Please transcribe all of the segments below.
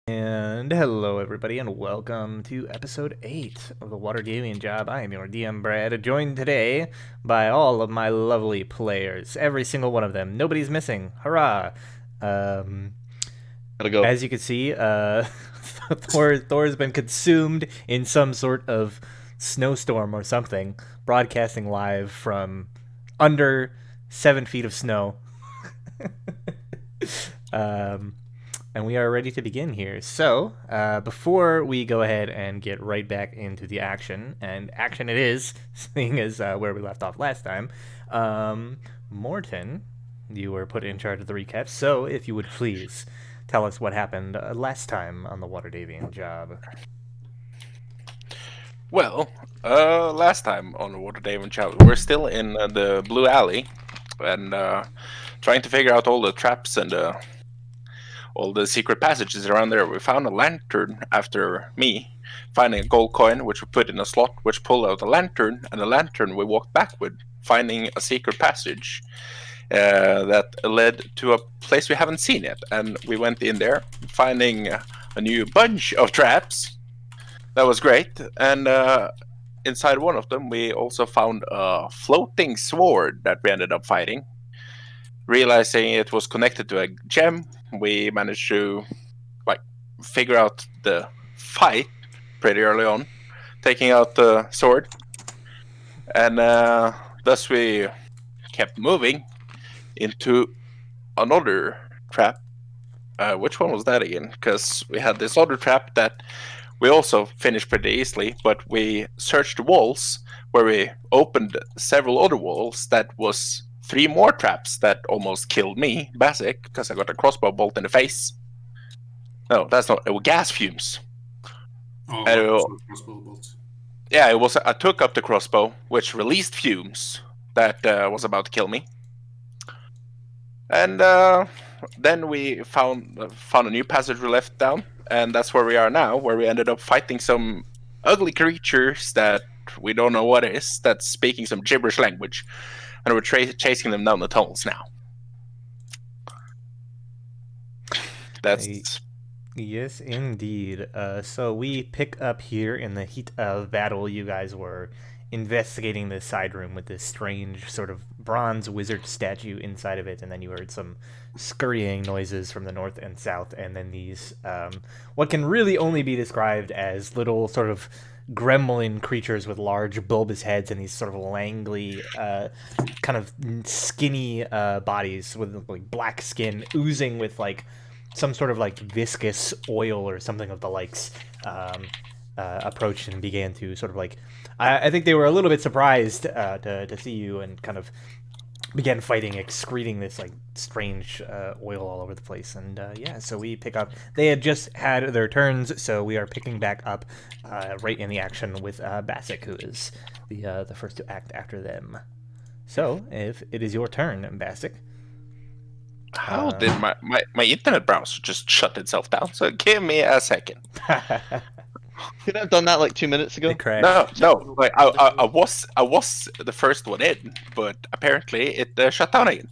And hello, everybody, and welcome to episode 8 of the Waterdhavian Job. I am your DM, Brad, joined today by all of my lovely players. Every single one of them. Nobody's missing. Hurrah! Gotta go. As you can see, Thor's been consumed in some sort of snowstorm or something, broadcasting live from under 7 feet of snow. And we are ready to begin here. So, before we go ahead and get right back into the action, and action it is, seeing as where we left off last time, Morton, you were put in charge of the recap, so if you would please tell us what happened last time on the Waterdhavian Job. Well, last time on the Waterdhavian Job, we're still in the Blue Alley and trying to figure out all the traps and all the secret passages around there. We found a lantern after me finding a gold coin, which we put in a slot, which pulled out a lantern, and the lantern we walked back with, finding a secret passage that led to a place we haven't seen yet. And we went in there, finding a new bunch of traps. That was great. And inside one of them, we also found a floating sword that we ended up fighting. Realizing it was connected to a gem, we managed to figure out the fight pretty early on, taking out the sword. And thus we kept moving into another trap. Which one was that again? Because we had this other trap that we also finished pretty easily, but we searched the walls where we opened several other walls that was 3 more traps that almost killed me, Basic, because I got a crossbow bolt in the face. No, that's not. It was gas fumes. Crossbow bolts. Yeah, it was. I took up the crossbow, which released fumes that was about to kill me. And then we found a new passage we left down, and that's where we are now, where we ended up fighting some ugly creatures that we don't know what is, that's speaking some gibberish language, and we're chasing them down the tunnels now. That's... Yes, indeed. So we pick up here in the heat of battle. You guys were investigating the side room with this strange sort of bronze wizard statue inside of it, and then you heard some scurrying noises from the north and south, and then these what can really only be described as little sort of gremlin creatures with large bulbous heads and these sort of langly kind of skinny bodies with like black skin oozing with like some sort of like viscous oil or something of the likes approached and began to sort of like I think they were a little bit surprised to see you and kind of began fighting, excreting this like strange oil all over the place. And yeah, so we pick up. They had just had their turns, so we are picking back up right in the action with Basic, who is the first to act after them. So if it is your turn, Basic. How did my internet browser just shut itself down? So give me a second. Could have done that like 2 minutes ago. No. Like I was the first one in, but apparently it shut down again.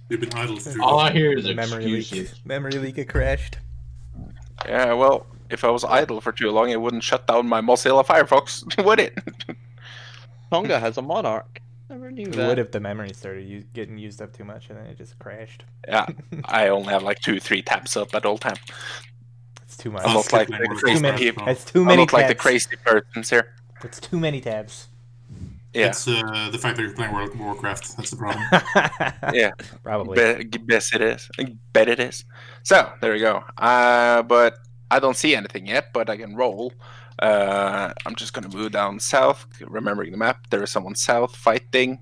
You've been idle for too All long. I hear is Memory leak. excuses. Memory leak. It crashed. Yeah, well, if I was idle for too long, it wouldn't shut down my Mozilla Firefox, would it? Tonga has a monarch. Never knew It that. would if the memory started getting used up too much, and then it just crashed. Yeah, I only have like 2-3 tabs up at all time. It's too much. I'm not like the That's crazy too many. people. That's too I'm many not like the tabs. crazy persons here. It's too many tabs. Yeah, It's the fact that you're playing World of Warcraft. That's the problem. yeah. Probably. Yes, it is. I bet it is. So there we go. But I don't see anything yet, but I can roll. I'm just gonna move down south, remembering the map. There is someone south fighting.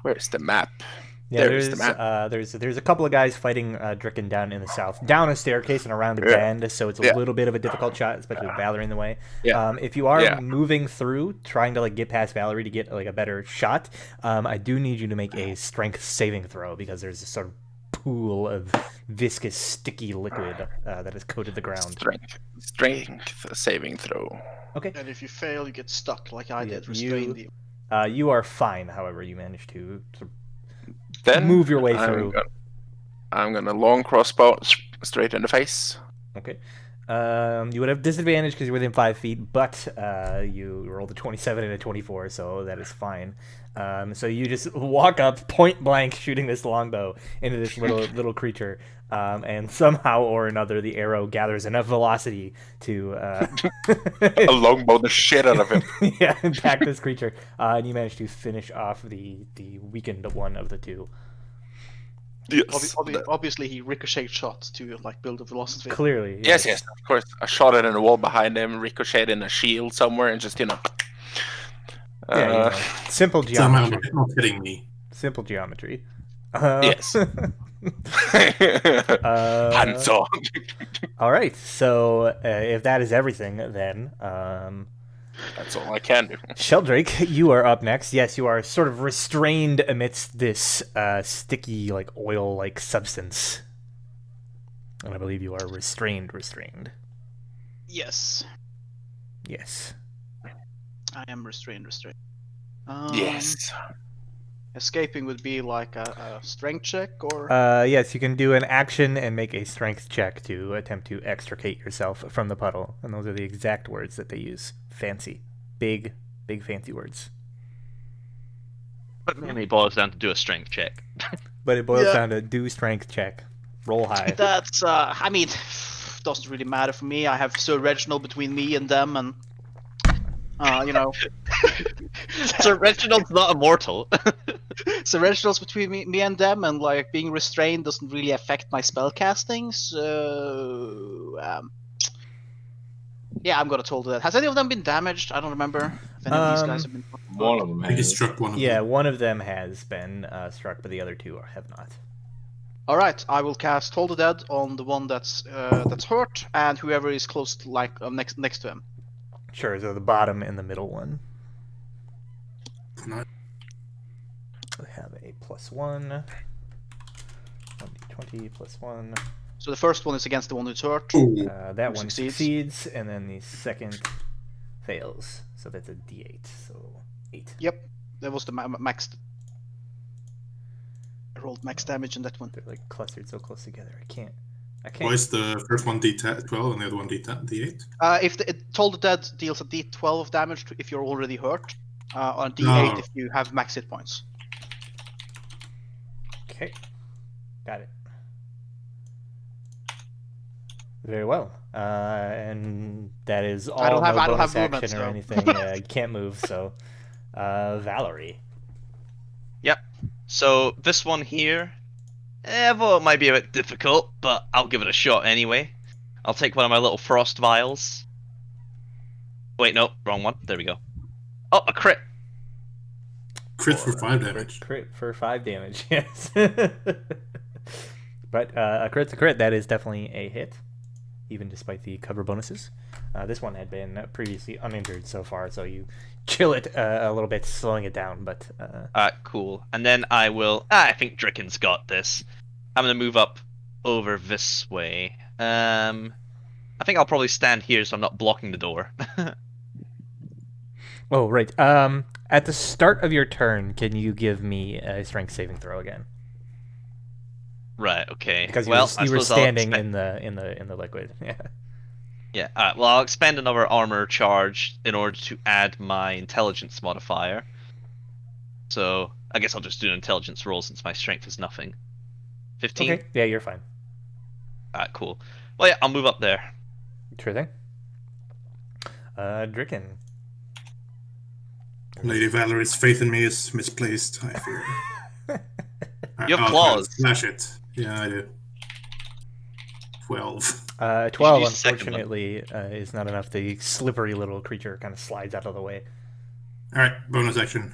Where's the map? Yeah, There's the map. there's a couple of guys fighting Dricken down in the south, down a staircase and around a bend, so it's a little bit of a difficult shot, especially with Valerie in the way. Yeah. If you are Yeah. moving through, trying to like get past Valerie to get like a better shot, I do need you to make a strength saving throw because there's this sort of pool of viscous, sticky liquid that has coated the ground. Strength saving throw. Okay. And if you fail, you get stuck, like I Yeah, did. Restrain the. You are fine, however, you managed to sort of Then move your way I'm through. gonna- I'm gonna long crossbow straight in the face. Okay. You would have disadvantage because you're within 5 feet, but you rolled a 27 and a 24, so that is fine. So you just walk up, point blank, shooting this longbow into this little creature, and somehow or another, the arrow gathers enough velocity to A longbow the shit out of him. yeah, impact this creature, and you manage to finish off the weakened one of the two. Yes. Obviously, he ricocheted shots to like build a velocity. Clearly, Yes, of course. I shot it in the wall behind him, ricocheted in a shield somewhere, and just yeah, simple Somehow geometry. not hitting me. Simple geometry. Yes. Hands on. All right. So if that is everything, then That's all I can do. Sheldrake, you are up next. Yes, you are sort of restrained amidst this sticky, like oil-like substance, and I believe you are restrained. Yes, Yes. I am restrained. Yes. Escaping would be like a strength check, or Yes, you can do an action and make a strength check to attempt to extricate yourself from the puddle, and those are the exact words that they use. Fancy, big fancy words. But mainly boils down to do a strength check. But it boils Yeah. down to do strength check, roll high. that's I mean, doesn't really matter for me. I have Sir Reginald between me and them, and you know, So Reginald's not immortal. Sir Reginald's between me and them, and like being restrained doesn't really affect my spell casting. So yeah, I'm gonna told that. Has any of them been damaged? I don't remember if any of these guys have been. One of them I think he has. struck one of Yeah, them. one of them has been struck, but the other two have not. All right, I will cast Hold the Dead on the one that's hurt, and whoever is close to, like next to him. Sure, so the bottom and the middle one. Not- We have a +1. 1d20 +1. So the first one is against the one who's hurt. Ooh. That Who one succeeds? succeeds, and then the second fails. So that's a d8, so 8. Yep, that was the max. I rolled max damage in that one. They're like clustered so close together. I can't. Why is the first one D12 and the other one D8? If Toll the Dead deals a D12 of damage if you're already hurt, on D8 No. if you have max hit points. Okay, got it. Very well. And that is all. I don't have- no I don't bonus have movement, action or so. anything. You can't move. So, Valerie. So this one here, well, it might be a bit difficult, but I'll give it a shot anyway. I'll take one of my little frost vials. Wait, no, wrong one. There we go. Oh, a crit. Crit for 5 damage. Crit for 5 damage. Yes. But a crit's a crit. That is definitely a hit, even despite the cover bonuses. This one had been previously uninjured so far, so you chill it a little bit, slowing it down. But Cool. And then I will. I think Dricken's got this. I'm gonna move up over this way. I think I'll probably stand here so I'm not blocking the door. oh right. At the start of your turn, can you give me a strength saving throw again? Right. Okay. Because you, well, you were I suppose I'll standing expend- in the liquid. Yeah. Yeah. Well, I'll expend another armor charge in order to add my intelligence modifier. So I guess I'll just do an intelligence roll since my strength is nothing. 15. Okay. Yeah, you're fine. Cool. Well, yeah, I'll move up there. Sure thing. Dricken. Lady Valerie's faith in me is misplaced, I fear. You have I'll claws. Smash it. Yeah, I do. 12. 12, use second one. unfortunately, is not enough. The slippery little creature kind of slides out of the way. Alright, bonus action.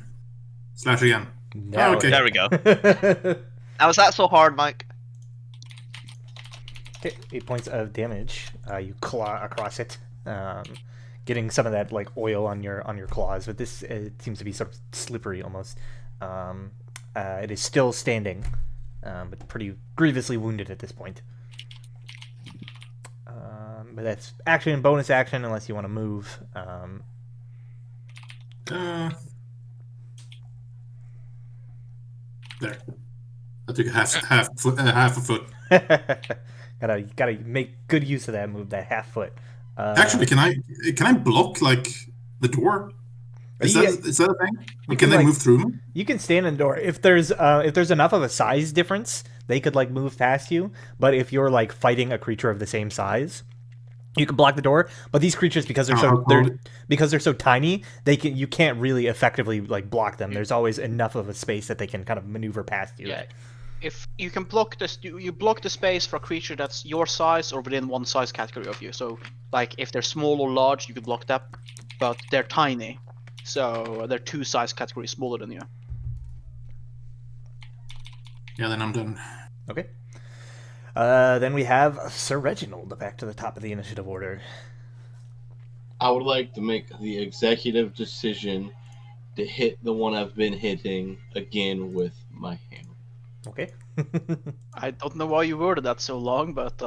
Slash again. Now okay. There we go. Now, was that so hard, Mike? Okay, 8 points of damage. You claw across it, getting some of that like oil on your claws. But this it seems to be sort of slippery almost. It is still standing, but pretty grievously wounded at this point. But that's action and bonus action unless you want to move. There. That's I took half a foot. gotta make good use of that move, that half foot. Actually, can I block like the door? Is Yeah. that a thing? You Or can, can they like- move through me? You can stand in the door if there's enough of a size difference, they could like move past you. But if you're like fighting a creature of the same size, you can block the door. But these creatures, because they're so tiny, you can't really effectively like block them. There's always enough of a space that they can kind of maneuver past you. Yeah. If you can block this, you block the space for a creature that's your size or within one size category of you. So, like, if they're small or large, you could block that, but they're tiny, so they're 2 size categories smaller than you. Yeah, then I'm done. Okay. Then we have Sir Reginald back to the top of the initiative order. I would like to make the executive decision to hit the one I've been hitting again with my hammer. Okay. I don't know why you worded that so long, but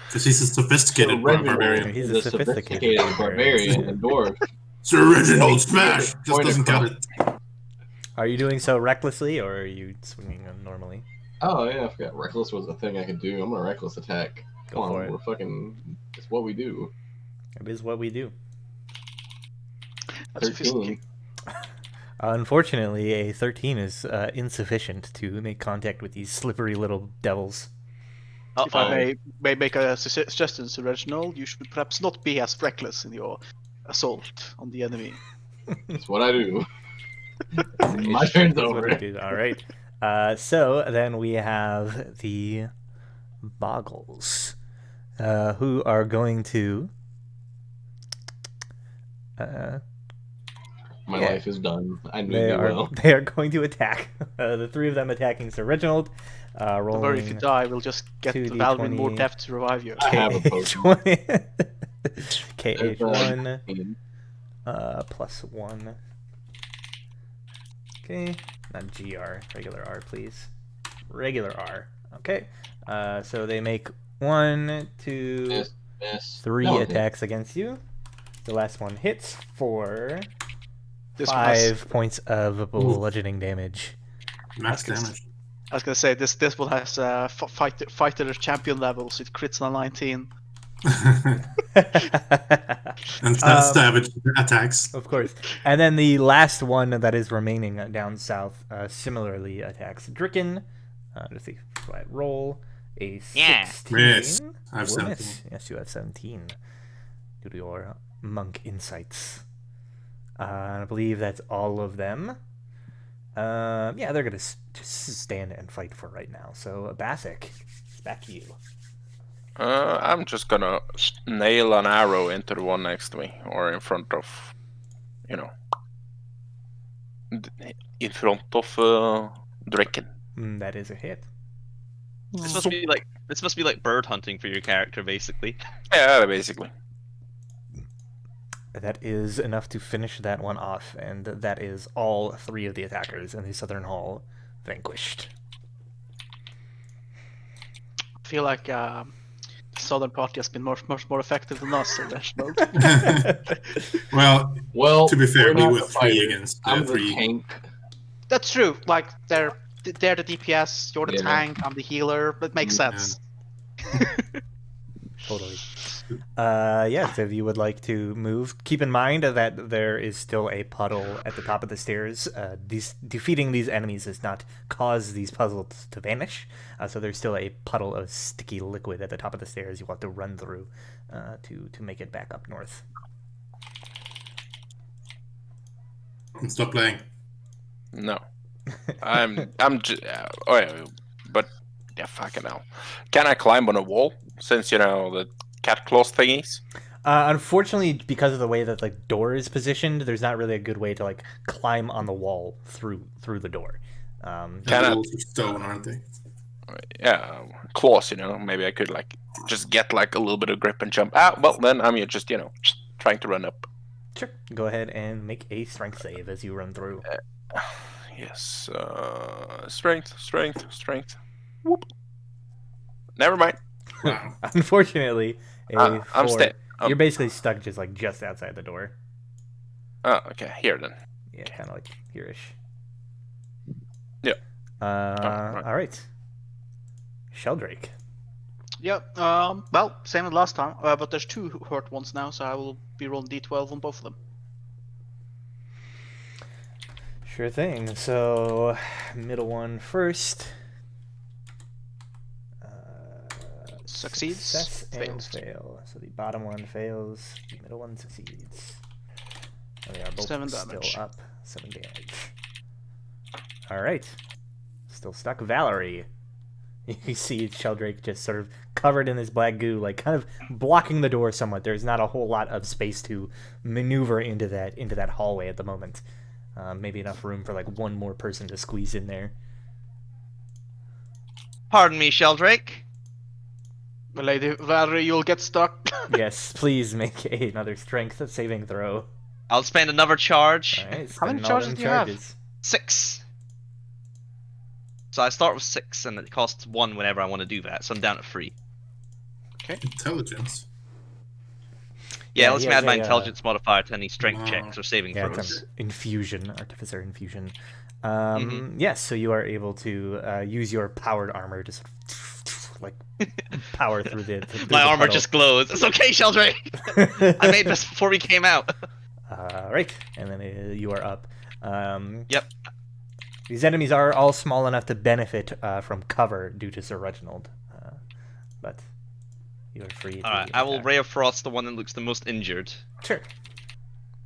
Because he's a sophisticated barbarian. He's is a a sophisticated sophisticated barbarian and dwarf. Sir Reginald Smash just Point doesn't cut across. it. Are you doing so recklessly, or are you swinging normally? Oh yeah, I forgot. Reckless was a thing I could do. I'm gonna reckless attack. Go Come for on, it. we're fucking. It's what we do. It is what we do. that's 13. sophisticated. Unfortunately, a 13 is insufficient to make contact with these slippery little devils. If I may make a suggestion, Sir Reginald, you should perhaps not be as reckless in your assault on the enemy. It's what I do. My turn's That's what over. we do. All right. So then we have the Boggles, who are going to. My Yeah. life is done. I knew They you are well. they are going to attack. The 3 of them attacking Sir Reginald. Don't worry, if you Rolling die, we'll just get 2d20. Valve more depth to revive you. I have a potion. KH1 plus 1. Okay, not GR, regular R, please. Regular R. Okay. So they make 1, 2, Miss. 3 No, attacks against you. The last one hits for This one has, 5 points of bludgeoning damage. Max That's damage. I was gonna say this one has fighter champion levels. It crits on 19. And savage attacks. Of course. And then the last one that is remaining down south similarly attacks Dricken. Let's see. Flat roll. A 16. Miss. I have Will 17. miss. Yes, you have 17. Due to your monk insights. I believe that's all of them. Yeah, they're going to just stand and fight for right now. So, Basic, back to you. I'm just gonna nail an arrow into the one next to me, or in front of, in front of Draken. That is a hit. This must be like bird hunting for your character, basically. Yeah, basically. That is enough to finish that one off, and that is all 3 of the attackers in the Southern Hall vanquished. I feel like the Southern Party has been much more effective than us, Sir Reginald. Well, to be fair, we're we not were the 3 fighter. against I'm the 3. tank. That's true. Like they're the DPS, you're the Yeah. tank, I'm the healer. That makes Yeah. sense. Totally. Yes, if you would like to move, keep in mind that there is still a puddle at the top of the stairs. Defeating these enemies does not cause these puzzles to vanish, so there's still a puddle of sticky liquid at the top of the stairs you have to run through to make it back up north. Stop playing. No, I'm just. Oh yeah, but yeah, fucking hell. Can I climb on a wall since the cat claws thingies? Unfortunately, because of the way that the door is positioned, there's not really a good way to like climb on the wall through the door. Can The I- walls are stone, aren't they? Yeah, claws. Maybe I could just get a little bit of grip and jump. Well then I'm just trying to run up. Sure. Go ahead and make a strength save as you run through. Yes, strength. Whoop. Never mind. Wow. Unfortunately, a I'm 4. You're basically stuck just outside the door. Oh, okay. Here then. Yeah, kind of like here-ish. right. All right. Sheldrake. Yep. Well, same as last time. But there's 2 hurt ones now, so I will be rolling d12 on both of them. Sure thing. So, middle one first. Succeeds. Success and Fails. fail. So the bottom one fails. The middle one succeeds. And they are both 7 still damage. up. 7 damage. All right. Still stuck. Valerie. You see Sheldrake just sort of covered in this black goo, like kind of blocking the door somewhat. There's not a whole lot of space to maneuver into that hallway at the moment. Maybe enough room for like one more person to squeeze in there. Pardon me, Sheldrake. Lady Valerie, you'll get stuck. Yes, please make another strength saving throw. I'll spend another charge. All right, How many spend all charges them do you have? charges. 6. So I start with 6, and it costs 1 whenever I want to do that. So I'm down at 3. Intelligence. Yeah, Yeah, let's he add has my a, intelligence modifier to any strength Wow. checks or saving Yeah, throws. it's an artificer infusion. Mhm. Yes, so you are able to use your powered armor to sort of, like power through through My the armor puddle. just glows. It's okay, Sheldrake. I made this before we came out. Right, and then you are up. Yep. These enemies are all small enough to benefit from cover due to Sir Reginald, but you are free to Alright, I will attack. Ray of Frost the one that looks the most injured. Sure.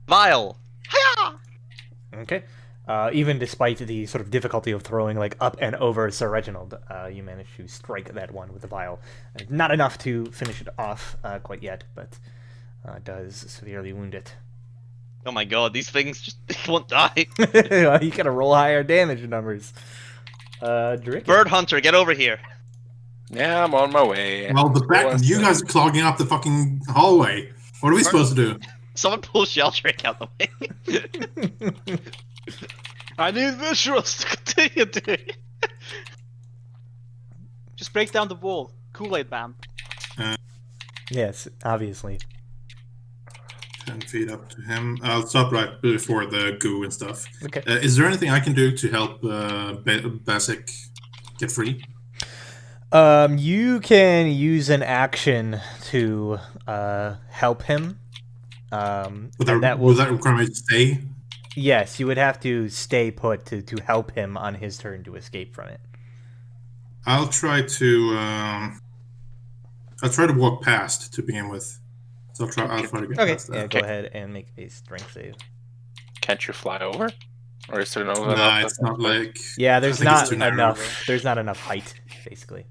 Vile! Hiya! Okay. Even despite the sort of difficulty of throwing like up and over Sir Reginald, you managed to strike that one with the vial. Not enough to finish it off quite yet, but does severely wound it. Oh my god, these things just won't die. You gotta roll higher damage numbers. Drake. Bird Hunter, get over here. Yeah, I'm on my way. Well, the Who back, wants you to- guys are clogging up the fucking hallway. What are we supposed to do? Someone pull Sheldrake out the way. I need visuals to continue doing it. Just break down the wall. Kool-Aid man. Yes, obviously. 10 feet up to him. I'll stop right before the goo and stuff. Okay. Is there anything I can do to help Basic get free? You can use an action to help him. And that Will that require me to stay? Yes, you would have to stay put to help him on his turn to escape from it. I'll try to walk past to begin with. So I'll try to get Okay, past that. yeah, go ahead and make a strength save. Can't you fly over? Or is there no Nah, it's not like. Yeah, there's I think it's not too narrow. enough. There's not enough height, basically.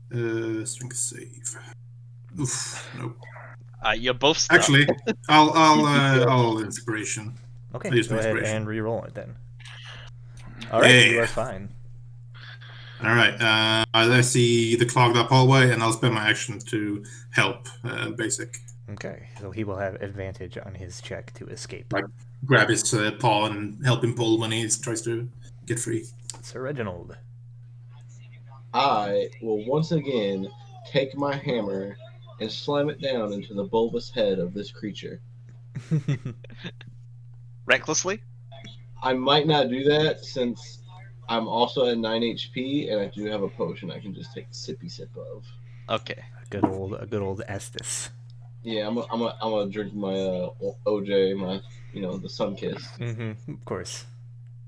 Strength save. Oof, nope. You're both stuck. Actually, I'll inspiration. Okay, I use go my ahead inspiration. and re-roll it then. All right, you Yeah. are fine. All right. I see the clogged up hallway, and I'll spend my action to help Basic. Okay, so he will have advantage on his check to escape. Like grab his paw and help him pull when he tries to get free. Sir Reginald. I will once again take my hammer and slam it down into the bulbous head of this creature. Recklessly? I might not do that since I'm also at 9 HP and I do have a potion I can just take a sippy sip of. Okay. a good old Estus. Yeah, I'm gonna drink my OJ, the sun kiss. Of course.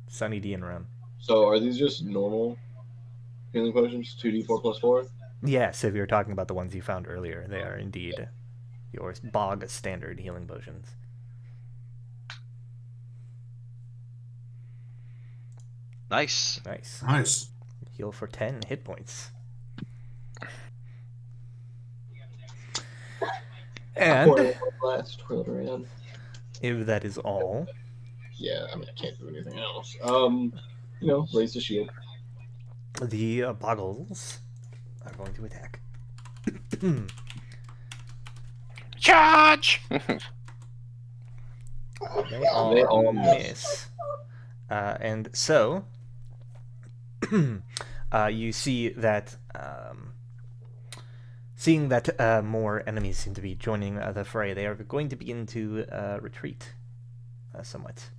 Sunny D and rum. So are these just normal healing potions? 2d4 plus 4? Yes, if you're talking about the ones you found earlier, they are indeed your bog standard healing potions. Nice. Nice. Nice. Heal for 10 hit points. And Twirl it around. if that is all, Yeah, I mean I can't do anything else. Raise the shield. the boggles are going to attack. Charge! They all miss. And so, you see that, seeing that more enemies seem to be joining the fray, they are going to begin to retreat somewhat.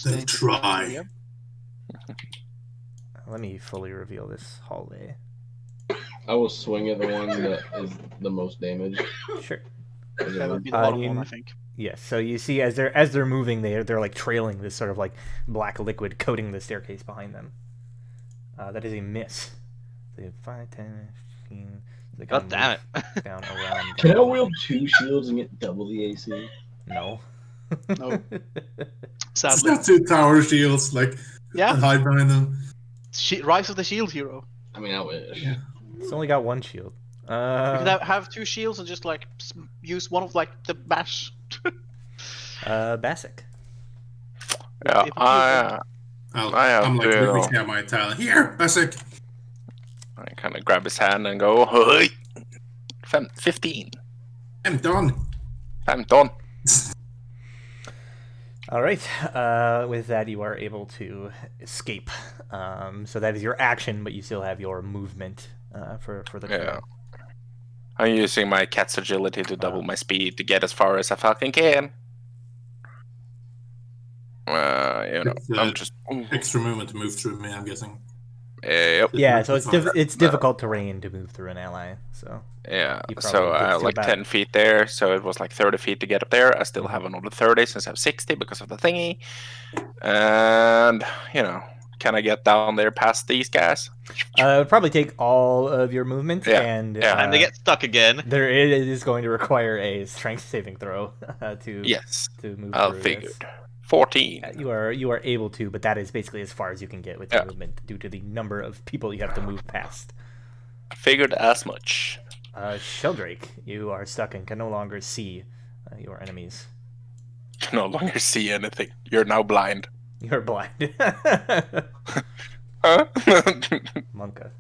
They'll try. Yeah. Let me fully reveal this hallway. I will swing at the one that is the most damage. Sure. That would be the Uh, bottom you- one, I think. Yes. So you see, as they're moving, they're like trailing this sort of like black liquid coating the staircase behind them. That is a miss. So you have 5, 10, 15. They kinda God damn move it. Down around. Can I wield 2 shields and get double the AC? No. No. It's Sadly. not 2 tower shields, like, Yeah. and hide behind them. Rise of the Shield Hero. I mean, I wish. Yeah. It's only got one shield. You could have 2 shields and just like use one of like the bash. Basic. Yeah, If- I have I'm like to- reaching out my talent. Here, basic. kind of grab his hand and go, hey, 15. I'm done. I'm done. All right. With that, you are able to escape. So that is your action, but you still have your movement for the turn. Yeah. I'm using my cat's agility to double my speed to get as far as I fucking can. It's, I'm just. Extra movement to move through me, I'm guessing. Yep. Yeah, so it's difficult terrain to move through an ally. So Yeah, You so probably I did have feel like bad. 10 feet there, so it was like 30 feet to get up there. I still have another 30 since I have 60 because of the thingy. And, can I get down there past these guys? it would probably take all of your movement, Yeah, and yeah. Time to get stuck again. there it is going to require a strength saving throw to Yes, move I through. figured. Yes. 14. You are able to, but that is basically as far as you can get with your movement due to the number of people you have to move past. Figured as much. Sheldrake, you are stuck and can no longer see your enemies. Can no longer see anything. You're now blind. You're blind. Huh? Monka.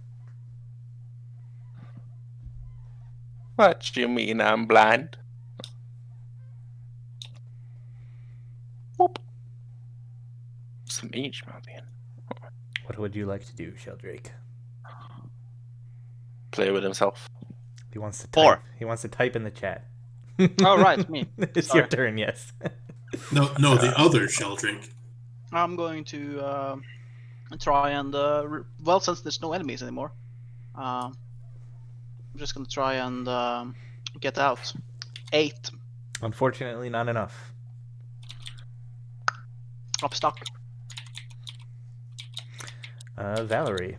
What do you mean I'm blind? Whoop. Some age, man. What would you like to do, Sheldrake? Play with himself. He wants to type. 4. He wants to type in the chat. Oh, right, me. It's Sorry. your turn, yes. No, the other Sheldrake. I'm going to try and well, since there's no enemies anymore, I'm just gonna try and get out. 8. Unfortunately, not enough. I'm stuck. Valerie.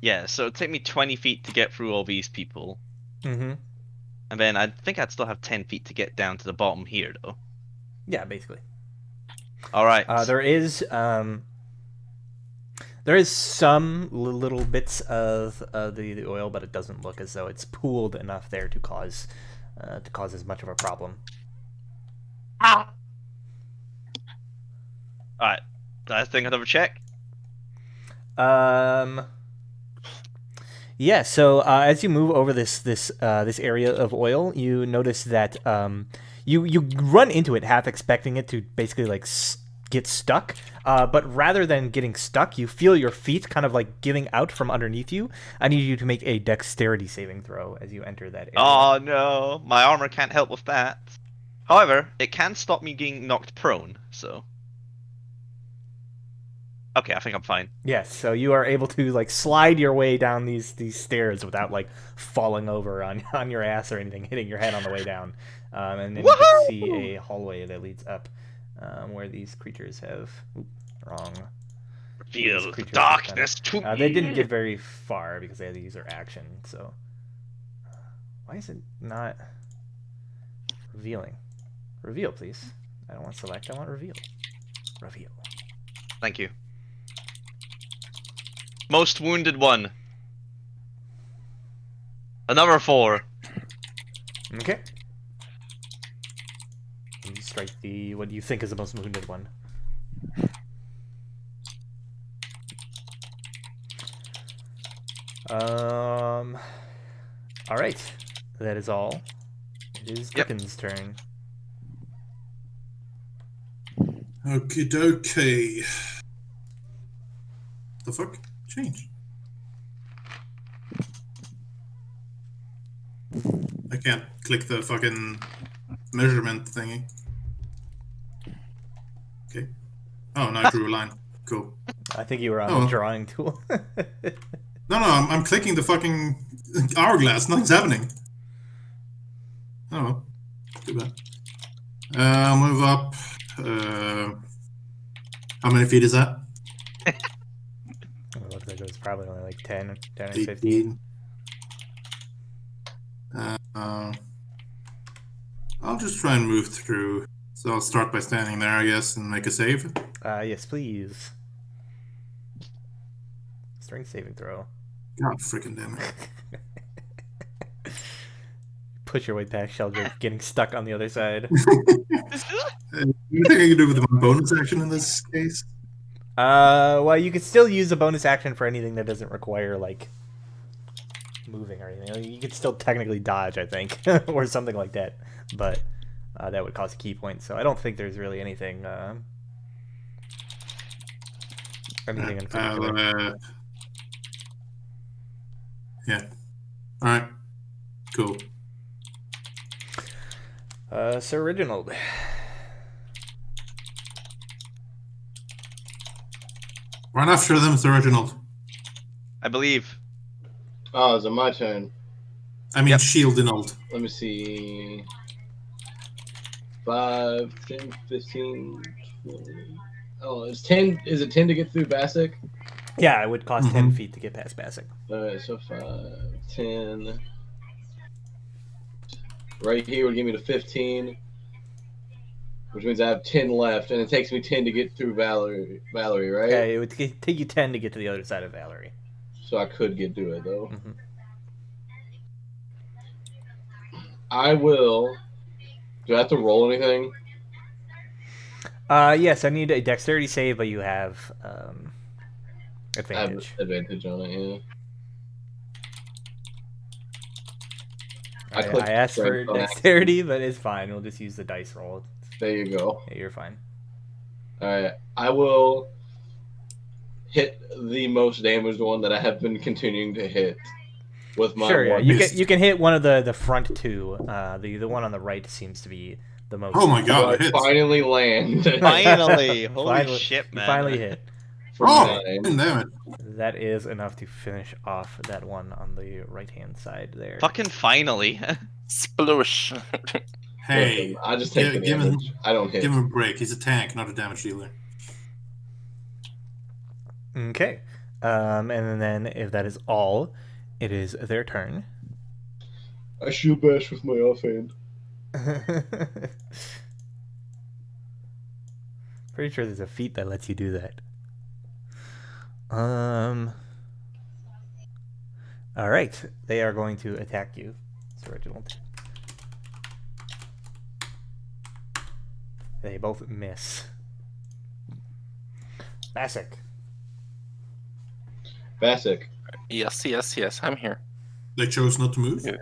Yeah, so it'd take me 20 feet to get through all these people. Mm-hmm. And then I think I'd still have 10 feet to get down to the bottom here, though. Yeah, basically. Alright. There is some little bits of the oil, but it doesn't look as though it's pooled enough there to cause as much of a problem. Alright. I think I'd have a check. Yeah. So as you move over this area of oil, you notice that you run into it half expecting it to basically like get stuck, but rather than getting stuck, you feel your feet kind of like giving out from underneath you. I need you to make a dexterity saving throw as you enter that area. Oh no, my armor can't help with that. However, it can stop me getting knocked prone, so. Okay, I think I'm fine. Yes, so you are able to like slide your way down these stairs without like falling over on your ass or anything, hitting your head on the way down. And then you can see a hallway that leads up where these creatures have. Wrong. Feel These the creatures darkness to me. They didn't get very far because they had to use their action. So why is it not revealing? Reveal, please. I don't want select. I want reveal. Reveal. Thank you. Most wounded one. Another 4. Okay. You strike the what you think is the most wounded one. All right. That is all. It is Yep. Dicken's turn. Okie dokie. The fuck? Change. I can't click the fucking measurement thingy. Okay. Oh, now I drew a line. Cool. I think you were on Oh. the drawing tool. No, I'm clicking the fucking hourglass. Nothing's happening. Oh, too bad. I'll move up. How many feet is that? It looks like it was probably only like 10 or 15. 18. I'll just try and move through. So I'll start by standing there, I guess, and make a save. Yes, please. Strength saving throw. God freaking damn it. Push your way past Sheldrake, getting stuck on the other side. Anything I can do with my bonus action in this case? Well, you could still use a bonus action for anything that doesn't require, like, moving or anything. You could still technically dodge, I think, or something like that. But that would cost a key point, so I don't think there's really anything in particular. Yeah. Alright. Cool. Sir Reginald. Run after them, Sir Reginald. I believe. Oh, is it my turn? I mean, Yep. shield and old. Let me see. 5, 10, 15, 20. Oh, it's 10. Is it 10 to get through Basic? Yeah, it would cost 10 feet to get past Basic. Alright, so 5, 10. Right here would give me the 15. Which means I have 10 left, and it takes me 10 to get through Valerie, right? Yeah, it would take you 10 to get to the other side of Valerie. So I could get through it, though. Mm-hmm. I will. Do I have to roll anything? Yes, I need a dexterity save, but you have advantage. I have advantage on it, yeah. I clicked asked for strength on dexterity, but it's fine. We'll just use the dice roll. There you go. Yeah, you're fine. Alright, I will hit the most damaged one that I have been continuing to hit with my Sure, yeah. one. You can hit one of the front two. The one on the right seems to be the most. Oh my god, it I hits. finally land. Finally! Holy Finally- shit, You man. finally hit. For Oh, 9. damn it. That is enough to finish off that one on the right-hand side there. Fucking finally. Sploosh. Hey, Listen, I just take the give him- damage. I don't hit. give him a break. He's a tank, not a damage dealer. Okay. And then if that is all, it is their turn. I shield bash with my offhand. Pretty sure there's a feat that lets you do that. All right, they are going to attack you, Sir Reginald. They both miss. Basic. Basic. Yes, I'm here. They chose not to move. Yeah.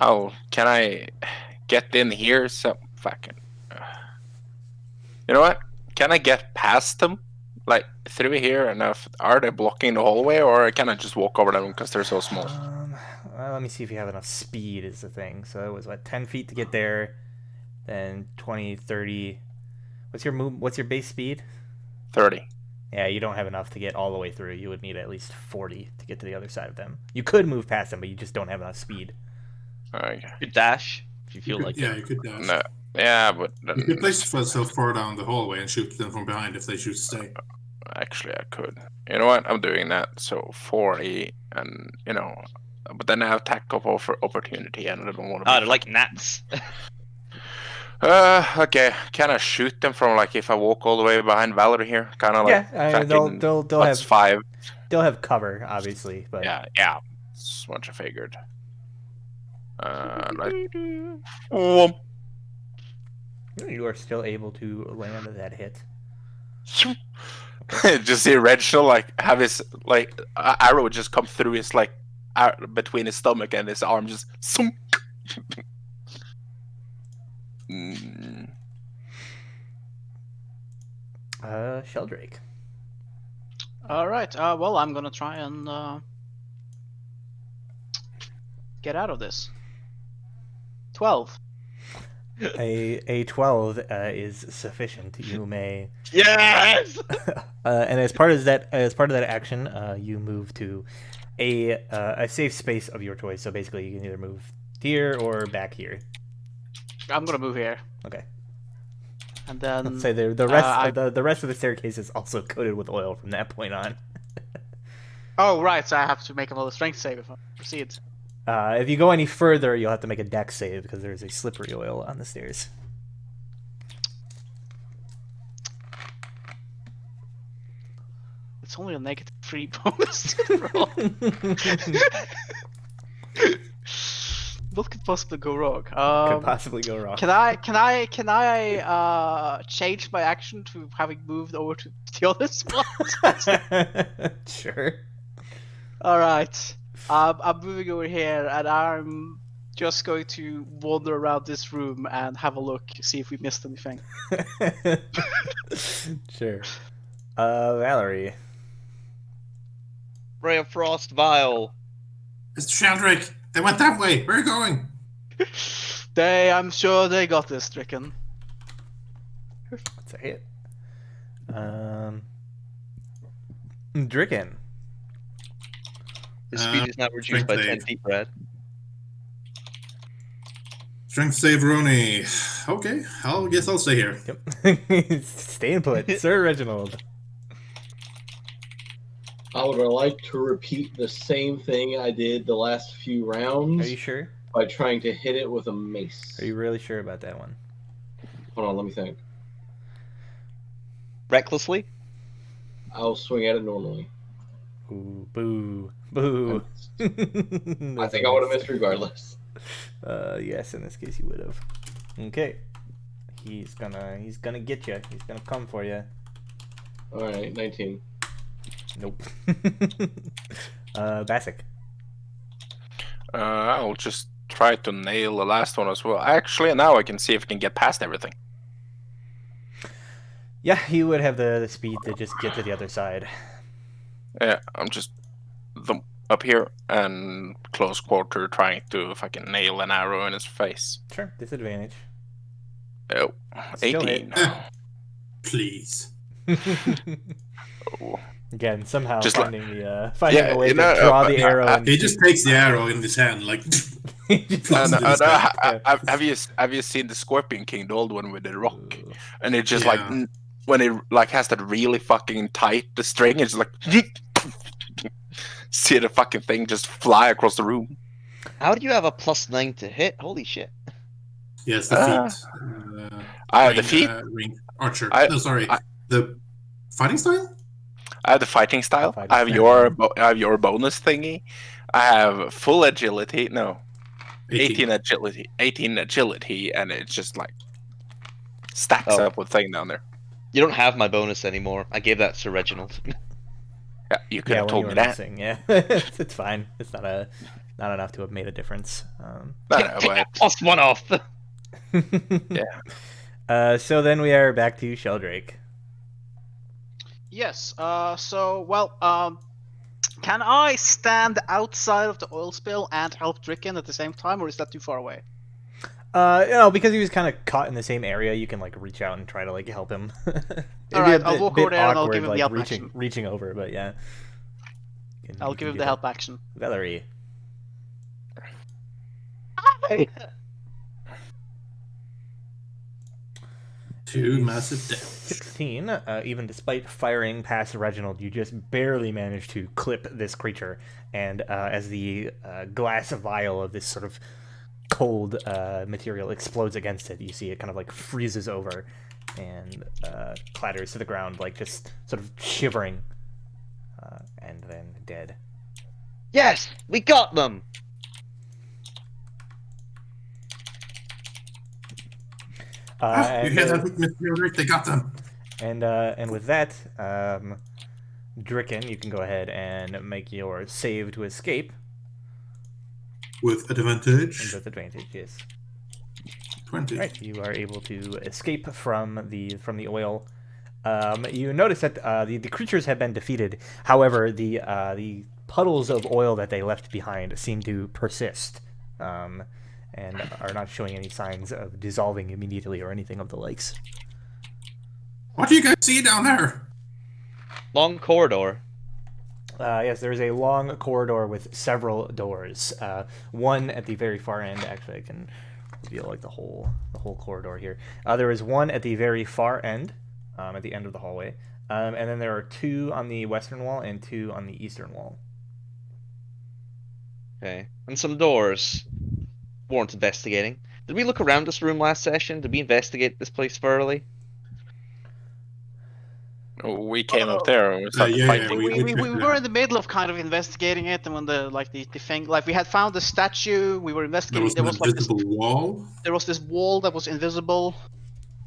Oh, can I get in here? So fucking. You know what? Can I get past them, like through here? And are they blocking the hallway, or can I just walk over them because they're so small? Well, let me see if you have enough speed is the thing. So it was, what, 10 feet to get there, then 20, 30. What's your base speed? 30. Yeah, you don't have enough to get all the way through. You would need at least 40 to get to the other side of them. You could move past them, but you just don't have enough speed. Okay. You dash if you feel like Yeah, it. you could dash. No. Yeah, but then, You could place yourself far down the hallway and shoot them from behind if they choose to stay. actually I could. You know what? I'm doing that. So 40, and but then I have attack of opportunity, and I don't want to. Oh, they're like gnats. Okay. Can I shoot them from, like, if I walk all the way behind Valerie here? Kind of like. Yeah, I mean, they'll That's have 5. they'll have cover, obviously, but Yeah. That's what I figured. Like. Whoomp. you are still able to land that hit. Just see Reginald like have his like arrow just come through his like between his stomach and his arm just. Sheldrake. Alright, well, I'm gonna try and get out of this. 12. A 12 is sufficient. You may. Yes. And as part of that action, you move to a safe space of your choice. So basically, you can either move here or back here. I'm gonna move here. Okay. And then Let's say the rest of the staircase is also coated with oil from that point on. Oh right, so I have to make another strength save if I proceed. If you go any further, you'll have to make a dex save because there's a slippery oil on the stairs. It's only a -3 bonus to the roll. What could possibly go wrong? Could possibly go wrong. Can I change my action to having moved over to the other spot? Sure. All right. I'm moving over here, and I'm just going to wander around this room and have a look, see if we missed anything. Sure. Valerie. Ray of Frost vial. Mr. Sheldrake, they went that way. Where are you going? I'm sure they got this, Stricken. That's a hit. Dricken. His speed is now reduced by 10 strength feet, Brad. Strength save, Rooney. Okay, guess I'll stay here. Yep. Stay put, Sir Reginald. I would like to repeat the same thing I did the last few rounds Are you sure? by trying to hit it with a mace. Are you really sure about that one? Hold on, let me think. Recklessly? I'll swing at it normally. Ooh, boo, boo. I think I would have missed regardless. Yes, in this case you would have. Okay. He's gonna get you. He's gonna come for you. Alright, 19. Nope. Basic. I'll just try to nail the last one as well. Actually, now I can see if I can get past everything. Yeah, you would have the speed to just get to the other side. Yeah, I'm just up here and close quarter trying to if I can nail an arrow in his face. Sure, disadvantage. Oh, Still 18. Please. Oh. Again, somehow Just finding a way to no, draw the arrow. And He just takes the arrow in his hand, like. Have you seen the Scorpion King, the old one with the rock? Ooh. And it just Yeah. like when it like has that really fucking tight the string, it's like see the fucking thing just fly across the room. How do you have a +9 to hit? Holy shit. Yes, the feet. I have the feet. Ring. Archer. I- no, sorry. I- The fighting style? I have the fighting style. Fighting I have style. your bonus thingy. I have full agility. No, 18 agility. 18 agility, and it's just like stacks Oh. up with thing down there. You don't have my bonus anymore. I gave that to Reginald. Yeah, you could have when told you me were that. missing, yeah. It's fine. It's not enough to have made a difference. No, Take but that +1 off. So then we are back to Sheldrake. Yes. Can I stand outside of the oil spill and help Dricken at the same time, or is that too far away? Because he was kind of caught in the same area, you can like reach out and try to like help him. It'd be Alright, a I'll bit- walk bit over there and I'll awkward, give him the like, help reaching, action. reaching over, but yeah. I'll You give can him do the that. help action. Valerie. Two massive damage. 16. Even despite firing past Reginald, you just barely managed to clip this creature. And as the glass vial of this sort of cold material explodes against it, you see it kind of like freezes over and clatters to the ground, like just sort of shivering, and then dead. Yes, we got them. You hear that, Mr. Sheldrake? They got them. And with that, Dricken, you can go ahead and make your save to escape. With And advantage. with advantage, yes. 20. Right, you are able to escape from the oil. You notice that the creatures have been defeated. However, the puddles of oil that they left behind seem to persist and are not showing any signs of dissolving immediately or anything of the likes. What do you guys see down there? Long corridor. Yes, there's a long corridor with several doors. One at the very far end. Actually, I can reveal like the whole corridor here. There is one at the very far end, at the end of the hallway, and then there are two on the western wall and two on the eastern wall. Okay. And some doors. Warrant investigating. Did we look around this room last session? Did we investigate this place thoroughly? We came up there and we started yeah, fighting. we We checked it were out. in the middle of kind of investigating it, and when the thing, like, we had found the statue, we were There investigating. was There an was like this, invisible wall. there was this wall that was invisible.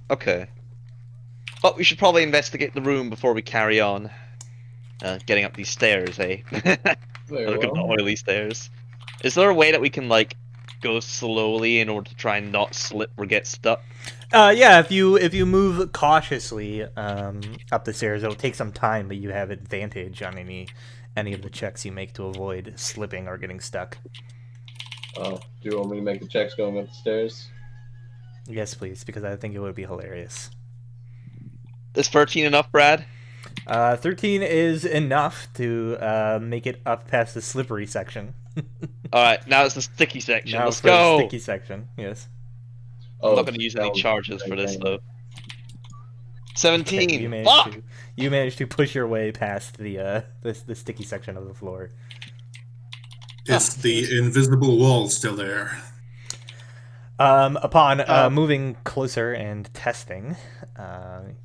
Okay. But we should probably investigate the room before we carry on. Getting up these stairs, eh? Very Look at the well. oily stairs. Is there a way that we can, like, go slowly in order to try and not slip or get stuck? Yeah, if you move cautiously up the stairs, it'll take some time, but you have advantage on any of the checks you make to avoid slipping or getting stuck. Oh, do you want me to make the checks going up the stairs? Yes, please, because I think it would be hilarious. Is 13 enough, Brad? 13 is enough to make it up past the slippery section. Alright, now it's the sticky section. Now Let's for the go! sticky section, yes. I'm not going to use any charges for this, though. 17! Okay, Fuck! you managed to push your way past the sticky section of the floor. Is the invisible wall still there? Upon moving closer and testing,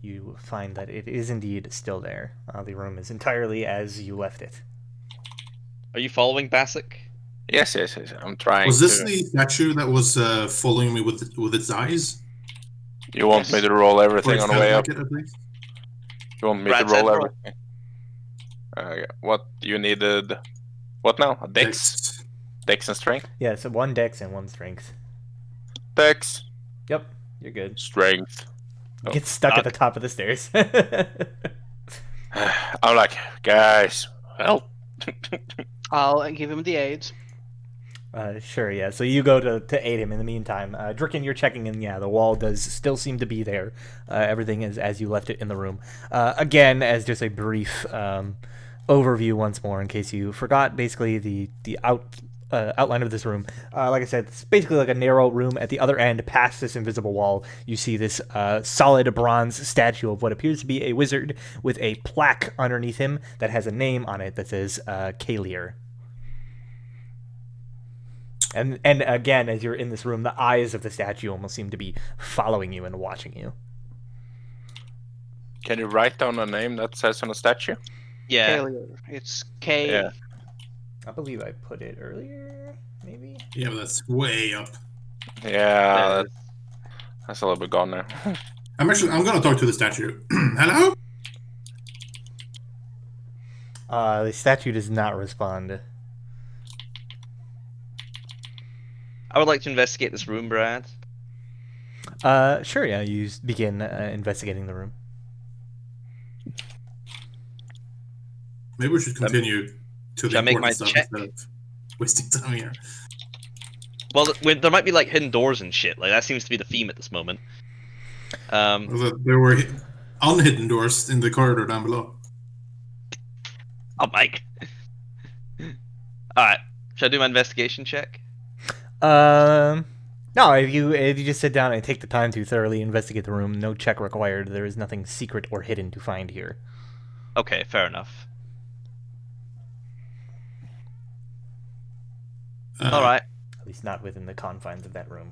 you find that it is indeed still there. The room is entirely as you left it. Are you following Bassic? Yes. I'm trying Was this to. the statue that was following me with its eyes? You want me to roll Or everything it on the felt way up? like it, at least? You want me Brad to said roll roll. everything? What you needed? What now? A dex? Dex and strength? Yeah, so one dex and one strength. Dex, Yep, you're good. strength. Oh, Get stuck at the top of the stairs. I'm like, guys, help. I'll give him the aids. Sure, yeah. So you go to aid him in the meantime. Dricken, you're checking in. Yeah, the wall does still seem to be there. Everything is as you left it in the room. Again, as just a brief overview once more, in case you forgot, basically the outline of this room. Like I said, it's basically like a narrow room. At the other end, past this invisible wall, you see this solid bronze statue of what appears to be a wizard with a plaque underneath him that has a name on it that says Kalir. And again, as you're in this room, the eyes of the statue almost seem to be following you and watching you. Can you write down a name that says on a statue? Yeah. Kalir. It's K. Yeah. I believe I put it earlier, maybe? Yeah, but that's way up. Yeah, that's a little bit gone now. I'm gonna talk to the statue. Hello? The statue does not respond. I would like to investigate this room, Brad. Sure, yeah, you begin investigating the room. Maybe we should continue to the Should I make important my stuff check? instead of wasting time here. Well, there might be like hidden doors and shit. Like that seems to be the theme at this moment. There were unhidden doors in the corridor down below. Oh, Mike. All right. Should I do my investigation check? No, if you just sit down and take the time to thoroughly investigate the room, no check required. There is nothing secret or hidden to find here. Okay, fair enough. All right. At least not within the confines of that room.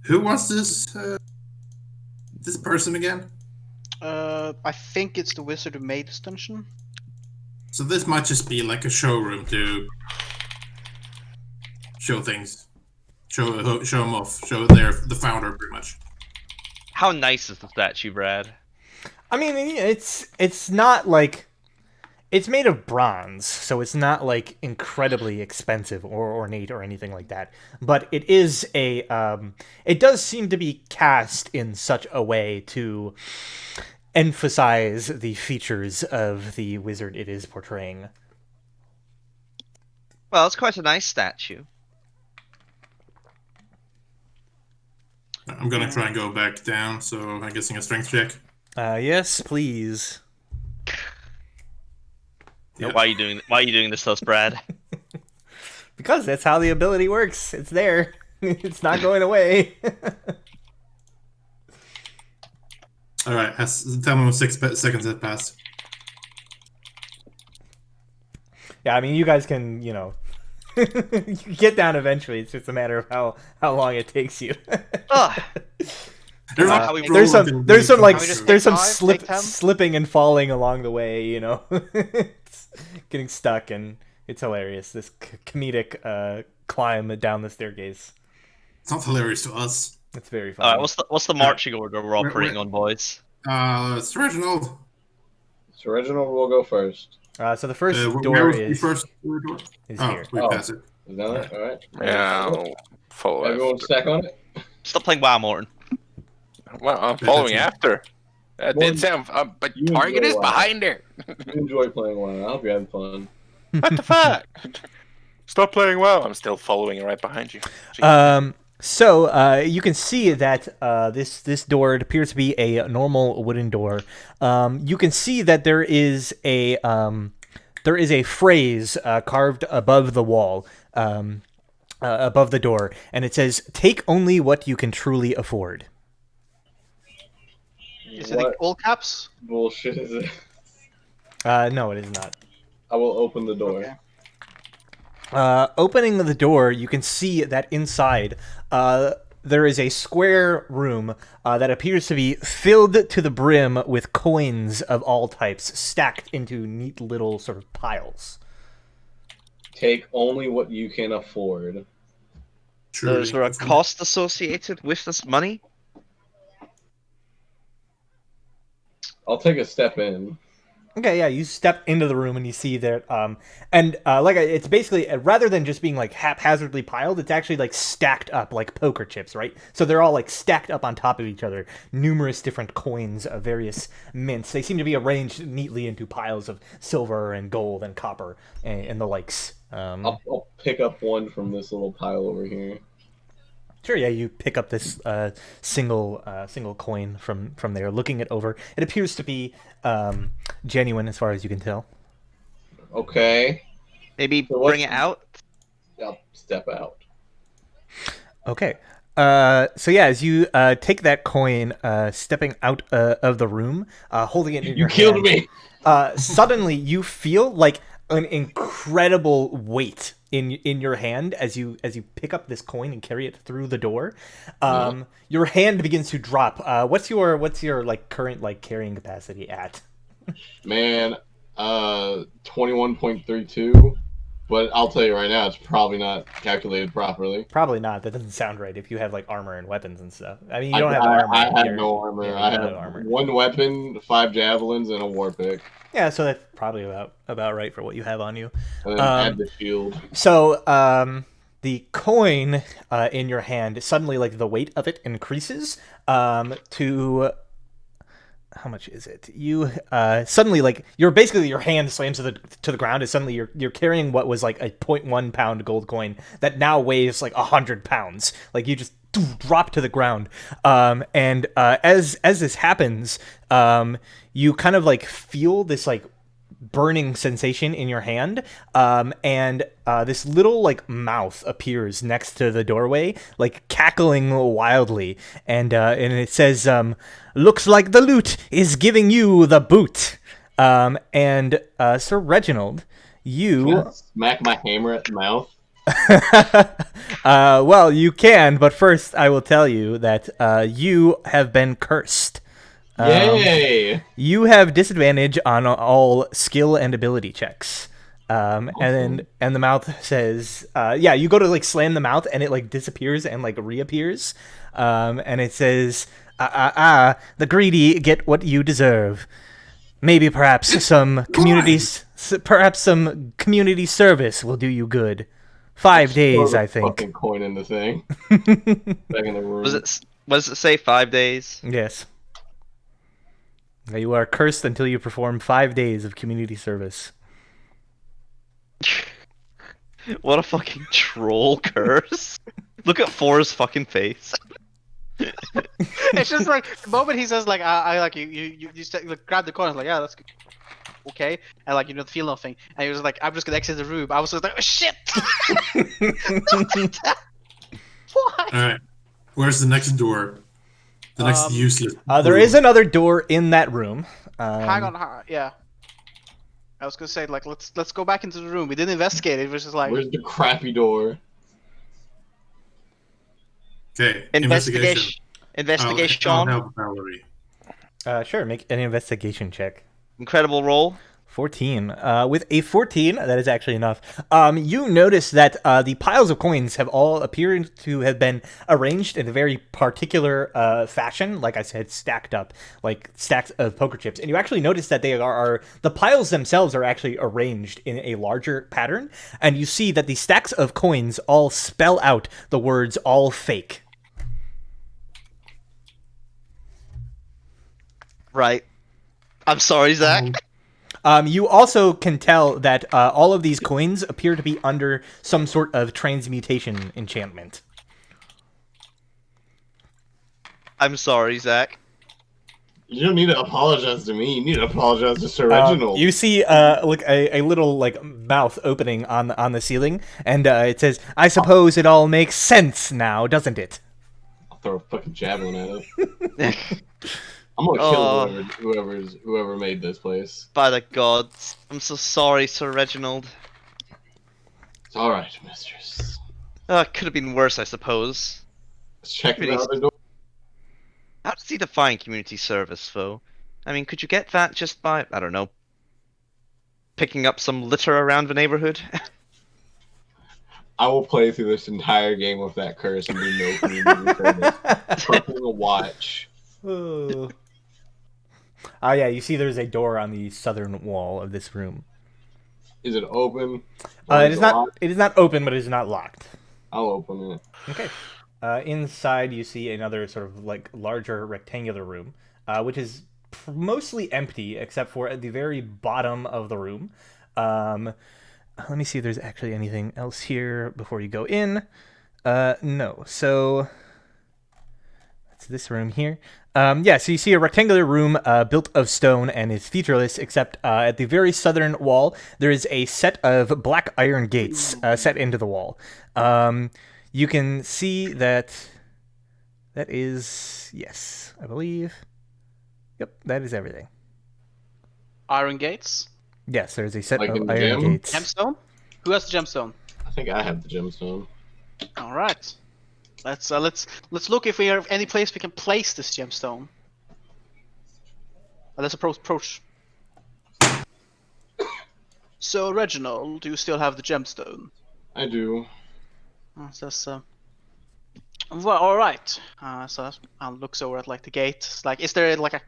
Who was this person again? I think it's the wizard who made this dungeon. So this might just be like a showroom to show things, show them off, show the founder pretty much. How nice is the statue, Brad? I mean, it's not like it's made of bronze, so it's not like incredibly expensive or ornate or anything like that. But it is it does seem to be cast in such a way to emphasize the features of the wizard it is portraying. Well, it's quite a nice statue. I'm gonna try and go back down, so I'm guessing a strength check. Yes, please. Yeah. Why are you doing this to us, Brad? Because that's how the ability works. It's there. It's not going away. All right. Tell me when 6 seconds have passed. Yeah, I mean, you guys can, you get down eventually. It's just a matter of how long it takes you. Ugh. There's how we there's some like Can we just there's some take 5, take 10? slipping and falling along the way. It's getting stuck, and it's hilarious. This comedic climb down the staircase. It's not hilarious to us. It's very All funny. right, what's the marching order we're operating on, boys? It's Reginald. So Reginald will go first. So the first Where door was the is first door? here. We Oh. pass it. Is that it? All right. Yeah, I'll follow Everyone after. stack on it. Stop playing WoW, Morton. Well, I'm following after. That Well, did sound, but you target enjoy is WoW. behind there. You enjoy playing one. I hope you're having fun. What the fuck? Stop playing well. I'm still following right behind you. So you can see that this door, it appears to be a normal wooden door. You can see that there is a phrase carved above the wall, above the door, and it says, "Take only what you can truly afford." Is it in What all caps? bullshit is it? No, it is not. I will open the door. Okay. Opening the door, you can see that inside there is a square room that appears to be filled to the brim with coins of all types, stacked into neat little sort of piles. Take only what you can afford. Is there a cost associated with this money? I'll take a step in. Okay, yeah, you step into the room and you see that, it's basically, rather than just being like haphazardly piled, it's actually like stacked up like poker chips, right? So they're all like stacked up on top of each other, numerous different coins of various mints. They seem to be arranged neatly into piles of silver and gold and copper and the likes. I'll pick up one from this little pile over here. Sure, yeah, you pick up this single coin from there, looking it over. It appears to be genuine as far as you can tell. Okay. Maybe So what's- bring it out. I'll step out. Okay. So yeah, as you take that coin, stepping out of the room, holding it in You your killed hand, me. suddenly you feel like an incredible weight in your hand as you pick up this coin and carry it through the door. Your hand begins to drop. What's your like current like carrying capacity at? Man, 21.32. But I'll tell you right now, it's probably not calculated properly. Probably not. That doesn't sound right if you have like armor and weapons and stuff. I mean, you don't have armor. I have You're- no armor. yeah, you I don't have armor. one weapon, 5 javelins, and a war pick. Yeah, so that's probably about right for what you have on you. And then add the shield. So the coin in your hand, suddenly like the weight of it increases to how much is it? You suddenly like your hand slams to the ground, and suddenly you're carrying what was like a 0.1 pound gold coin that now weighs like 100 pounds. Like you just drop to the ground. And as this happens, you kind of like feel this like burning sensation in your hand, and this little like mouth appears next to the doorway, like cackling wildly, and it says, "Looks like the loot is giving you the boot." And Sir Reginald, you Smack my hammer at the mouth. well, you can, but first I will tell you that you have been cursed. Yay! You have disadvantage on all skill and ability checks. And the mouth says, you go to like slam the mouth and it like disappears and like reappears. And it says, the greedy get what you deserve. Maybe perhaps some community service will do you good. 5 days, Throw the I think. Fucking coin in the thing. Back in the room. What does it say? 5 days. Yes. You are cursed until you perform 5 days of community service. What a fucking troll curse. Look at Four's fucking face. It's just like the moment he says like I like you like, grab the coin. I was like, yeah, that's good. Okay, and like you don't feel nothing, and he was like, I'm just gonna exit the room. I was just like, oh, shit. Why? All right. Where's the next door? The next useless. There room. is another door in that room. Hang on, yeah. I was gonna say like let's go back into the room. We didn't investigate it. It was just like Where's the crappy door? Okay. Investigation. I'll Investigation. help Valerie. Sure, make an investigation check. Incredible roll. 14. With a 14, that is actually enough. You notice that the piles of coins have all appeared to have been arranged in a very particular fashion, like I said, stacked up, like stacks of poker chips. And you actually notice that they are the piles themselves are actually arranged in a larger pattern, and you see that the stacks of coins all spell out the words "all fake." Right. I'm sorry, Zach. You also can tell that all of these coins appear to be under some sort of transmutation enchantment. I'm sorry, Zach. You don't need to apologize to me. You need to apologize to Sir Reginald. You see like a little like mouth opening on the ceiling, and it says, "I suppose it all makes sense now, doesn't it?" I'll throw a fucking javelin at it. I'm gonna kill whoever made this place. By the gods. I'm so sorry, Sir Reginald. It's alright, mistress. It could have been worse, I suppose. Let's check the Pretty- other door. How does he define community service, though? I mean, could you get that just by, I don't know, picking up some litter around the neighborhood? I will play through this entire game with that curse and do no community service. Fucking watch. Oh yeah, you see there's a door on the southern wall of this room. Is it open? It is not. It is not open, but it is not locked. I'll open it. Okay. Inside, you see another sort of like larger rectangular room, which is mostly empty except for at the very bottom of the room. Let me see if there's actually anything else here before you go in. No. So that's this room here. Yeah, so you see a rectangular room built of stone and is featureless, except at the very southern wall, there is a set of black iron gates set into the wall. You can see that is, yes, I believe. Yep, that is everything. iron gates. Yes, there's a set Like in of the iron gym? gates. Gemstone. Who has the gemstone? I think I have the gemstone. All right. Let's look if we have any place we can place this gemstone. Let's approach. So Reginald, do you still have the gemstone? I do. Well, all right. So I'll look over at like the gate. It's like, is there like a?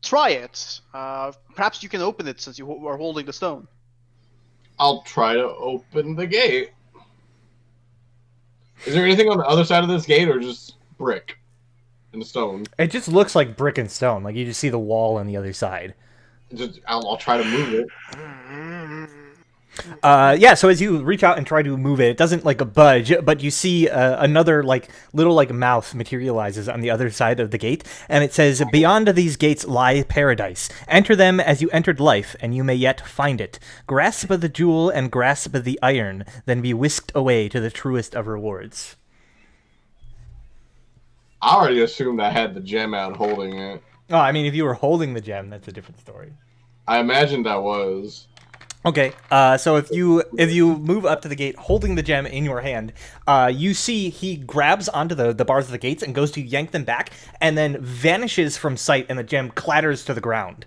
Try it. Perhaps you can open it since you are holding the stone. I'll try to open the gate. Is there anything on the other side of this gate, or just brick and stone? It just looks like brick and stone. Like you just see the wall on the other side. I'll try to move it. Yeah, so as you reach out and try to move it, it doesn't like budge, but you see another like little like mouth materializes on the other side of the gate, and it says, "Beyond these gates lie paradise. Enter them as you entered life, and you may yet find it. Grasp the jewel and grasp the iron, then be whisked away to the truest of rewards." I already assumed I had the gem out holding it. Oh, I mean, if you were holding the gem, that's a different story. I imagined I was. Okay, so if you move up to the gate holding the gem in your hand, you see he grabs onto the bars of the gates and goes to yank them back, and then vanishes from sight, and the gem clatters to the ground.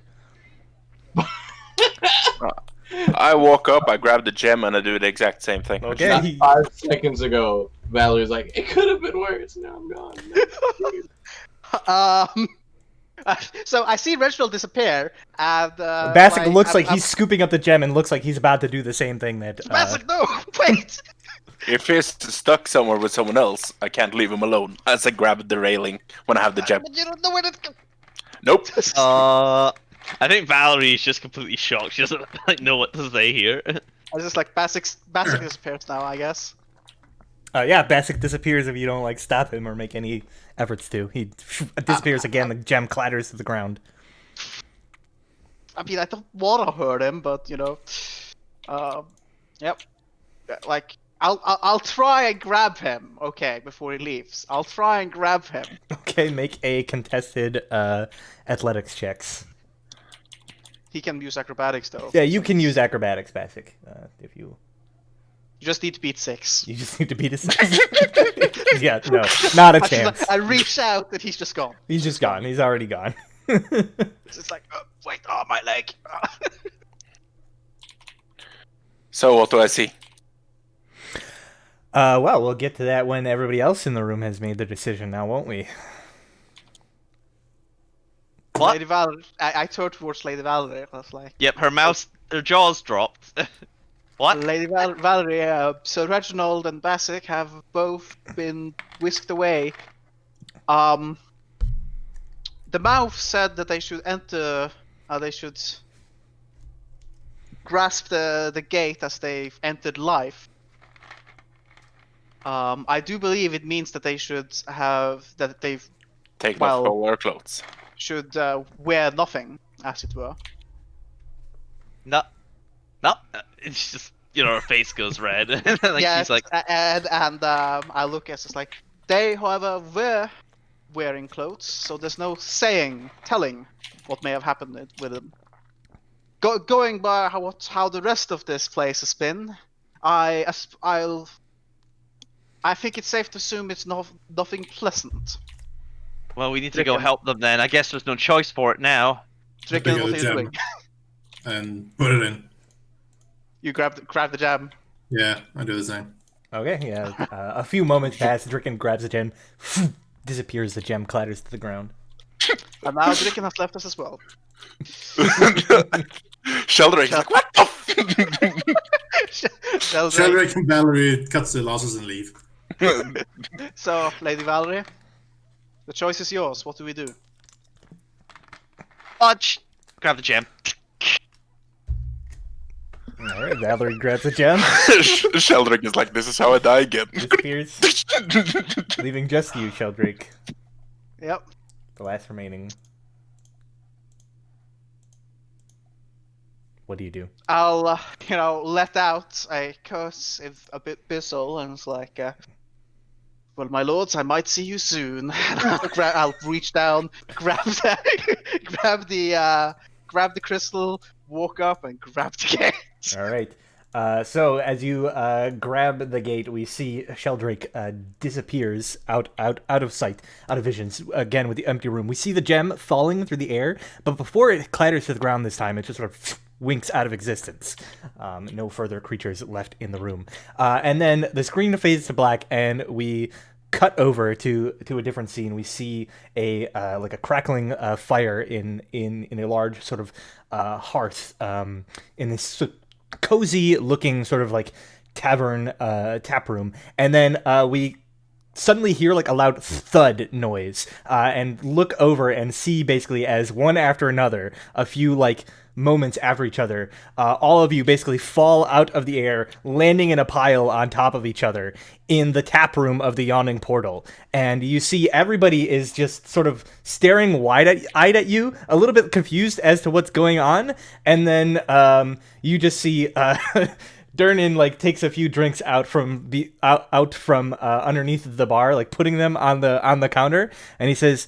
I walk up, I grab the gem, and I do the exact same thing. Okay. Not 5 seconds ago, Valerie's like, it could have been worse. Now I'm gone. So I see Reginald disappear, and Bassic looks like he's scooping up the gem and looks like he's about to do the same thing that. Bassic, no, wait. If he's stuck somewhere with someone else, I can't leave him alone. As I grab the railing when I have the gem. But you don't know where it's. Nope. I think Valerie's just completely shocked. She doesn't like know what to say here. I just like Basic disappears now, I guess. Yeah, Basic disappears if you don't like stop him or make any efforts to. He disappears again. The gem clatters to the ground. I mean, I don't want to hurt him, but you know, yep. Like, I'll try and grab him. Okay, before he leaves, I'll try and grab him. Okay, make a contested athletics checks. He can use acrobatics though. Yeah, you can use acrobatics, Basic, if you. You just need to beat 6. You just need to beat a 6. Yeah, no, not a chance. I reach out and he's just gone. He's just gone. He's already gone. It's just like, wait, oh, my leg. So what do I see? Well, we'll get to that when everybody else in the room has made their decision now, won't we? What? Lady Valerie, I turned towards Lady Valerie. I was like, Yep, her jaws dropped. What? Lady Valerie, Sir Reginald and Basic have both been whisked away. The mouth said that they should enter. They should grasp the gate as they've entered life. I do believe it means that they should have that they've Take Well- off all our clothes. should wear nothing, as it were. No. It's just, her face goes red. Like, Yes, she's like, and I look at it's like they, however, were wearing clothes, so there's no telling what may have happened with them. Going by how the rest of this place has been, I think it's safe to assume it's nothing pleasant. well, we need to go Dricken. help them then. I guess there's no choice for it now. Dricken, Pick what up are the you gem doing? and put it in. You grab the jam. Yeah, I do the same. Okay, yeah. A few moments pass. Dricken grabs the gem, disappears. The gem clatters to the ground. And now Dricken has left us as well. Sheldrick is like, what the Sheldrake. Sheldrick and Valerie cuts the losses and leave. So, Lady Valerie, the choice is yours. What do we do? Fudge! Grab the gem. Alright, Valerie grabs the gem, Sheldrick is like, this is how I die again. disappears, leaving just you, Sheldrake, Yep. the last remaining. What do you do? I'll, let out a curse if a bit bissel, and it's like, well, my lords, I might see you soon. I'll reach down, grab the crystal, walk up, and grab the gate. Alright. So as you grab the gate, we see Sheldrake disappears out of sight, out of visions, again with the empty room. We see the gem falling through the air, but before it clatters to the ground this time, it just sort of winks out of existence. No further creatures left in the room. And then the screen fades to black, and we cut over to a different scene. We see a crackling fire in a large sort of hearth in this cozy looking sort of like tavern tap room, and then we suddenly hear like a loud thud noise and look over and see basically as one after another, a few like moments after each other, all of you basically fall out of the air, landing in a pile on top of each other in the tap room of the yawning portal. And you see everybody is just sort of staring wide-eyed at you, a little bit confused as to what's going on. And then you just see Durnan like takes a few drinks out from underneath the bar, like putting them on the counter, and he says,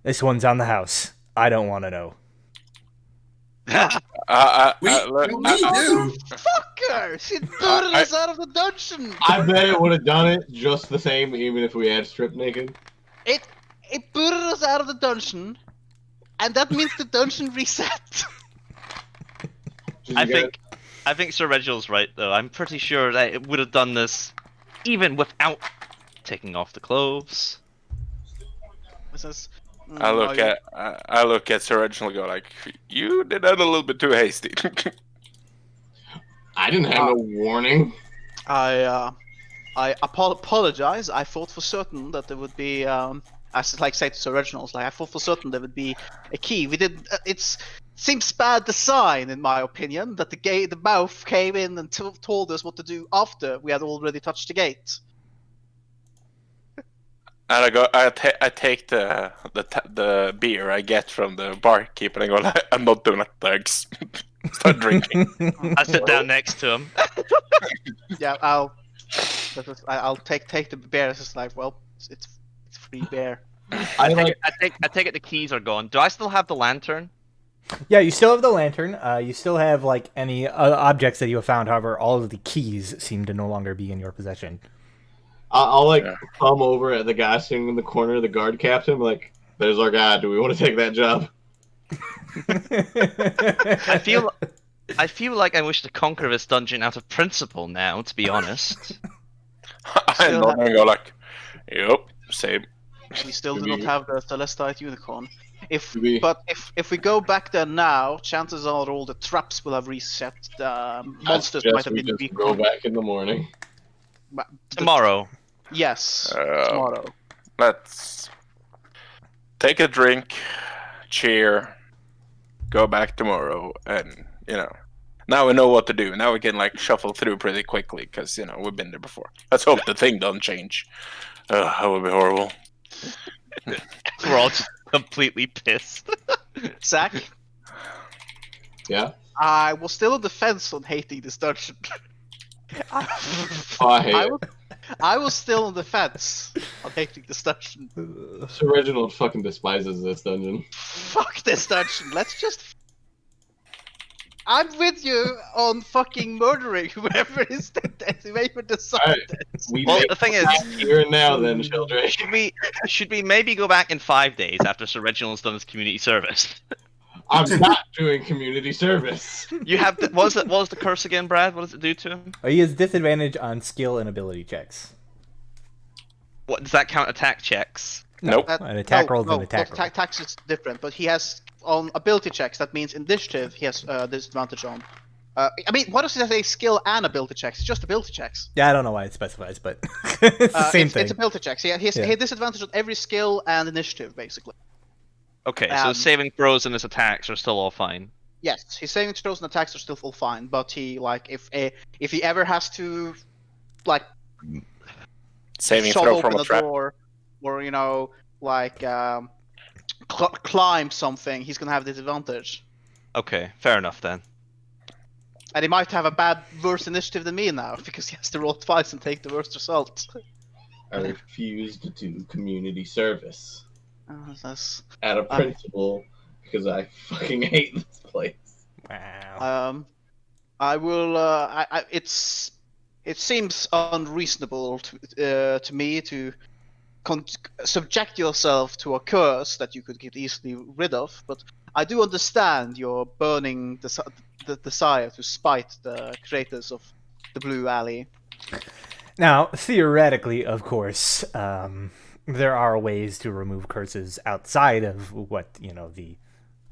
"This one's on the house. I don't want to know." We do. Fuck her! She booted us out of the dungeon! I bet it would have done it just the same even if we had stripped naked. It booted us out of the dungeon, and that means the dungeon reset. I think Sir Reginald's right, though. I'm pretty sure that it would have done this even without taking off the clothes. This is, I look at Sir Reginald and go like, you did that a little bit too hasty. I didn't have no warning. I apologize. I thought for certain that there would be, I like say to Sir Reginald, like I thought for certain there would be a key. We did. It's seems bad design, in my opinion, that the mouth came in and told us what to do after we had already touched the gate. And I take the beer I get from the barkeep and I go like, I'm not doing it, thanks. Start drinking. I sit down next to him. Yeah, I'll take the beer. It's just like, well, it's free beer. I take it the keys are gone. Do I still have the lantern? Yeah, you still have the lantern. You still have like any objects that you have found. However, all of the keys seem to no longer be in your possession. I'll like come over at the guy sitting in the corner, the guard captain, like, there's our guy. Do we want to take that job? I feel like I wish to conquer this dungeon out of principle now, to be honest. I'm not gonna go like, yep, same. We still do not have the Celestite unicorn. If we go back there now, chances are all the traps will have reset. Monsters might have been just go back in the morning. Tomorrow. Yes, tomorrow. Let's take a drink, cheer, go back tomorrow, and now we know what to do. Now we can like shuffle through pretty quickly because we've been there before. Let's hope the thing doesn't change. That would be horrible. We're all just completely pissed. Zach? Yeah? I was still on the fence on hating this dungeon. I hate it. I was still on the fence on hating this dungeon. Sir Reginald fucking despises this dungeon. Fuck this dungeon. Let's just... I'm with you on fucking murdering whoever is whoever decided. Well, the thing is, here and now, then, children. Should we maybe go back in 5 days after Sir Reginald's done his community service? I'm not doing community service. You have what was the curse again, Brad? What does it do to him? He has disadvantage on skill and ability checks. What does that count? Attack checks? Nope. An attack roll is an attack roll. Attacks is different, but he has on ability checks. That means initiative he has disadvantage on. I mean, what does it say? Skill and ability checks? It's just ability checks. Yeah, I don't know why it specifies, but it's the same thing. It's ability checks. He has disadvantage on every skill and initiative, basically. Okay, so saving throws and his attacks are still all fine. Yes, his saving throws and attacks are still all fine, but he if he ever has to saving shove throw open from a a trap. door, or climb something, he's gonna have disadvantage. Okay, fair enough then. And he might have worse initiative than me now because he has to roll twice and take the worst result. I refuse to do community service. That's... Out of principle, because I fucking hate this place. Wow. I will. It seems unreasonable to me to subject yourself to a curse that you could get easily rid of, but I do understand your burning the desire to spite the creators of the Blue Alley. Now, theoretically, of course, there are ways to remove curses outside of what the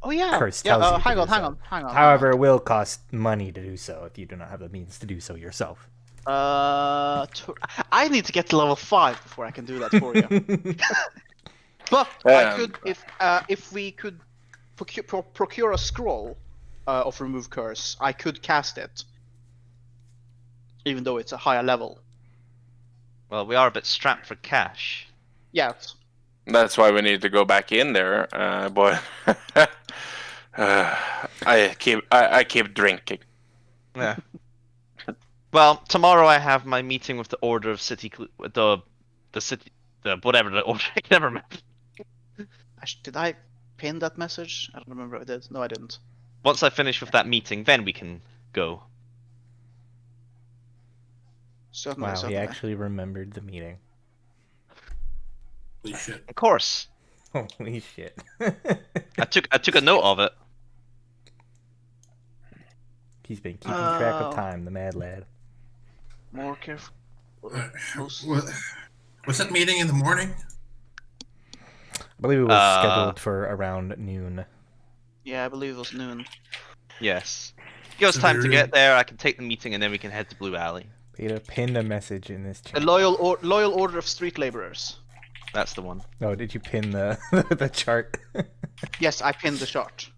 curse tells you. Hang on. However, it will cost money to do so if you do not have the means to do so yourself. I need to get to level 5 before I can do that for you. But I could, if we could procure a scroll of remove curse, I could cast it, even though it's a higher level. Well, we are a bit strapped for cash. Yeah. That's why we need to go back in there, boy. I keep drinking. Yeah. Well, tomorrow I have my meeting with the Order of City, the whatever the order. I can never remember. Did I pin that message? I don't remember if I did. No, I didn't. Once I finish with that meeting, then we can go. Certainly, Wow, certainly. he actually remembered the meeting. Holy shit. Of course. Holy shit. I took a note of it. He's been keeping track of time, the mad lad. More careful. Was that meeting in the morning? I believe it was scheduled for around noon. Yeah, I believe it was noon. Yes. Give us time to get there. I can take the meeting and then we can head to Blue Alley. Peter pinned a message in this chat. The loyal order of street laborers. That's the one. Oh, did you pin the the chart? Yes, I pinned the chart.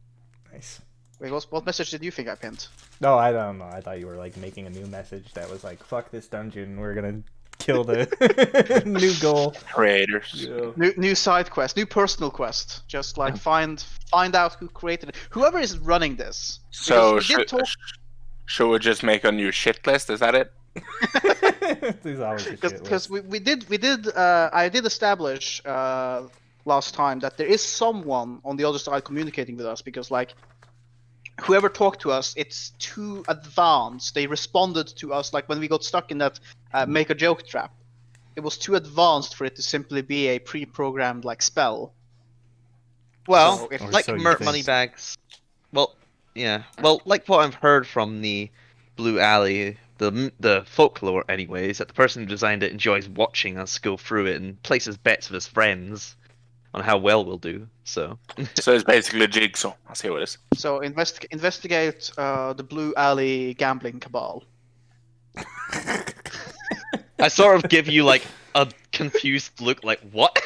Nice. Wait, what message did you think I pinned? No, I don't know. I thought you were like making a new message that was like, "Fuck this dungeon. We're gonna kill the new goal." Creators. Yeah. New side quest, new personal quest. Just like find out who created it. Whoever is running this. So Because we did talk. should we just make a new shit list? Is that it? There's always a shit Because list. we did I did establish last time that there is someone on the other side communicating with us, because like whoever talked to us, it's too advanced. They responded to us like when we got stuck in that make a joke trap. It was too advanced for it to simply be a pre-programmed like spell. Well, So if- Or like so you Mert think. Moneybags. Well, yeah. Well, like what I've heard from the Blue Alley, the folklore, anyways, that the person who designed it enjoys watching us go through it and places bets with his friends on how well we'll do. So, So it's basically a jigsaw. I see what it is. So investigate the Blue Alley gambling cabal. I sort of give you like a confused look, like what,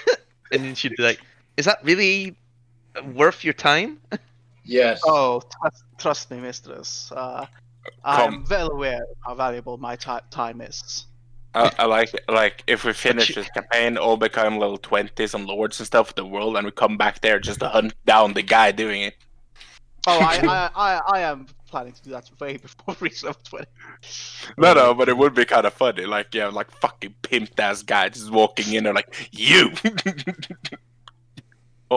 and then she'd be like, "Is that really worth your time?" Yes. Oh, trust me, mistress. I'm well aware of how valuable my time is. I like if we finish you- this campaign, all become level 20s and lords and stuff of the world, and we come back there just to hunt down the guy doing it. Oh, I am planning to do that way before we reach level 20. No, but it would be kind of funny. Like, yeah, like fucking pimped ass guy just walking in and like, you!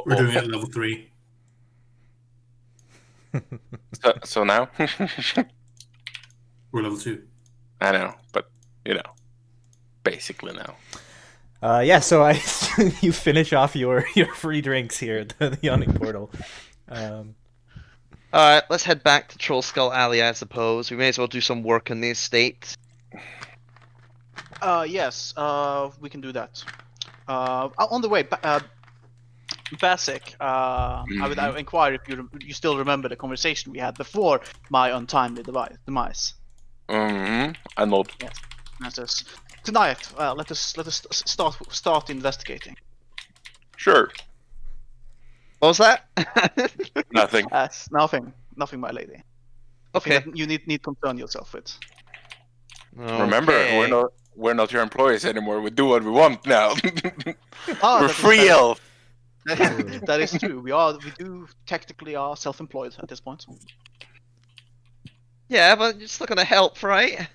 We're doing it at level 3. So now? We're level 2. I know, but, you know, basically now. Yeah, so you finish off your free drinks here at the yawning portal. Alright, let's head back to Troll Skull Alley, I suppose. We may as well do some work on the estate. Yes, we can do that. On the way, Basic, I would inquire if you still remember the conversation we had before my untimely demise. Mm-hmm. I know. Let us tonight. Let us start investigating. Sure. What was that? Nothing. Nothing, my lady. Okay. Nothing that you need concern yourself with. Remember, Okay. we're not your employees anymore. We do what we want now. Ah, We're that is free fair. elf. That is true. We do technically are self-employed at this point. Yeah, but you're still gonna help, right?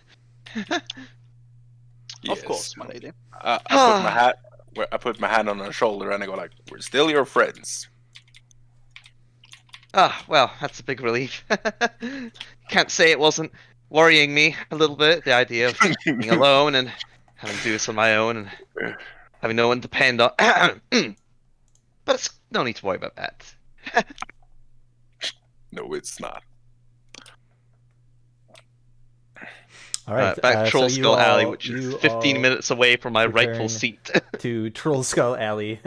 Of course, my lady. I put my hand on her shoulder and I go like, "We're still your friends." Ah, well, that's a big relief. Can't say it wasn't worrying me a little bit, the idea of being alone and having to do this on my own and having no one to depend on. But it's no need to worry about that. No, it's not. All right, Back to Troll so you Skull Alley, all- which you is 15 all minutes away from my return rightful seat. to Troll Skull Alley,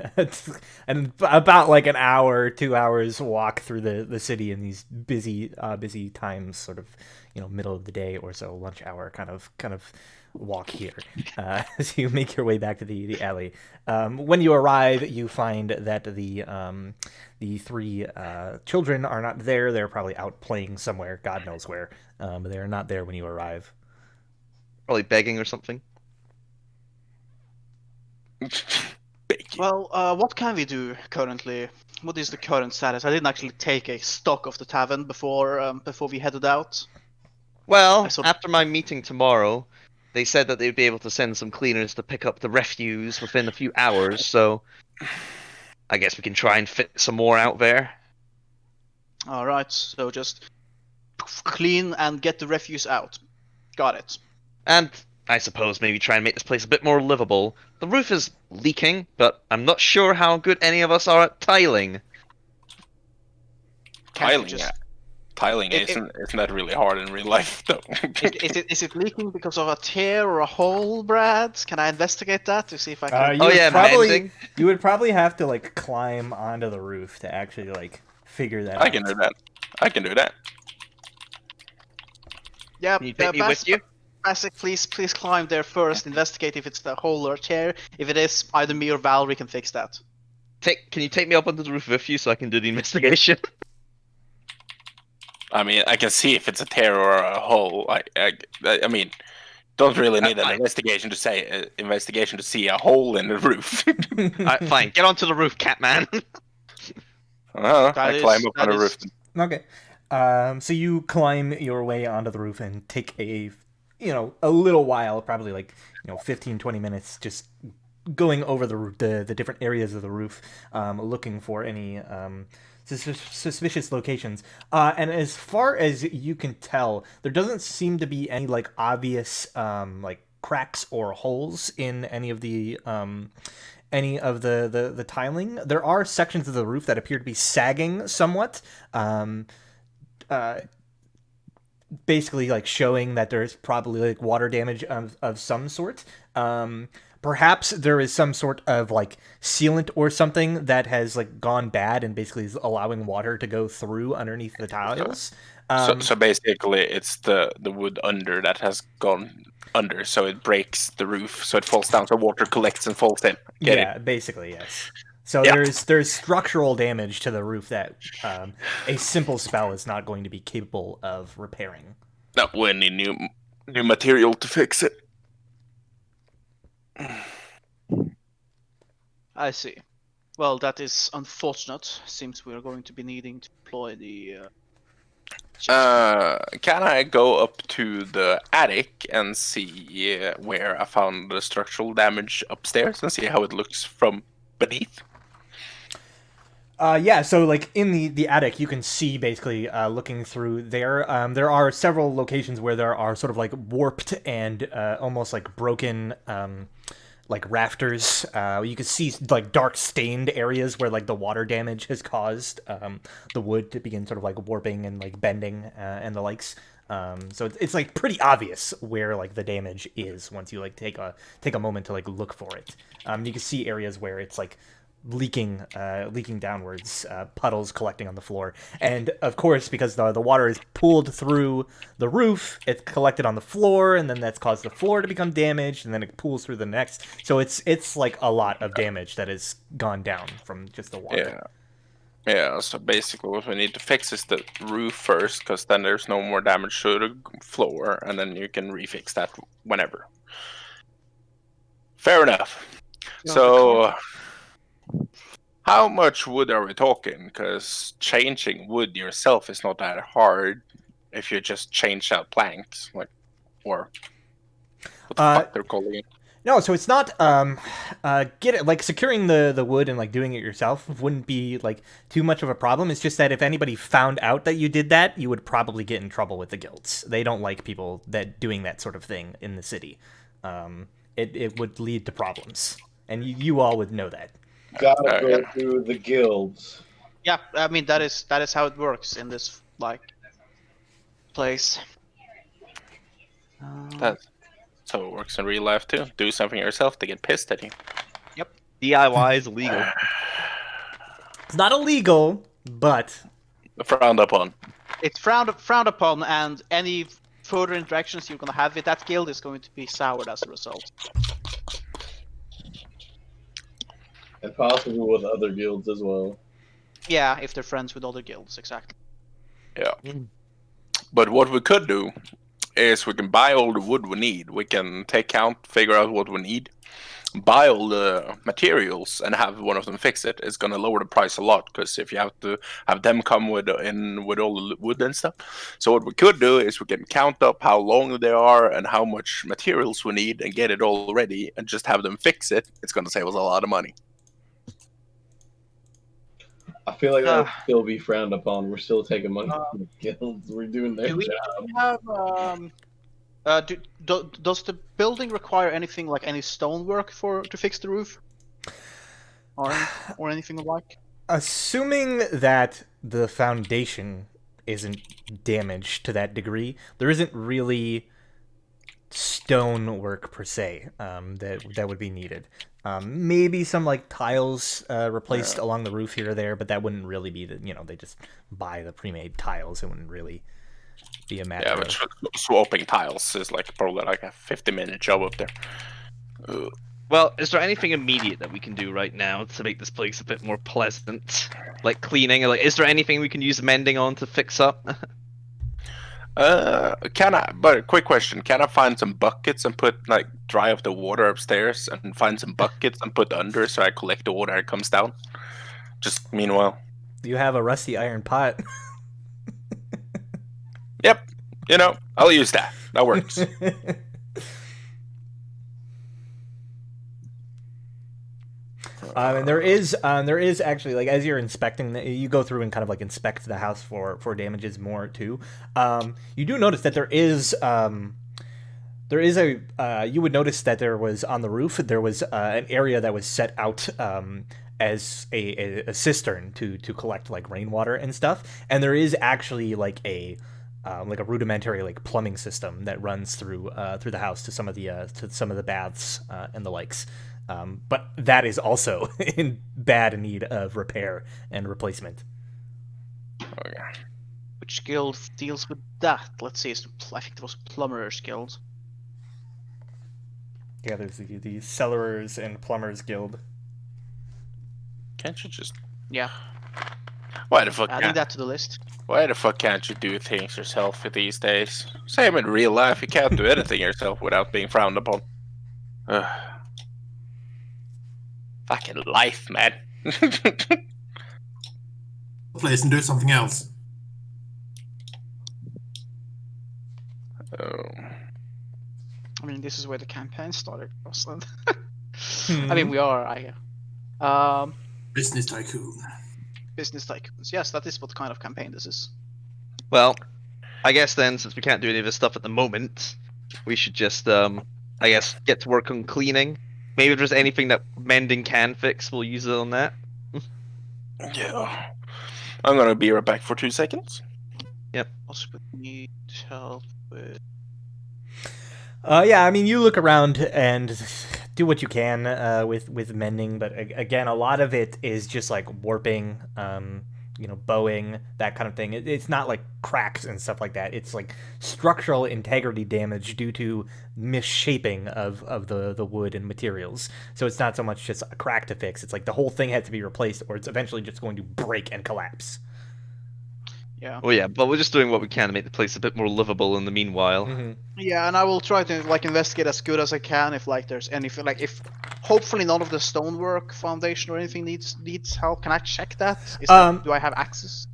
and about like an hour, 2 hours walk through the city in these busy times, sort of, middle of the day or so, lunch hour kind of walk here as you make your way back to the alley. When you arrive, you find that the three children are not there. They're probably out playing somewhere, God knows where. But they're not there when you arrive. Probably begging or something. Well, what can we do currently? What is the current status? I didn't actually take a stock of the tavern before we headed out. Well, I sort- after my meeting tomorrow, they said that they'd be able to send some cleaners to pick up the refuse within a few hours, so I guess we can try and fit some more out there. All right, so just clean and get the refuse out. Got it. And I suppose maybe try and make this place a bit more livable. The roof is leaking, but I'm not sure how good any of us are at tiling. Can't we Tiling, just- yeah. Tiling isn't that really hard in real life though. Is it leaking because of a tear or a hole, Brad? Can I investigate that to see if I can? Oh yeah, mending. You would probably have to like climb onto the roof to actually like figure that out. I can do that. I can do that. Yeah, Can you take me with you? Basic, please climb there first. Investigate if it's the hole or tear. If it is, either me or Valerie can fix that. Can you take me up onto the roof with you so I can do the investigation? I mean, I can see if it's a tear or a hole. I mean, don't really need an Fine. investigation to see a hole in the roof. Alright, fine. Get onto the roof, Catman. I climb up on the roof. Okay. So you climb your way onto the roof and take a little while, probably like 15, 20 minutes, just going over the different areas of the roof, looking for any suspicious locations. And as far as you can tell, there doesn't seem to be any like obvious like cracks or holes in any of the tiling. There are sections of the roof that appear to be sagging somewhat. Basically like showing that there's probably like water damage of some sort. Perhaps there is some sort of like sealant or something that has like gone bad and basically is allowing water to go through underneath the tiles. So basically, it's the wood under that has gone under, so it breaks the roof, so it falls down, so water collects and falls in. Get it? Basically, yes. So Yeah. there's structural damage to the roof that a simple spell is not going to be capable of repairing. No, we need new material to fix it. I see. Well, that is unfortunate. Seems we are going to be needing to deploy the. Can I go up to the attic and see where I found the structural damage upstairs and see how it looks from beneath? Yeah, so like in the attic, you can see basically looking through there. There are several locations where there are sort of like warped and almost like broken like rafters. You can see like dark stained areas where like the water damage has caused the wood to begin sort of like warping and like bending and the likes. So it's like pretty obvious where like the damage is once you like take a moment to like look for it. You can see areas where it's like leaking downwards, puddles collecting on the floor, and of course because the water is pooled through the roof, it's collected on the floor, and then that's caused the floor to become damaged, and then it pools through the next. So it's like a lot of damage that has gone down from just the water. Yeah, so basically what we need to fix is the roof first, because then there's no more damage to the floor, and then you can refix that whenever. Fair enough. So, how much wood are we talking? Because changing wood yourself is not that hard if you just change out planks, like, or what the fuck they're calling it. No, so it's not securing the wood and like doing it yourself wouldn't be like too much of a problem. It's just that if anybody found out that you did that, you would probably get in trouble with the guilds. They don't like people that doing that sort of thing in the city. It would lead to problems, and you all would know that. Gotta go through the guilds. Yeah, I mean that is how it works in this like place. So it works in real life too. Do something yourself, they get pissed at you. Yep. DIY is illegal. It's not illegal, but Frowned upon. It's frowned upon, and any further interactions you're gonna have with that guild is going to be soured as a result. And possibly with other guilds as well. Yeah, if they're friends with other guilds, exactly. Yeah. But what we could do is we can buy all the wood we need. We can take count, figure out what we need, buy all the materials, and have one of them fix it. It's gonna lower the price a lot, because if you have to have them come with all the wood and stuff. So what we could do is we can count up how long they are and how much materials we need and get it all ready and just have them fix it. It's gonna save us a lot of money. I feel like that would still be frowned upon. We're still taking money from the guilds. We're doing their Do we job. have does the building require anything like any stonework to fix the roof, or anything like? assuming that the foundation isn't damaged to that degree, there isn't really stonework per se that would be needed. Maybe some like tiles replaced along the roof here or there, but that wouldn't really be they just buy the pre-made tiles. It wouldn't really be a matter. Yeah, but swapping tiles is like probably like a 50-minute job up there. Well, is there anything immediate that we can do right now to make this place a bit more pleasant? Like cleaning? Like, is there anything we can use mending on to fix up? Can I? But quick question: can I find some buckets and put like dry up the water upstairs, and find some buckets and put under so I collect the water as it comes down? Just meanwhile. You have a rusty iron pot. Yep. I'll use that. That works. And there is actually, like, as you're inspecting, you go through and kind of like inspect the house for damages more too. You do notice that there is you would notice that there was on the roof there was an area that was set out as a cistern to collect like rainwater and stuff, and there is actually like a rudimentary like plumbing system that runs through the house to some of the baths and the likes. But that is also in bad need of repair and replacement. Okay. Which guild deals with that? Let's see. I think it was Plumber's Guild. Yeah, there's the Cellarers and Plumbers Guild. Can't you just? Yeah, Why the fuck? adding that to the list. Why the fuck can't you do things yourself these days? Same in real life. You can't do anything yourself without being frowned upon. Fucking life, man. Place and do something else. Oh. I mean, this is where the campaign started, Rosalind. Hmm. I mean, we are. Business tycoon. Business tycoons. Yes, that is what kind of campaign this is. Well, I guess then, since we can't do any of this stuff at the moment, we should just, I guess, get to work on cleaning. Maybe if there's anything that mending can fix, we'll use it on that. Yeah. I'm gonna be right back for 2 seconds. Also, we need help with. Yeah, I mean, you look around and do what you can with mending, but again, a lot of it is just like warping, bowing, that kind of thing. It's not like cracks and stuff like that. It's like structural integrity damage due to misshaping of the wood and materials. So it's not so much just a crack to fix. It's like the whole thing had to be replaced, or it's eventually just going to break and collapse. Yeah. Well, yeah, but we're just doing what we can to make the place a bit more livable in the meanwhile. Mm-hmm. Yeah, and I will try to like investigate as good as I can if like there's anything like if hopefully none of the stonework foundation or anything needs help. Can I check that? Do I have access?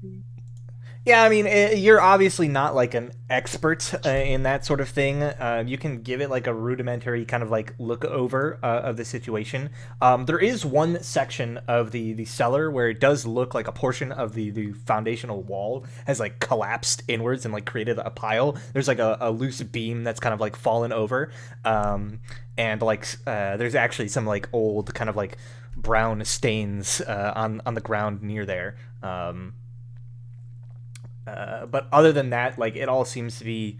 Yeah, I mean, you're obviously not like an expert in that sort of thing. You can give it like a rudimentary kind of like look over of the situation. There is one section of the cellar where it does look like a portion of the foundational wall has like collapsed inwards and like created a pile. There's like a loose beam that's kind of like fallen over, and like there's actually some like old kind of like brown stains on the ground near there. But other than that, like, it all seems to be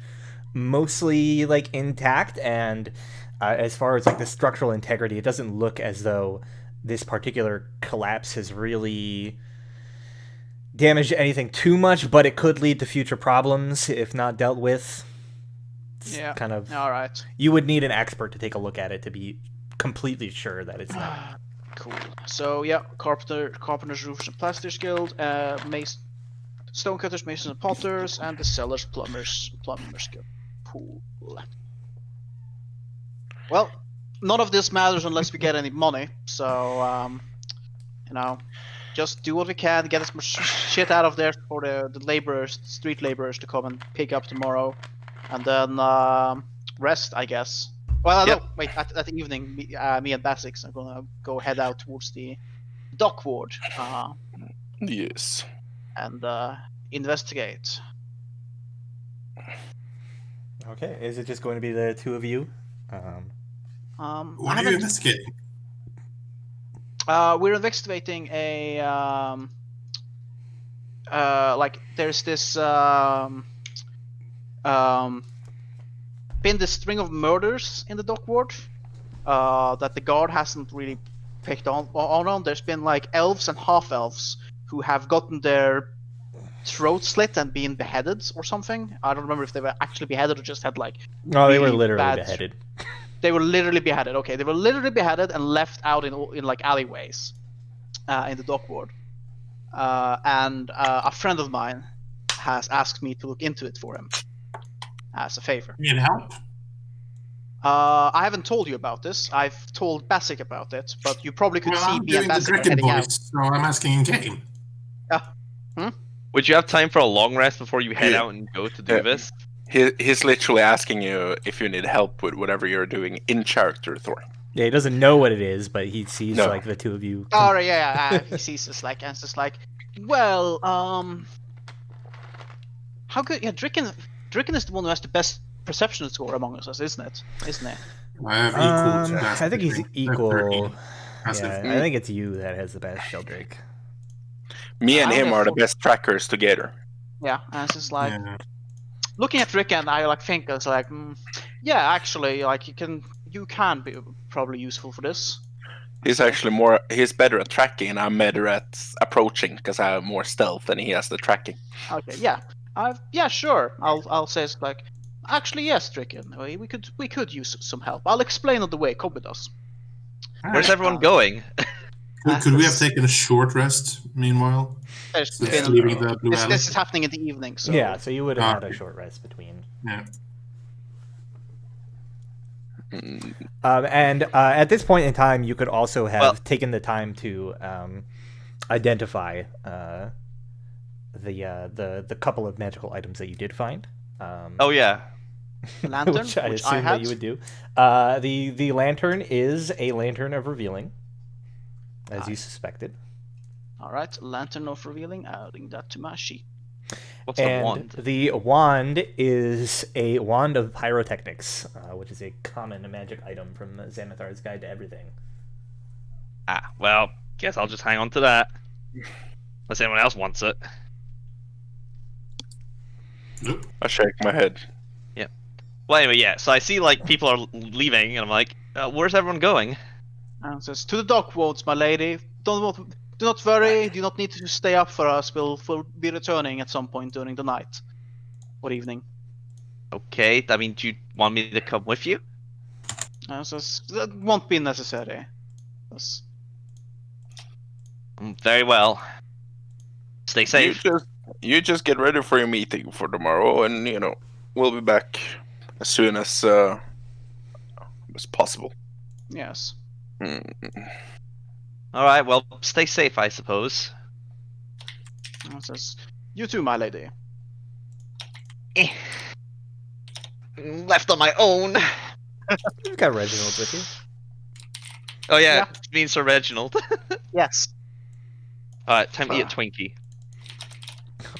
mostly like intact, and as far as like the structural integrity, it doesn't look as though this particular collapse has really damaged anything too much, but it could lead to future problems if not dealt with. It's Yeah. kind of. All right. You would need an expert to take a look at it to be completely sure that it's not. Cool. So yeah, carpenters, roofers, and plasters guild, stonecutters, masons, and potters, and the cellars, plumbers guild. Cool. Well, none of this matters unless we get any money. So just do what we can, get as much shit out of there for the laborers, street laborers to come and pick up tomorrow, and then rest, I guess. Well, Yep. no, wait. At the evening, me and Basix are gonna go head out towards the dock ward Yes. and investigate. Okay, is it just going to be the two of you? What I are you haven't- investigating? We're investigating a like there's this been this string of murders in the dock ward that the guard hasn't really picked on. There's been like elves and half elves who have gotten their throat slit and been beheaded or something. I don't remember if they were actually beheaded or just had like. No, they were really literally bad- beheaded. They were literally beheaded. Okay, they were literally beheaded and left out in like alleyways in the dock ward. And a friend of mine has asked me to look into it for him. as a favor. Need help? I haven't told you about this. I've told Basic about it, but you probably could Well, see I'm me and doing the Basic are Draken heading out. voice, so I'm asking in game. Would you have time for a long rest before you head Yeah. out and go to do Yeah. this? He's literally asking you if you need help with whatever you're doing in character, Thor. Yeah, he doesn't know what it is, but he sees No. like the two of you. Oh yeah. He sees us like, and it's just like, well, how good? Yeah, Dricken is the one who has the best perception score among us, isn't it? Isn't it? I have equal to I think he's equal. Passive. Yeah, I think it's you that has the best Sheldrake. Me and I him only are the have best trackers together. Yeah, and it's just like Yeah. looking at Dricken, I like think it's like, yeah, actually, like you can be probably useful for this. He's actually he's better at tracking, and I'm better at approaching because I have more stealth and he has the tracking. Okay, yeah, yeah, sure. I'll say it's like, actually, yes, Dricken, we could use some help. I'll explain on the way. Come with us. Where's everyone going? Could we have taken a short rest meanwhile? There's Just been- leaving the blue alley? this is happening in the evening, so Yeah, so you would have had a Okay. short rest between. Yeah. And at this point in time, you could also have Well- taken the time to identify the couple of magical items that you did find. Oh yeah. lantern, which I assume had. that you would do. The lantern is a lantern of revealing, as you suspected. All right, lantern of revealing. Adding that to my sheet. What's the And wand? the wand is a wand of pyrotechnics, which is a common magic item from Xanathar's Guide to Everything. Ah, well, guess I'll just hang on to that. Unless anyone else wants it. Nope. I shake my head. Well, anyway, yeah. So I see like people are leaving, and I'm like, where's everyone going? And it says, to the dock wards, my lady. Do not worry. Do not need to stay up for us. We'll be returning at some point during the night or evening. Okay, I mean, do you want me to come with you? And it says, that won't be necessary. Yes. Very well. Stay safe. You just get ready for your meeting for tomorrow, and we'll be back as soon as possible. Yes. All right. Well, stay safe, I suppose. And it says, you too, my lady. Left on my own. You've got Reginald with you. Oh yeah, Yeah. it means Sir Reginald. Yes. All right, time to eat a Twinkie. Oh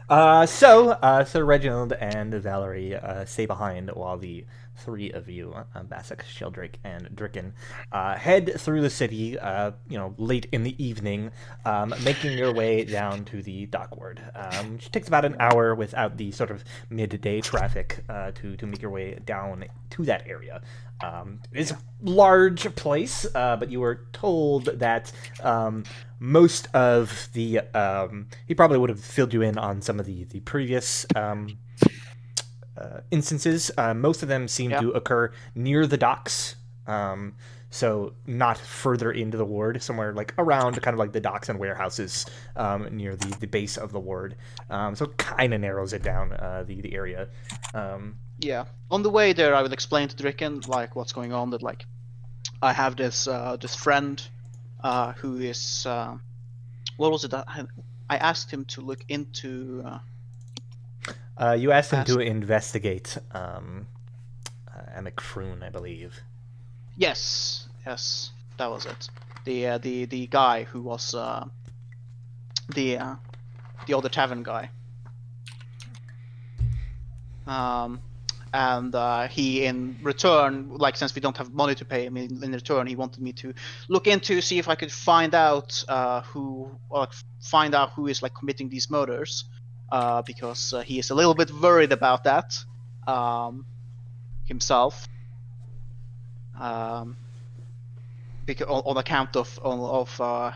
God. So Reginald and Valerie stay behind while the three of you, Basak, Sheldrake, and Dricken, head through the city, late in the evening, making your way down to the dock ward, which takes about an hour without the sort of midday traffic to make your way down to that area. It's a large place, but you were told that most of the he probably would have filled you in on some of the previous instances. Most of them seem to occur near the docks, so not further into the ward, somewhere like around kind of like the docks and warehouses near the base of the ward. So it kind of narrows it down, the area. Yeah. On the way there, I will explain to Dricken like what's going on. That like, I have this friend, who is what was it that I asked him to look into. You asked him to investigate Amic Froon, I believe. Yes, that was it. The guy who was the other tavern guy. And he, in return, like since we don't have money to pay him, in return, he wanted me to look into, see if I could find out who is like committing these murders, because he is a little bit worried about that himself. Because on account of I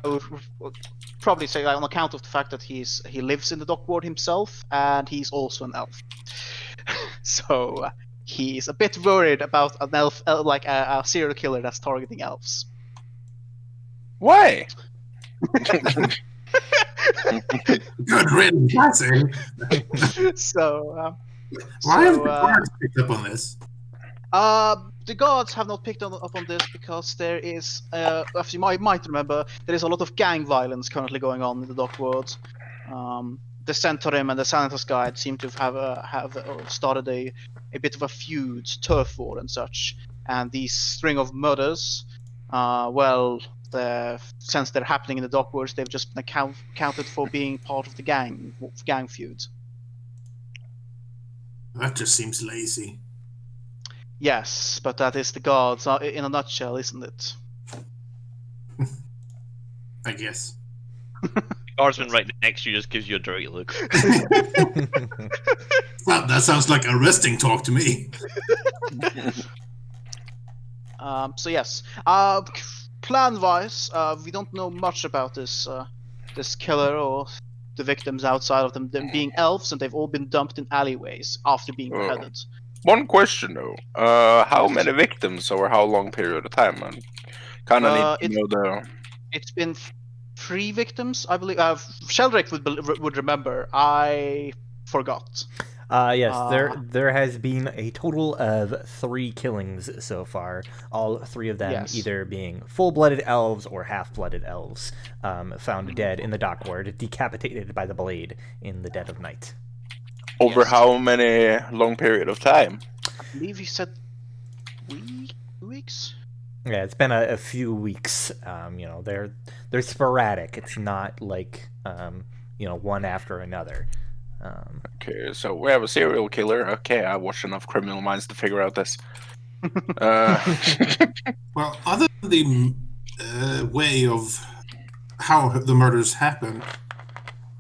would probably say on account of the fact that he lives in the dock ward himself, and he's also an elf. So he's a bit worried about an elf, like a serial killer that's targeting elves. Why? Good riddance, I say. So, Why have so, the guards picked up on this? the guards have not picked up on this because there is, as you might remember, there is a lot of gang violence currently going on in the dock world. The Centaurim and the Sanitas Guide seem to have started a bit of a feud, turf war and such. And these string of murders, since they're happening in the dock worlds, they've just been counted for being part of the gang feud. That just seems lazy. Yes, but that is the guards in a nutshell, isn't it? I guess. Guardsman right next to you just gives you a dirty look. Well, that sounds like arresting talk to me. So yes, plan-wise, we don't know much about this killer or the victims outside of them being elves, and they've all been dumped in alleyways after being beheaded. One question though, how many victims over how long period of time? I kind of need to know the. It's been 3 victims, I believe. Sheldrick would remember. I forgot. Yes, there has been a total of 3 killings so far. All 3 of them either being full-blooded elves or half-blooded elves, found dead in the dock ward, decapitated by the blade in the dead of night. Over how many long period of time? I believe he said 2 weeks. Yeah, it's been a few weeks. They're sporadic. It's not like one after another. Okay, so we have a serial killer. Okay, I watched enough Criminal Minds to figure out this. Well, other than the way of how the murders happen,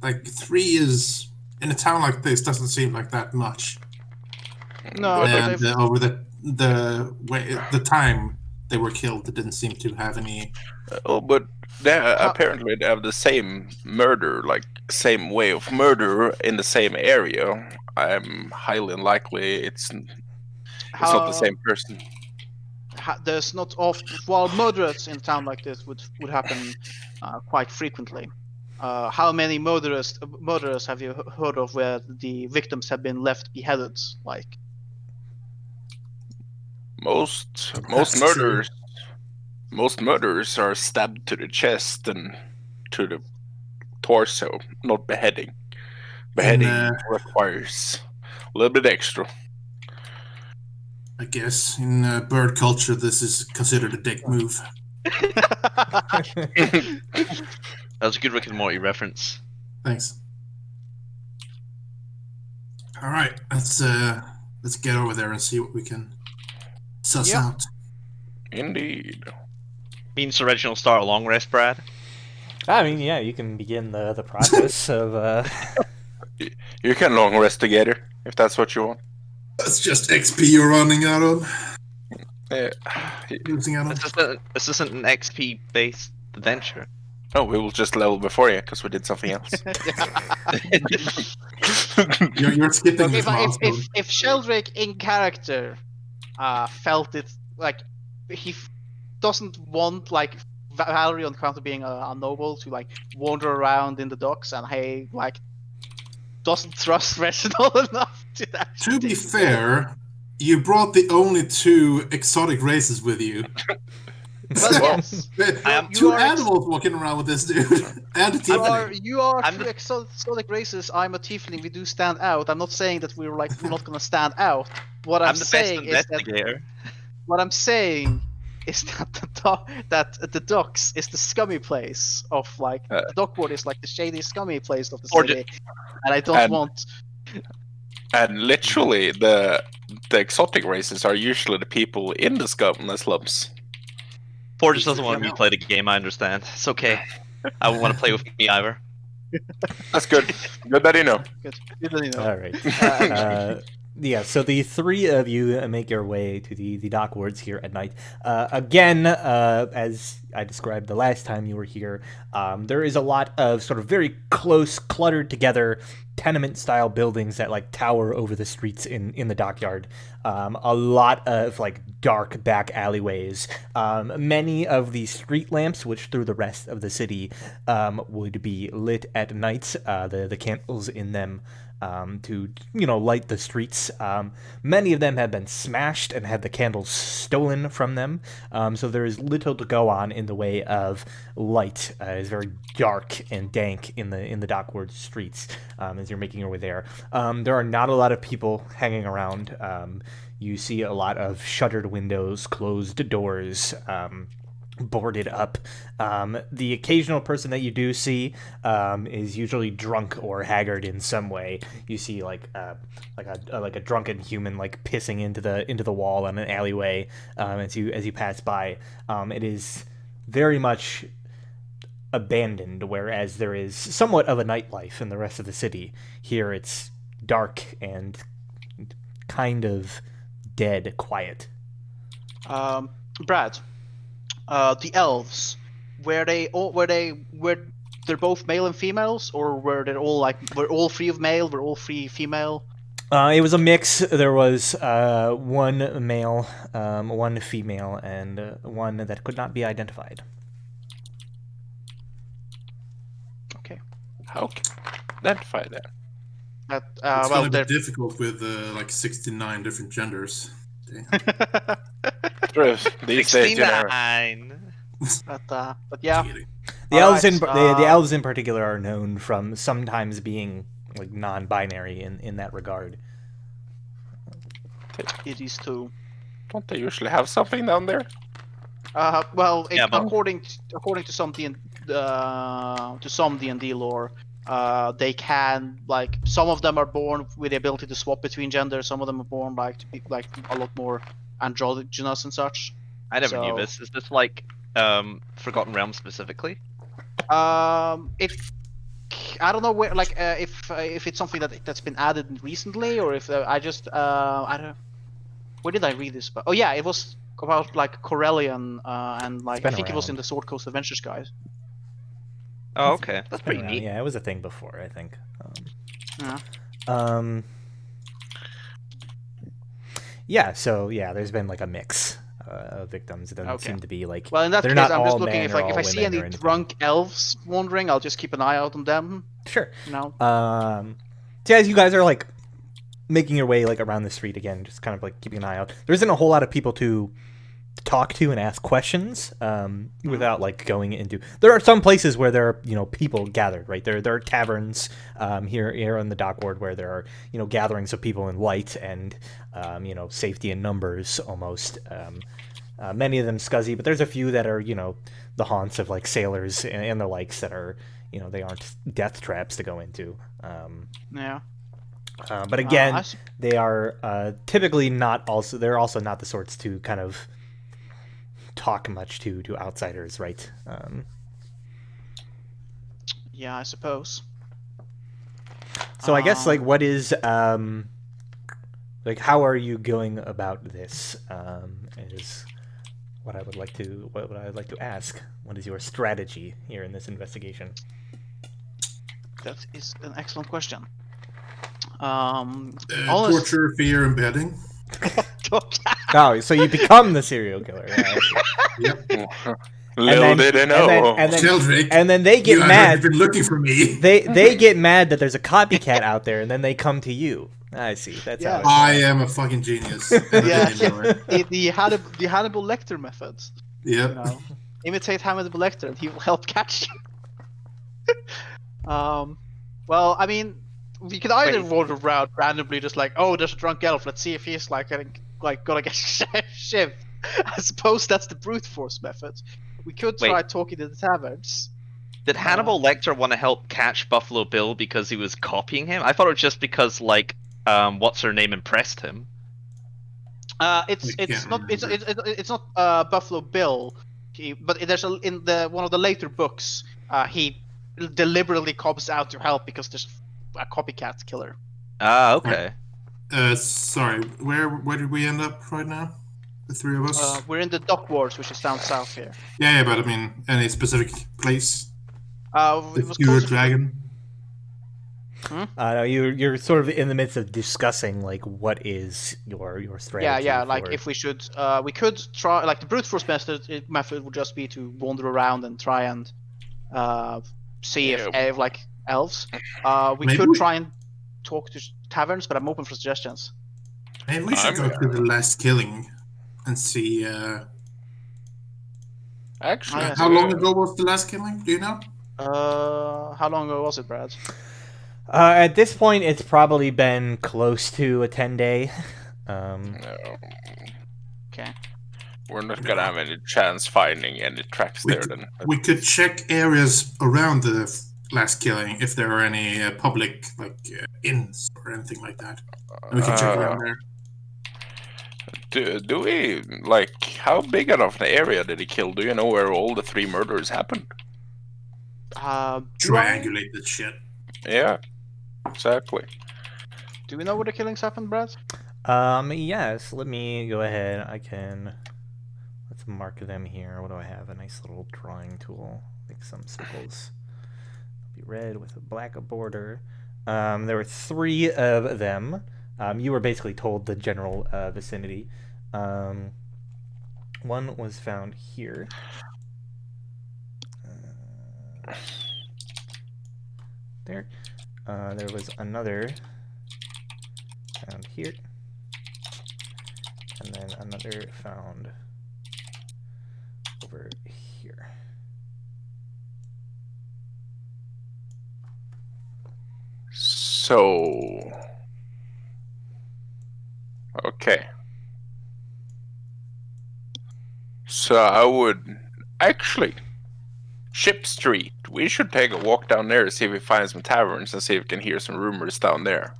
like 3 is in a town like this doesn't seem like that much. No, and over the time they were killed, it didn't seem to have any. But apparently they have the same murder, like same way of murder in the same area. I'm highly unlikely it's not the same person. There's not often, while murders in a town like this would happen quite frequently. How many murderers have you heard of where the victims have been left beheaded? Like most true. murderers are stabbed to the chest and to the torso, not beheading. Beheading requires a little bit extra. I guess in bird culture, this is considered a dick move. That was a good Rick and Morty reference. Thanks. All right, let's get over there and see what we can suss out. Indeed. Means the original start a long rest, Brad. I mean, yeah, you can begin the process of. You can long rest together if that's what you want. That's just XP you're running out of. Losing out on. This isn't an XP based adventure. Oh, we will just level before you because we did something else. You're skipping okay, this milestone. if Sheldrick in character felt it like he doesn't want like Valerie on account of being a noble to like wander around in the docks and doesn't trust Reginald enough to actually. To be fair, you brought the only 2 exotic races with you. Well, yes. Two animals walking around with this dude. And Tiffany. You are two exotic races. I'm a tiefling. We do stand out. I'm not saying that we're not gonna stand out. What I'm the saying best is investigator. what I'm saying is that the docks is the scummy place of like the dockboard is like the shady scummy place of the city, and I don't want. And literally, the exotic races are usually the people in the scum and the slums. Poor just doesn't want to replay the game, I understand. It's okay. I won't want to play with me either. That's good. Good that you know. Good that you know. All right. Yeah, so the three of you make your way to the dock wards here at night. Again, as I described the last time you were here, there is a lot of sort of very close, cluttered together tenement-style buildings that like tower over the streets in the dockyard. A lot of like dark back alleyways. Many of the street lamps, which through the rest of the city would be lit at night, the candles in them to light the streets. Many of them have been smashed and had the candles stolen from them. So there is little to go on in the way of light. It's very dark and dank in the Dockward streets as you're making your way there. There are not a lot of people hanging around. You see a lot of shuttered windows, closed doors. Boarded up. The occasional person that you do see is usually drunk or haggard in some way. You see like a drunken human like pissing into the wall in an alleyway as you pass by. It is very much abandoned, whereas there is somewhat of a nightlife in the rest of the city. Here it's dark and kind of dead quiet. Brad. The elves, were they're both male and females, or were all three of male, were all three female? It was a mix. There was one male, one female, and one that could not be identified. Okay. How can you identify that? It's gonna be difficult with like 69 different genders. True. These days, 69. But yeah. The elves in particular are known from sometimes being like non-binary in that regard. It is too. Don't they usually have something down there? Well, Yeah, but- according to some D&D lore, they can like some of them are born with the ability to swap between genders. Some of them are born like to be like a lot more androgynous and such. I never knew this. Is this like Forgotten Realms specifically? I don't know where like if it's something that's been added recently, or if I don't. Where did I read this? Oh yeah, it was about like Corellian and like I think it was in the Sword Coast Adventures guys. Oh, okay. That's pretty Around. neat. Yeah, it was a thing before, I think. Yeah. Yeah. So yeah, there's been like a mix of victims. It doesn't seem to be like. Well, in that they're case, not I'm just all looking men if or I all see women any or anything. drunk elves wandering, I'll just keep an eye out on them. Sure. You know. So as you guys are like making your way like around the street again, just kind of like keeping an eye out. There isn't a whole lot of people to talk to and ask questions without like going into. There are some places where there are people gathered, right? There are taverns here on the Dockward where there are gatherings of people in light and safety in numbers almost. Many of them scuzzy, but there's a few that are the haunts of like sailors and the likes that are they aren't death traps to go into. Yeah. But again, they are typically not also. They're also not the sorts to kind of talk much to outsiders, right? Yeah, I suppose. So I guess like what is like how are you going about this? Is what I would like to ask. What is your strategy here in this investigation? That is an excellent question. Torture, fear, and bedding. Oh, so you become the serial killer. Yeah, I see. Yep. Little did I know. And then they get mad. You've been looking for me. They get mad that there's a copycat out there, and then they come to you. I see. That's how I am a fucking genius. Yeah, the Hannibal Lecter methods. Yeah. Imitate Hannibal Lecter, and he will help catch you. Well, I mean, we could either wander around randomly, just like, oh, there's a drunk elf. Let's see if he's gonna get shivved. I suppose that's the brute force method. We could try talking to the taverns. Did Hannibal Lecter want to help catch Buffalo Bill because he was copying him? I thought it was just because like what's her name impressed him. It's not Buffalo Bill, but there's in one of the later books he deliberately comes out to help because there's a copycat killer. Ah, okay. Sorry, where did we end up right now? The three of us? We're in the dock wards, which is down south here. Yeah, but I mean, any specific place? It The was Pure closer to the Dragon? No, you're sort of in the midst of discussing like what is your strategy. Yeah. Like for- if we should, we could try. Like the brute force method would just be to wander around and try and see if like elves. We Maybe could we- try and talk to taverns, but I'm open for suggestions. Maybe we should go to the last killing and see. Actually, yes. How long ago was the last killing? Do you know? How long ago was it, Brad? At this point, it's probably been close to a 10-day. No, Okay. we're not gonna have any chance finding any tracks there then. We could check areas around the last killing if there are any public like inns or anything like that. And we can check around there. Do we like how big enough an area did he kill? Do you know where all the 3 murders happened? Do I- Triangulate that shit. Yeah, exactly. Do we know where the killings happened, Brad? Yes. Let me go ahead. Let's mark them here. What do I have? A nice little drawing tool, like some circles. Be red with a black border. There were 3 of them. You were basically told the general vicinity. One was found here. There. There was another found here. And then another found over here. So, okay. So I would actually Ship Street. We should take a walk down there to see if we find some taverns and see if we can hear some rumors down there.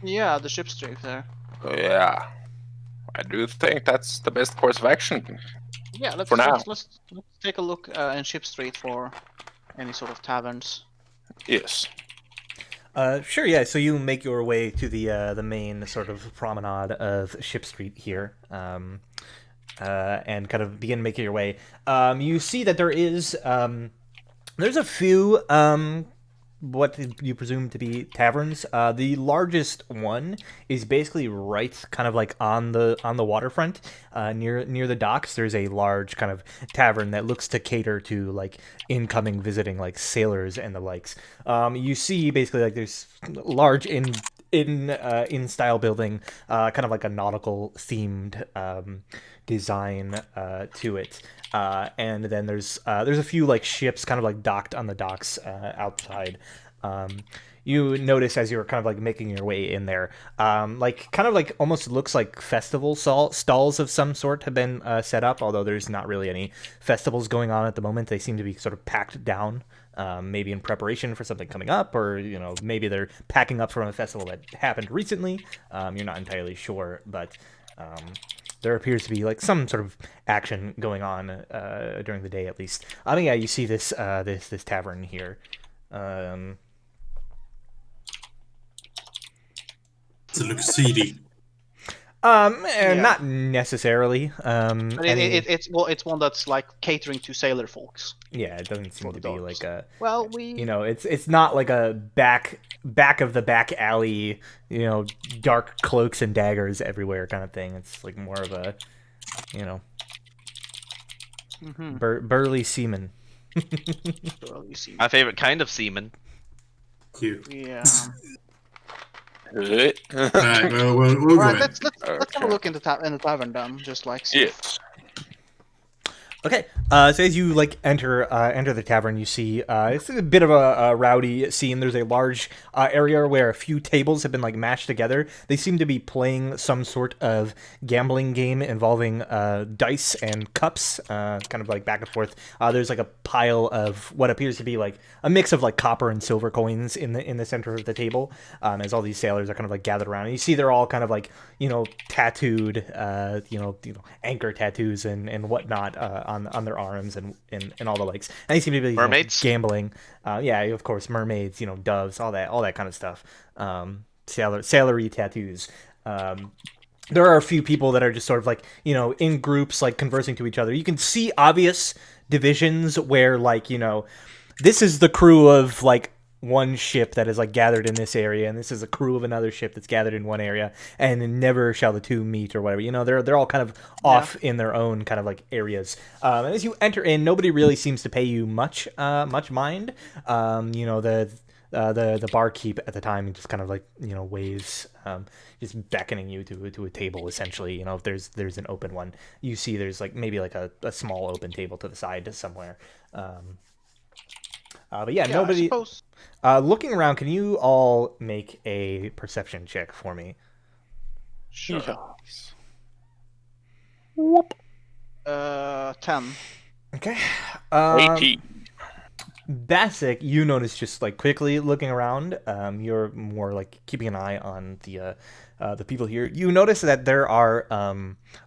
Yeah, the ship street there. Yeah, I do think that's the best course of action. Yeah, let's For now. let's take a look in Ship Street for any sort of taverns. Yes. Sure, yeah. So you make your way to the main sort of promenade of Ship Street here, and kind of begin making your way. You see that there's a few what you presume to be taverns. The largest one is basically right, kind of like on the waterfront, near the docks. There's a large kind of tavern that looks to cater to like incoming visiting like sailors and the likes. You see basically like there's large in style building, kind of like a nautical themed design to it. And then there's a few like ships kind of like docked on the docks outside. You notice as you're kind of like making your way in there, like kind of like almost looks like festival stalls of some sort have been set up, although there's not really any festivals going on at the moment. They seem to be sort of packed down, maybe in preparation for something coming up, or maybe they're packing up from a festival that happened recently. You're not entirely sure, but there appears to be like some sort of action going on during the day, at least. I mean, yeah, you see this this tavern here. Does it look seedy? Not necessarily. But it's one that's like catering to sailor folks. Yeah, it doesn't seem to be like a. Well, it's not like a back of the back alley, dark cloaks and daggers everywhere kind of thing. It's like more of a, burly seaman. My favorite kind of seaman. Cute. Yeah. Alright, well, we'll go Alright, in. let's have a look in the tavern then, just like see. Yes. Okay, so as you like enter the tavern, you see it's a bit of a rowdy scene. There's a large area where a few tables have been like mashed together. They seem to be playing some sort of gambling game involving dice and cups, kind of like back and forth. There's like a pile of what appears to be like a mix of like copper and silver coins in the center of the table, as all these sailors are kind of like gathered around. And you see they're all kind of like tattooed, anchor tattoos and whatnot on their arms and all the likes, and they seem to be Mermaids? gambling. Yeah, of course, mermaids, doves, all that kind of stuff. Sailory tattoos. There are a few people that are just sort of like, you know, in groups, like conversing to each other. You can see obvious divisions where, like, you know, this is the crew of like one ship that is like gathered in this area, and this is a crew of another ship that's gathered in one area, and never shall the two meet or whatever. You know, they're all kind of off in their own kind of like areas. And as you enter in, nobody really seems to pay you much mind. You know, the barkeep at the time just kind of like, you know, waves, just beckoning you to a table essentially. You know, if there's an open one, you see there's like maybe like a small open table to the side somewhere. But yeah, nobody. I suppose. Looking around, can you all make a perception check for me? Sure. Yes. 10. Okay. 18. Basic, you notice just like quickly looking around. You're more like keeping an eye on the people here. You notice that there are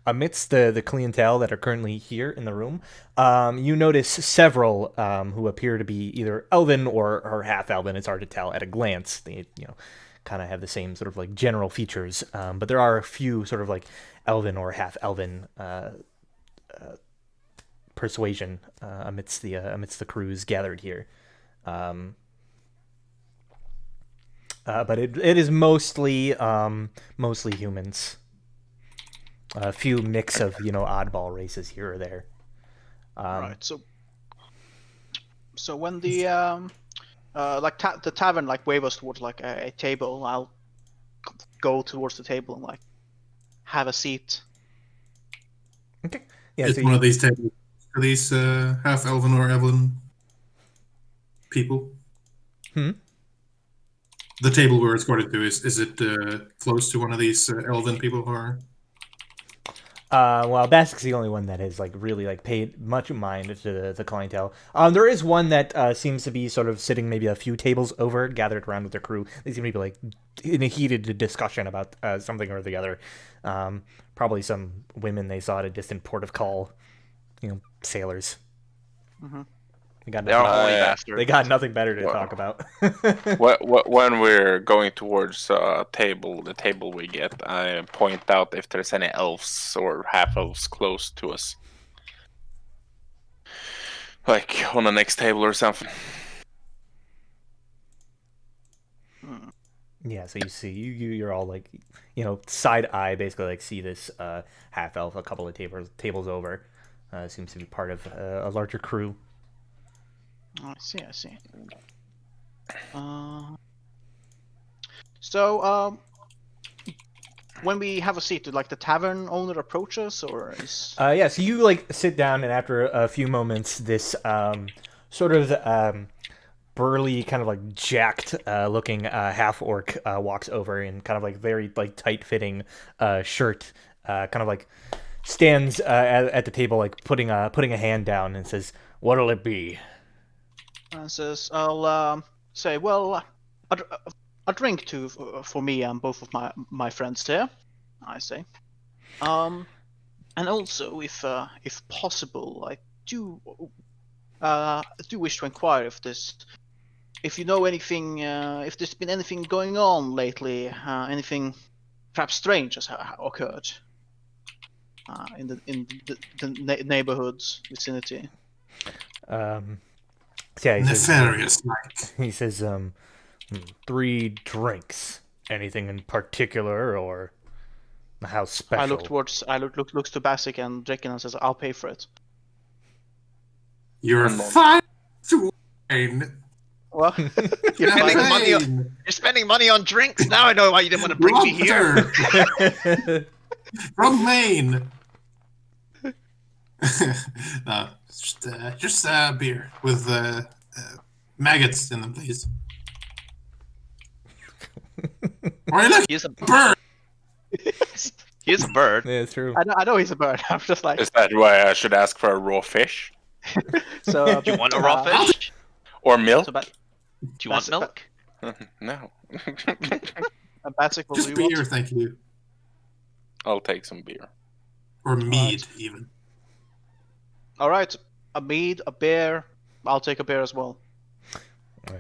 amidst the clientele that are currently here in the room. You notice several who appear to be either elven or half elven. It's hard to tell at a glance. They kind of have the same sort of like general features, but there are a few sort of like elven or half elven persuasion amidst the crews gathered here, but it is mostly humans. A few mix of oddball races here or there. Right. So when the the tavern like wave us towards like a table, I'll go towards the table and like have a seat. Okay. Yeah. It's one of these tables. Are these half elven or elven people? The table we're escorted to, is it close to one of these elven people or? Well, Basic's the only one that has like really like paid much mind to the clientele. There is one that seems to be sort of sitting maybe a few tables over, gathered around with their crew. They seem to be like in a heated discussion about something or the other. Probably some women they saw at a distant port of call. Sailors. Mm-hmm. They are holy bastards. They got nothing better to talk about. When we're going towards the table we get, I point out if there's any elves or half elves close to us, like on the next table or something. Yeah, so you see, you're all like, side eye, basically like see this half elf a couple of tables over. Seems to be part of a larger crew. I see. So when we have a seat, do like the tavern owner approach us, or is? Yeah, so you like sit down, and after a few moments, this sort of burly, kind of like jacked looking half orc walks over in kind of like very like tight fitting shirt, kind of like stands at the table, like putting a hand down, and says, "What'll it be?" And says, "I'll say, well, a drink for me and both of my friends there." I say, and also if possible, I do wish to inquire if you know anything, if there's been anything going on lately, anything perhaps strange has occurred in the neighborhood's vicinity. Yeah, he Nefarious, says, he says, 3 drinks. Anything in particular, or how special? I looks to Basic and Draken and says, "I'll pay for it." You're fine to wine. Well, you're spending money on drinks. Now I know why you didn't want to bring me here. From Maine. No, just beer with maggots in them, please. Why look? He's a bird. He's a bird. Yeah, it's true. I know he's a bird. I'm just like. Is that why I should ask for a raw fish So do you want a raw fish? or milk? So Do you want milk? No. Basic will Just do beer, what? thank you. I'll take some beer. Or mead, even. All right, a mead, a beer. I'll take a beer as well.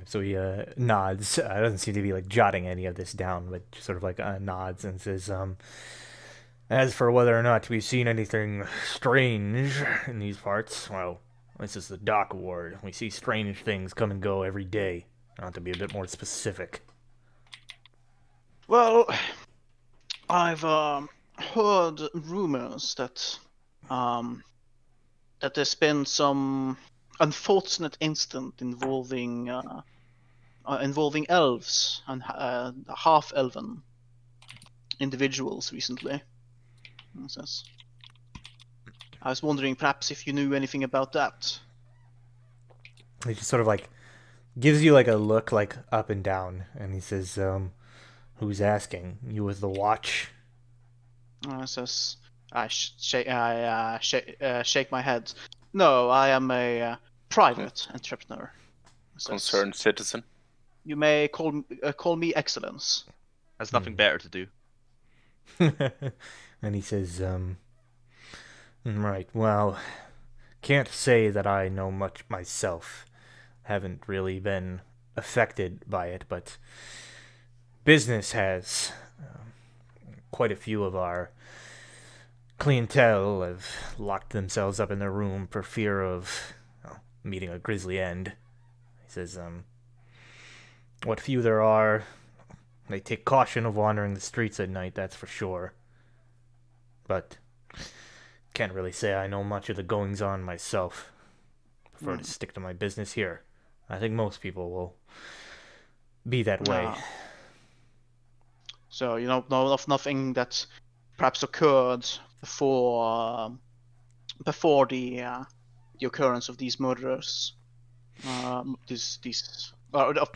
So he nods. Doesn't seem to be like jotting any of this down, but just sort of like nods and says, "As for whether or not we've seen anything strange in these parts, well, this is the dock ward. We see strange things come and go every day. Not to be a bit more specific." Well, I've heard rumors that that there's been some unfortunate incident involving elves and half-elven individuals recently. Says. I was wondering perhaps if you knew anything about that. He just sort of like gives you like a look like up and down, and he says, "Who's asking? You with the watch?" Says I shake my head. No, I am a private entrepreneur. Says, Concerned citizen. You may call me Excellence. Has nothing better to do. And he says, right, well, can't say that I know much myself. Haven't really been affected by it, but business has. Quite a few of our clientele have locked themselves up in their room for fear of meeting a grisly end. He says, what few there are, they take caution of wandering the streets at night, that's for sure. But can't really say I know much of the goings-on myself. Prefer to stick to my business here. I think most people will be that way. So you know of nothing that perhaps occurred before the occurrence of these murders,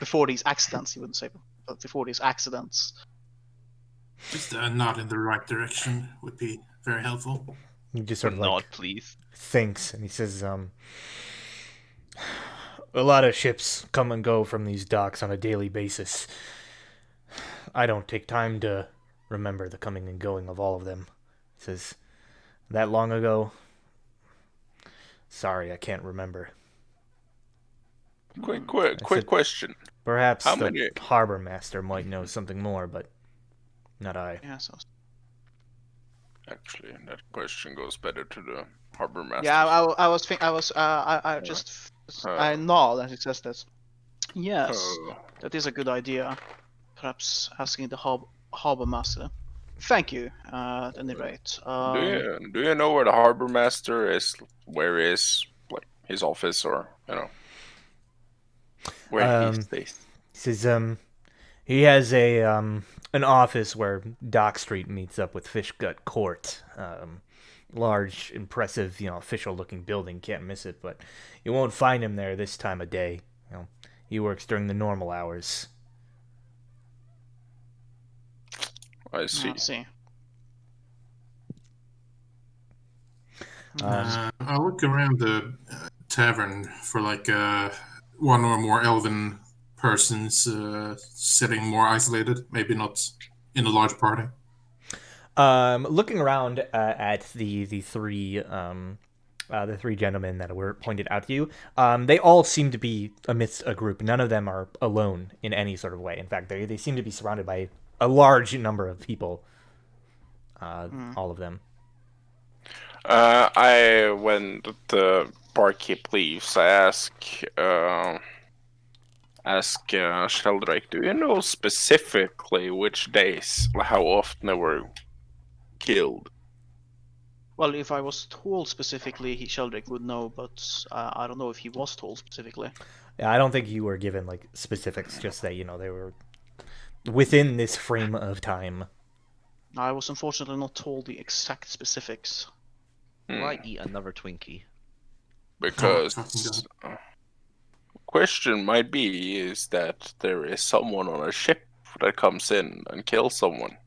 before these accidents. You wouldn't say, but before these accidents. Just a nod in the right direction would be very helpful. He just sort of Nod, like please. thinks, and he says, a lot of ships come and go from these docks on a daily basis. I don't take time to remember the coming and going of all of them. He says, that long ago? Sorry, I can't remember. Quick said, question. Perhaps How the many- harbor master might know something more, but not I. Yeah, so. Actually, that question goes better to the harbor master. Yeah, I nod and it says that. Yes, that is a good idea. Perhaps asking the harbor master. Thank you. At any rate, Do you know where the harbor master is? Where is like his office, or where he stays? He says, he has an office where Dock Street meets up with Fishgut Court. Large, impressive, official-looking building. Can't miss it, but you won't find him there this time of day. He works during the normal hours. I see. Let's see. I'll look around the tavern for like one or more elven persons sitting more isolated, maybe not in a large party. Looking around at the three gentlemen that were pointed out to you, they all seem to be amidst a group. None of them are alone in any sort of way. In fact, they seem to be surrounded by a large number of people. All of them. When the barkeep leaves, I ask Sheldrake, do you know specifically which days, how often they were killed? Well, if I was told specifically, Sheldrick would know, but I don't know if he was told specifically. Yeah, I don't think you were given like specifics. Just that they were within this frame of time. I was unfortunately not told the exact specifics. Will I eat another Twinkie? Because fucking question might be is that there is someone on a ship that comes in and kills someone.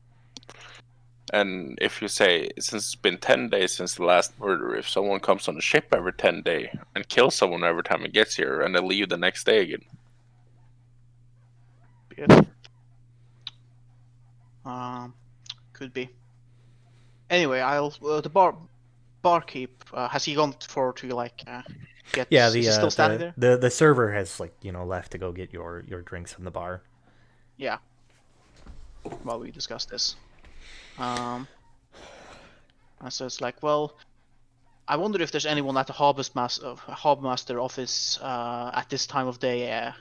And if you say, since it's been 10 days since the last murder, if someone comes on a ship every 10 days and kills someone every time it gets here, and they leave the next day again. Yeah. Could be. Anyway, I'll the barkeep has he gone to get? Yeah, Is he still standing there? the server has like left to go get your drinks from the bar. Yeah. While we discuss this, and so it's like, well, I wonder if there's anyone at the Harbormaster office at this time of day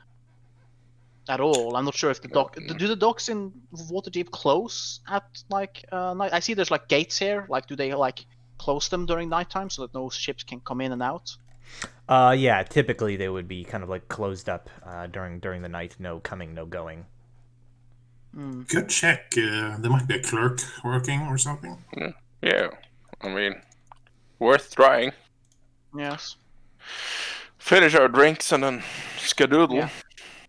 at all. I'm not sure if the dock. Do the docks in Waterdeep close at like night? I see there's like gates here. Like, do they like close them during nighttime so that no ships can come in and out? Yeah, typically they would be kind of like closed up during the night, no coming, no going. Good check. There might be a clerk working or something. Yeah, I mean, worth trying. Yes. Finish our drinks and then skadoodle. Yeah.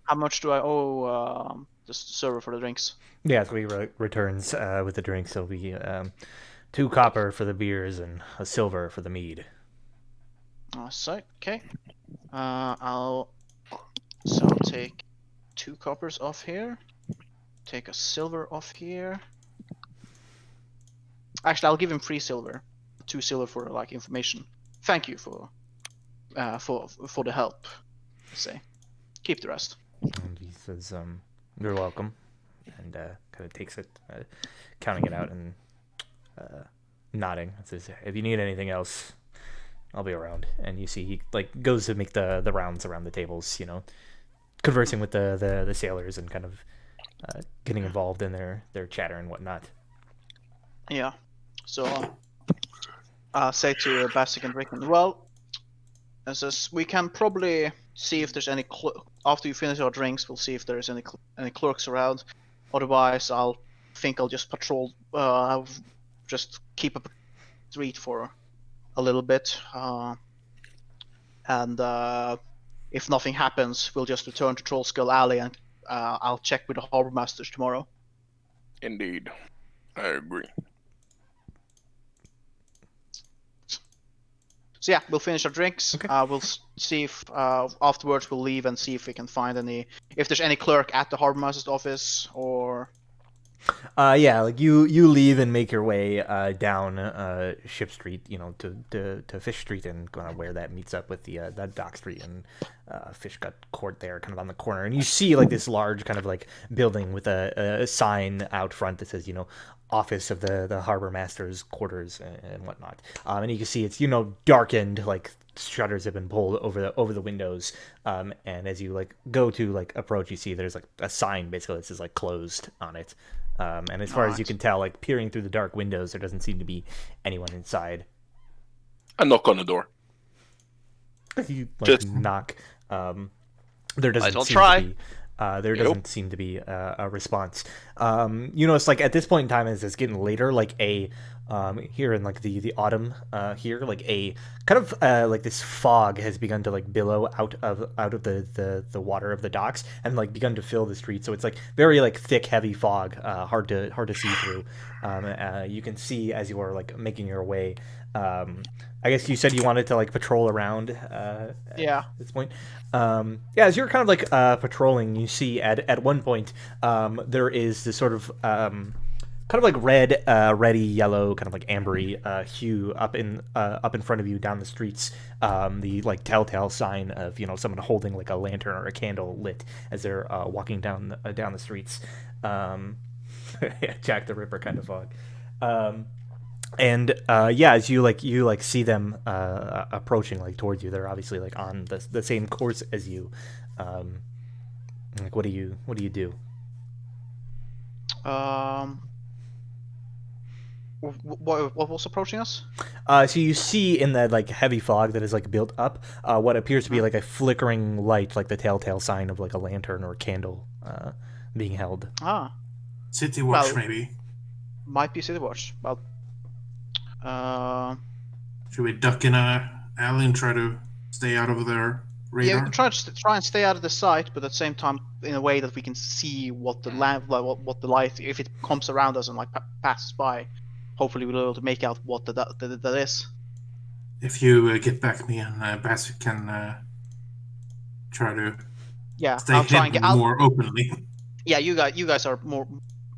How much do I owe the server for the drinks? Yeah, so he returns with the drinks. It'll be 2 copper for the beers and a silver for the mead. So okay. I'll take 2 coppers off here. Take a silver off here. Actually, I'll give him 3 silver, 2 silver for like information. Thank you for the help. I say, keep the rest. And he says, "You're welcome," and kind of takes it, counting it out and nodding. It says, "If you need anything else, I'll be around." And you see he like goes to make the rounds around the tables, conversing with the sailors and kind of getting involved in their chatter and whatnot. Yeah. So I'll say to Basic and Rickman, well, it says we can probably see if there's any after you finish our drinks. We'll see if there's any clerks around. Otherwise, I'll just patrol. I'll just keep a street for a little bit, and if nothing happens, we'll just return to Trollskull Alley, and I'll check with the harbor masters tomorrow. Indeed, I agree. So yeah, we'll finish our drinks. Okay. We'll see if afterwards we'll leave and see if we can find if there's any clerk at the harbor master's office or. Yeah, like you leave and make your way down Ship Street, to Fish Street and kind of where that meets up with the Dock Street and Fish Gut Court there, kind of on the corner. And you see like this large kind of like building with a sign out front that says, office of the harbor master's quarters and whatnot. And you can see it's darkened, like shutters have been pulled over the windows. And as you like go to like approach, you see there's like a sign basically that says like closed on it. And as far as you can tell, like peering through the dark windows, there doesn't seem to be anyone inside. I knock on the door. You like knock. There doesn't don't seem try. to be. There doesn't seem to be a response. It's like at this point in time, as it's getting later, like here in like the autumn here, like a kind of like this fog has begun to like billow out of the water of the docks and like begun to fill the street. So it's like very like thick, heavy fog, hard to see through. You can see as you are like making your way. I guess you said you wanted to like patrol around. Yeah. At this point. As you're kind of like patrolling, you see at one point there is this sort of kind of like reddy yellow, kind of like ambery hue up in front of you down the streets. The like telltale sign of someone holding like a lantern or a candle lit as they're walking down the streets. Yeah, Jack the Ripper kind of fog. And as you see them approaching like towards you, they're obviously like on the same course as you. Like what do you do? What was approaching us? So you see in that like heavy fog that is like built up, what appears to be like a flickering light, like the telltale sign of like a lantern or a candle being held. City watch, Well, maybe. Might be City Watch. Well, Should we duck in a alley and try to stay out of their radar? yeah, we can try and stay out of the sight, but at the same time, in a way that we can see what the what the light, if it comes around us and like passes by, hopefully we'll be able to make out what that is. If you get back me and Bassett can try to Yeah, stay I'll try and hidden get. more openly. Yeah, you guys are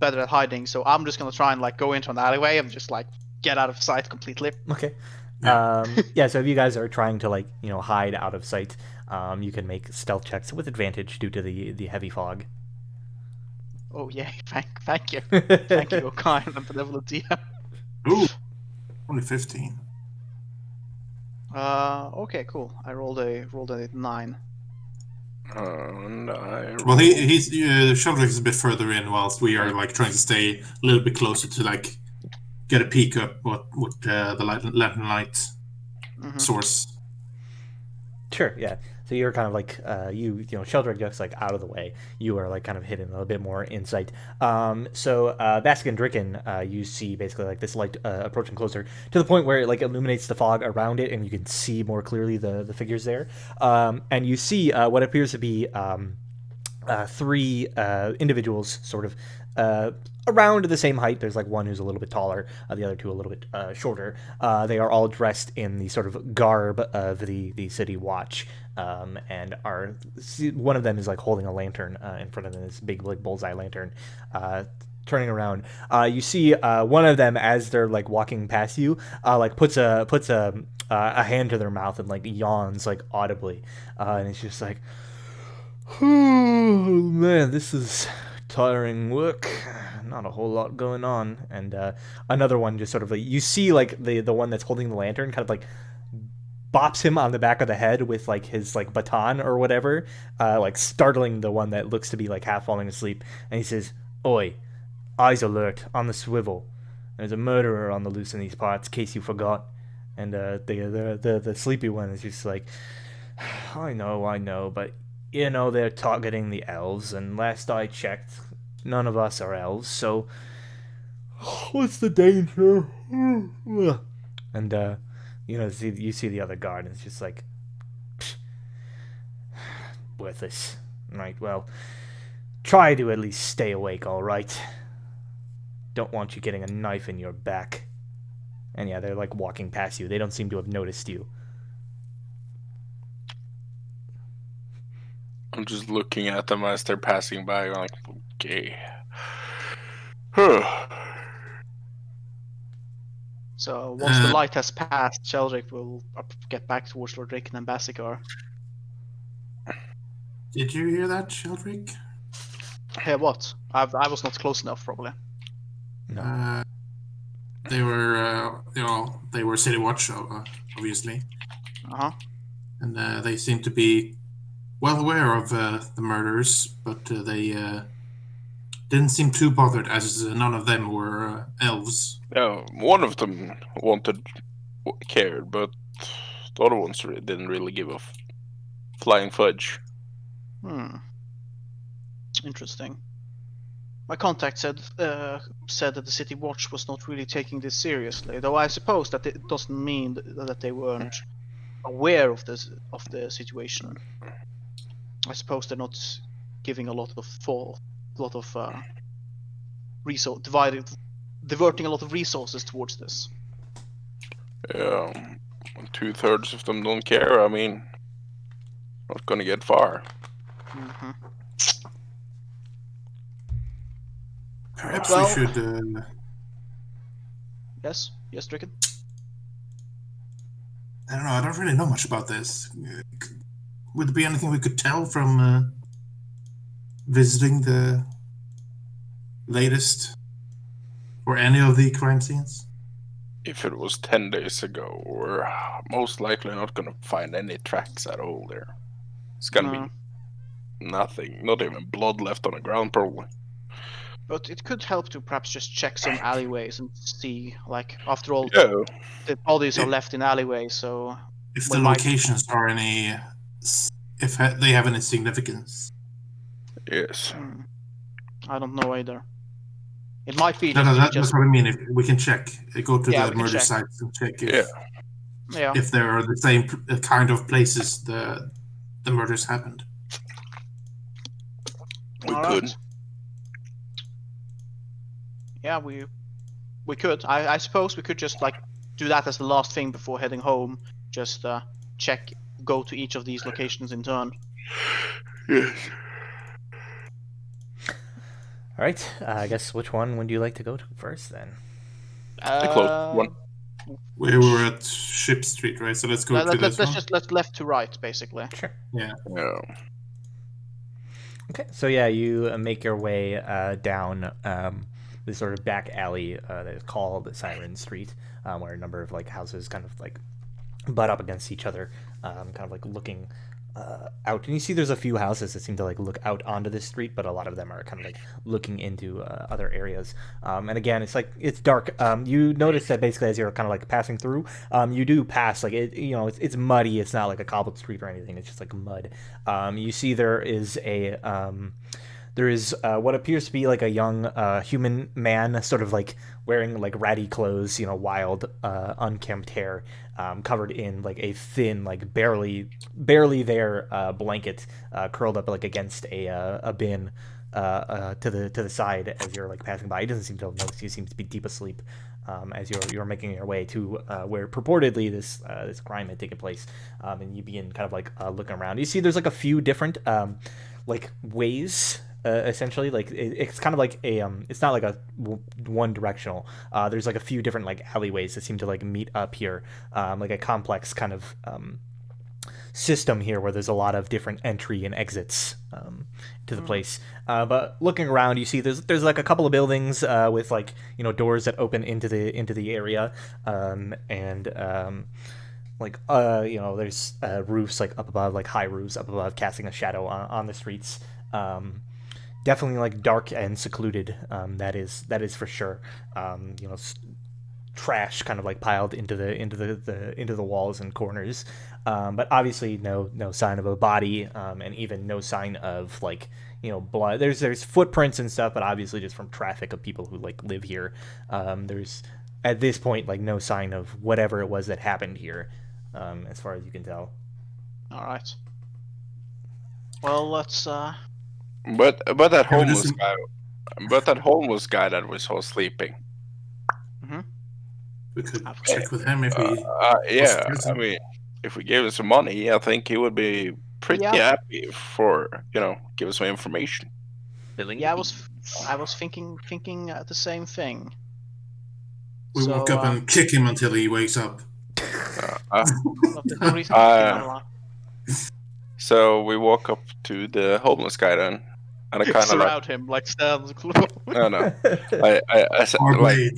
better at hiding, so I'm just gonna try and like go into an alleyway and just like get out of sight completely. Okay. Yeah, so if you guys are trying to, like, hide out of sight, you can make stealth checks with advantage due to the heavy fog. Oh yeah, thank you, thank you, kind and benevolent DM. Ooh, only 15. Okay, cool. I rolled a 9. And I Well, roll- he's Sheldrick is a bit further in, whilst we are like trying to stay a little bit closer to like get a peek up what the lantern light Mhm. source. Sure, yeah. So you're kind of like Sheldrick just like out of the way. You are like kind of hidden a little bit more in sight. So Baskin and Dricken, you see basically like this light approaching closer to the point where it like illuminates the fog around it, and you can see more clearly the figures there. And you see what appears to be 3 individuals, sort of around the same height. There's like one who's a little bit taller, the other 2 a little bit shorter. They are all dressed in the sort of garb of the city watch, and one of them is like holding a lantern in front of them, this big like bullseye lantern. Turning around, you see one of them, as they're like walking past you, like puts a hand to their mouth and like yawns like audibly, and it's just like, oh man, this is tiring work. Not a whole lot going on. And another one just sort of like, you see like the one that's holding the lantern kind of like bops him on the back of the head with like his like baton or whatever, like startling the one that looks to be like half falling asleep. And he says, "Oi, eyes alert, on the swivel. There's a murderer on the loose in these parts, case you forgot." And the sleepy one is just like, I know, but they're targeting the elves, and last I checked, none of us are elves, so what's the danger? And you see the other guard, and it's just like, worthless. Right, well, try to at least stay awake, all right? Don't want you getting a knife in your back. And yeah, they're like walking past you. They don't seem to have noticed you. I'm just looking at them as they're passing by. I'm like, okay. So once the light has passed, Sheldrick will get back towards Lord Rickon and Basikar. Did you hear that, Sheldrick? Hey, what? I was not close enough, probably. No. They were, they were City Watch, obviously, and they seem to be well aware of the murders, but they didn't seem too bothered, as none of them were elves. Yeah, one of them cared, but the other ones didn't really give a flying fudge. Interesting. My contact said that the City Watch was not really taking this seriously, though I suppose that it doesn't mean that they weren't aware of the situation. I suppose they're not giving a lot of diverting a lot of resources towards this. Yeah, 2/3 of them don't care. I mean, not gonna get far. Mm-hmm. Perhaps Well, we should. Yes, Dricken? I don't know. I don't really know much about this. Would there be anything we could tell from visiting the latest or any of the crime scenes? If it was 10 days ago, we're most likely not gonna find any tracks at all there. It's gonna be nothing, not even blood left on the ground, probably. But it could help to perhaps just check some alleyways and see, like, after all, Yeah, the bodies are left in alleyways, so If we the might- locations are any, if they have any significance. yes. I don't know either. It might be No, just, that's what I mean. If we can check, go to Yeah, the we can murder check. sites and check yeah. if there are the same kind of places the murders happened. We All could. right. Yeah, we could. I suppose we could just like do that as the last thing before heading home. Just go to each of these locations in turn. Yes. All right. I guess which one would you like to go to first then? The close one. We were at Ship Street, right? So let's go to this one. Let's left to right, basically. Sure. Yeah. No. Okay, so yeah, you make your way down this sort of back alley that is called Siren Street, where a number of like houses kind of like butt up against each other, kind of like looking out. And you see there's a few houses that seem to like look out onto this street, but a lot of them are kind of like looking into other areas. And again, it's dark. You notice that basically as you're kind of like passing through, you do pass like it's muddy. It's not like a cobbled street or anything. It's just like mud. You see there is what appears to be like a young human man, sort of like wearing like ratty clothes, wild, unkempt hair, covered in like a thin, like barely there blanket, curled up like against a bin to the side as you're like passing by. He doesn't seem to notice. He seems to be deep asleep as you're making your way to where purportedly this crime had taken place, and you begin kind of like looking around. You see there's like a few different like ways. Essentially, like it's kind of like it's not like a one directional. There's like a few different like alleyways that seem to like meet up here, like a complex kind of system here where there's a lot of different entry and exits to the place. But looking around, you see there's like a couple of buildings with like doors that open into the area, there's roofs like up above, like high roofs up above, casting a shadow on the streets. Definitely like dark and secluded. That is for sure. Trash kind of like piled into the walls and corners. But obviously no sign of a body, and even no sign of like blood. There's footprints and stuff, but obviously just from traffic of people who like live here. There's at this point like no sign of whatever it was that happened here, as far as you can tell. All right. Well, let's. But that homeless guy that we saw sleeping. We could check with him if we. Yeah, I mean, if we gave him some money, I think he would be pretty happy for give us some information. Yeah, I was thinking the same thing. We walk up and kick him until he wakes up. So we walk up to the homeless guy then, and I kind of surround him like stands close. No. I said like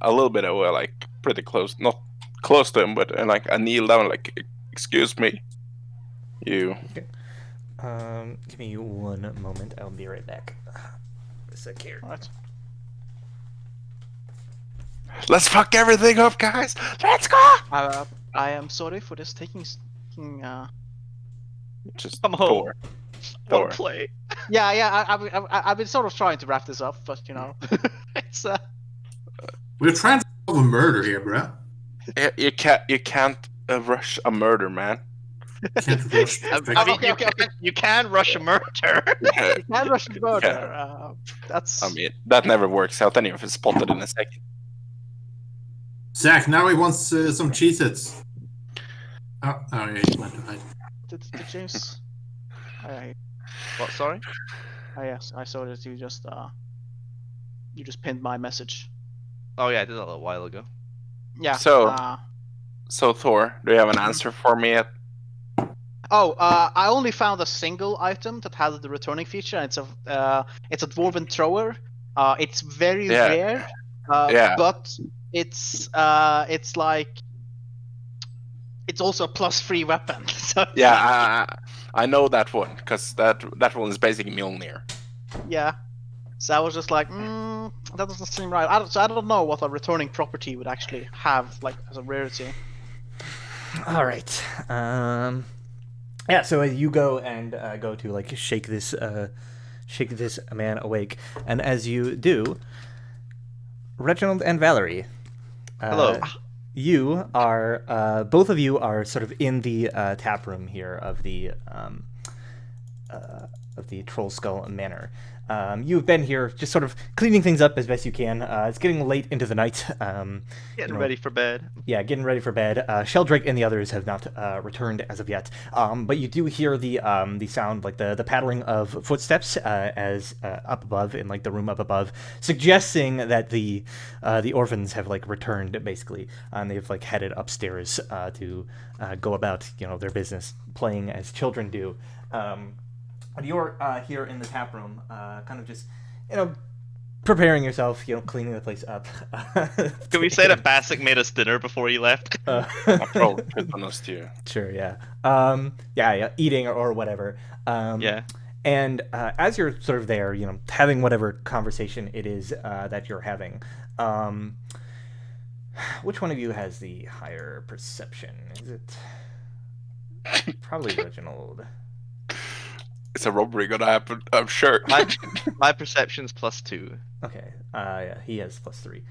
a little bit away, like pretty close, not close to him, but like I kneel down, like, excuse me, you. Okay. Give me one moment. I'll be right back. A sec here. What? Let's fuck everything up, guys. Let's go. I am sorry for this taking. Just come home. Thor. Play. Yeah. I've been sort of trying to wrap this up, but it's. We're trying to solve a murder here, bro. You can't rush a murder, man. Can't rush. You can rush a murder. You can rush a murder. That's. I mean, that never works out. Anyway, if it's spotted in a second. Zach, now he wants some Cheez-Its. Oh yeah, he went to hide. Did James? What? Sorry. Yes, I saw that you just pinned my message. Oh yeah, I did that a little while ago. Yeah. So Thor, do you have an answer for me yet? I only found a single item that has the returning feature. And it's a dwarven thrower. It's very rare. But it's like it's also a +3 weapon. So yeah, I know that one because that one is basically Mjolnir. Yeah. So I was just like, that doesn't seem right. I don't know what a returning property would actually have like as a rarity. All right. Yeah. So you go and go to like shake this man awake, and as you do, Reginald and Valerie. Hello. You are both of you are sort of in the tap room here of the Troll Skull Manor. You've been here just sort of cleaning things up as best you can. It's getting late into the night. Getting ready for bed. Yeah, getting ready for bed. Sheldrake and the others have not returned as of yet. But you do hear the sound, like the pattering of footsteps as up above in like the room up above, suggesting that the orphans have like returned basically, and they've like headed upstairs to go about their business, playing as children do. You're here in the tap room, kind of just, preparing yourself, cleaning the place up. Can we say that Bassick made us dinner before he left? Probably put on us too. Sure, yeah. Yeah, eating or whatever. Yeah. And as you're sort of there, having whatever conversation it is that you're having, which one of you has the higher perception? Is it probably Reginald? It's a robbery gonna happen, I'm sure. My perception's +2. Okay. Yeah, he has +3.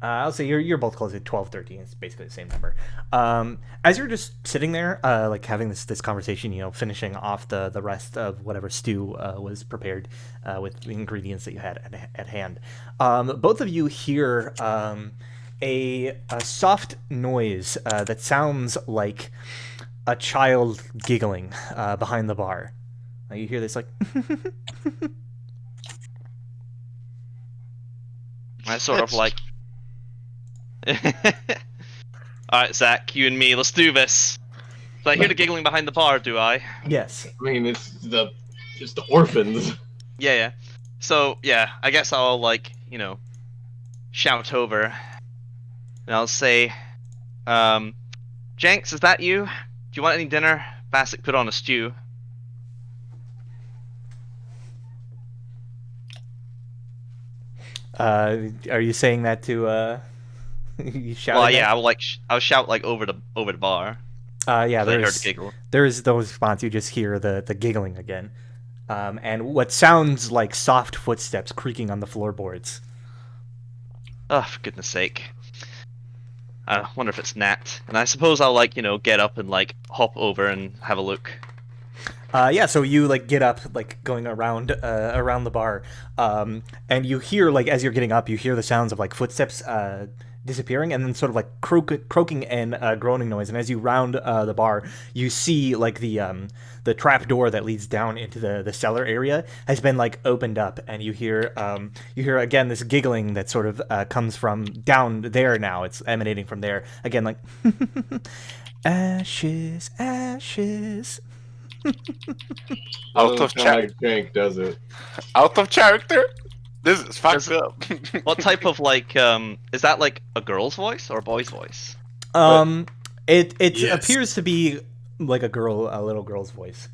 I'll say you're both close at 12, 13. It's basically the same number. As you're just sitting there, like having this conversation, finishing off the rest of whatever stew was prepared with the ingredients that you had at hand, both of you hear a soft noise that sounds like a child giggling behind the bar. You hear this like. I sort of like. Alright, Zach, you and me, let's do this. So I hear the giggling behind the bar, do I? Yes. I mean, it's the orphans. Yeah. So, yeah, I guess I'll, like, shout over. And I'll say, Jenks, is that you? Do you want any dinner? Bassick put on a stew. Are you saying that to you shout? Well, yeah, I'll shout like over the bar. Yeah, I heard the giggle. There's no response. You just hear the giggling again, and what sounds like soft footsteps creaking on the floorboards. Oh, for goodness sake! I wonder if it's Nat. And I suppose I'll get up and hop over and have a look. Yeah, so you get up, going around the bar, and you hear as you're getting up, you hear the sounds of footsteps disappearing, and then sort of croaking and groaning noise. And as you round the bar, you see the trap door that leads down into the cellar area has been opened up, and you hear again this giggling that sort of comes from down there. Now it's emanating from there again, ashes, ashes. Out of character. Jank does it. Out of character. This is fucked up. What type of is that a girl's voice or a boy's voice? It Yes. appears to be a little girl's voice.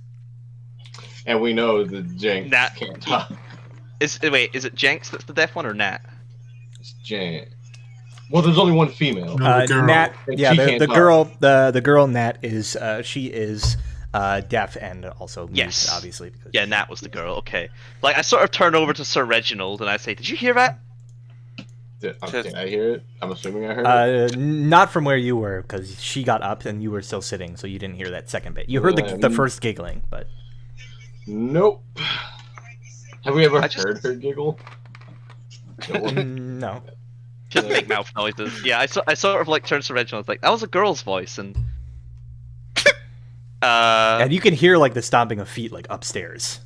And we know that Jank Nat can't talk. Is it Jenks that's the deaf one or Nat? It's Jank. Well, there's only one female. No, the girl. Nat, And yeah, she the can't talk. girl, the girl Nat is she is deaf and also mute, Yes. obviously. Because Yeah, Nat was the girl. Okay. I sort of turn over to Sir Reginald and I say, "Did you hear that?" Did I hear it? I'm assuming I heard it. Not from where you were, because she got up and you were still sitting, so you didn't hear that second bit. You heard the first giggling, but Nope. Have we ever I just- heard her giggle? no. Just make mouth noises. Yeah, I sort of turn to Reginald that was a girl's voice and. And you can hear the stomping of feet upstairs.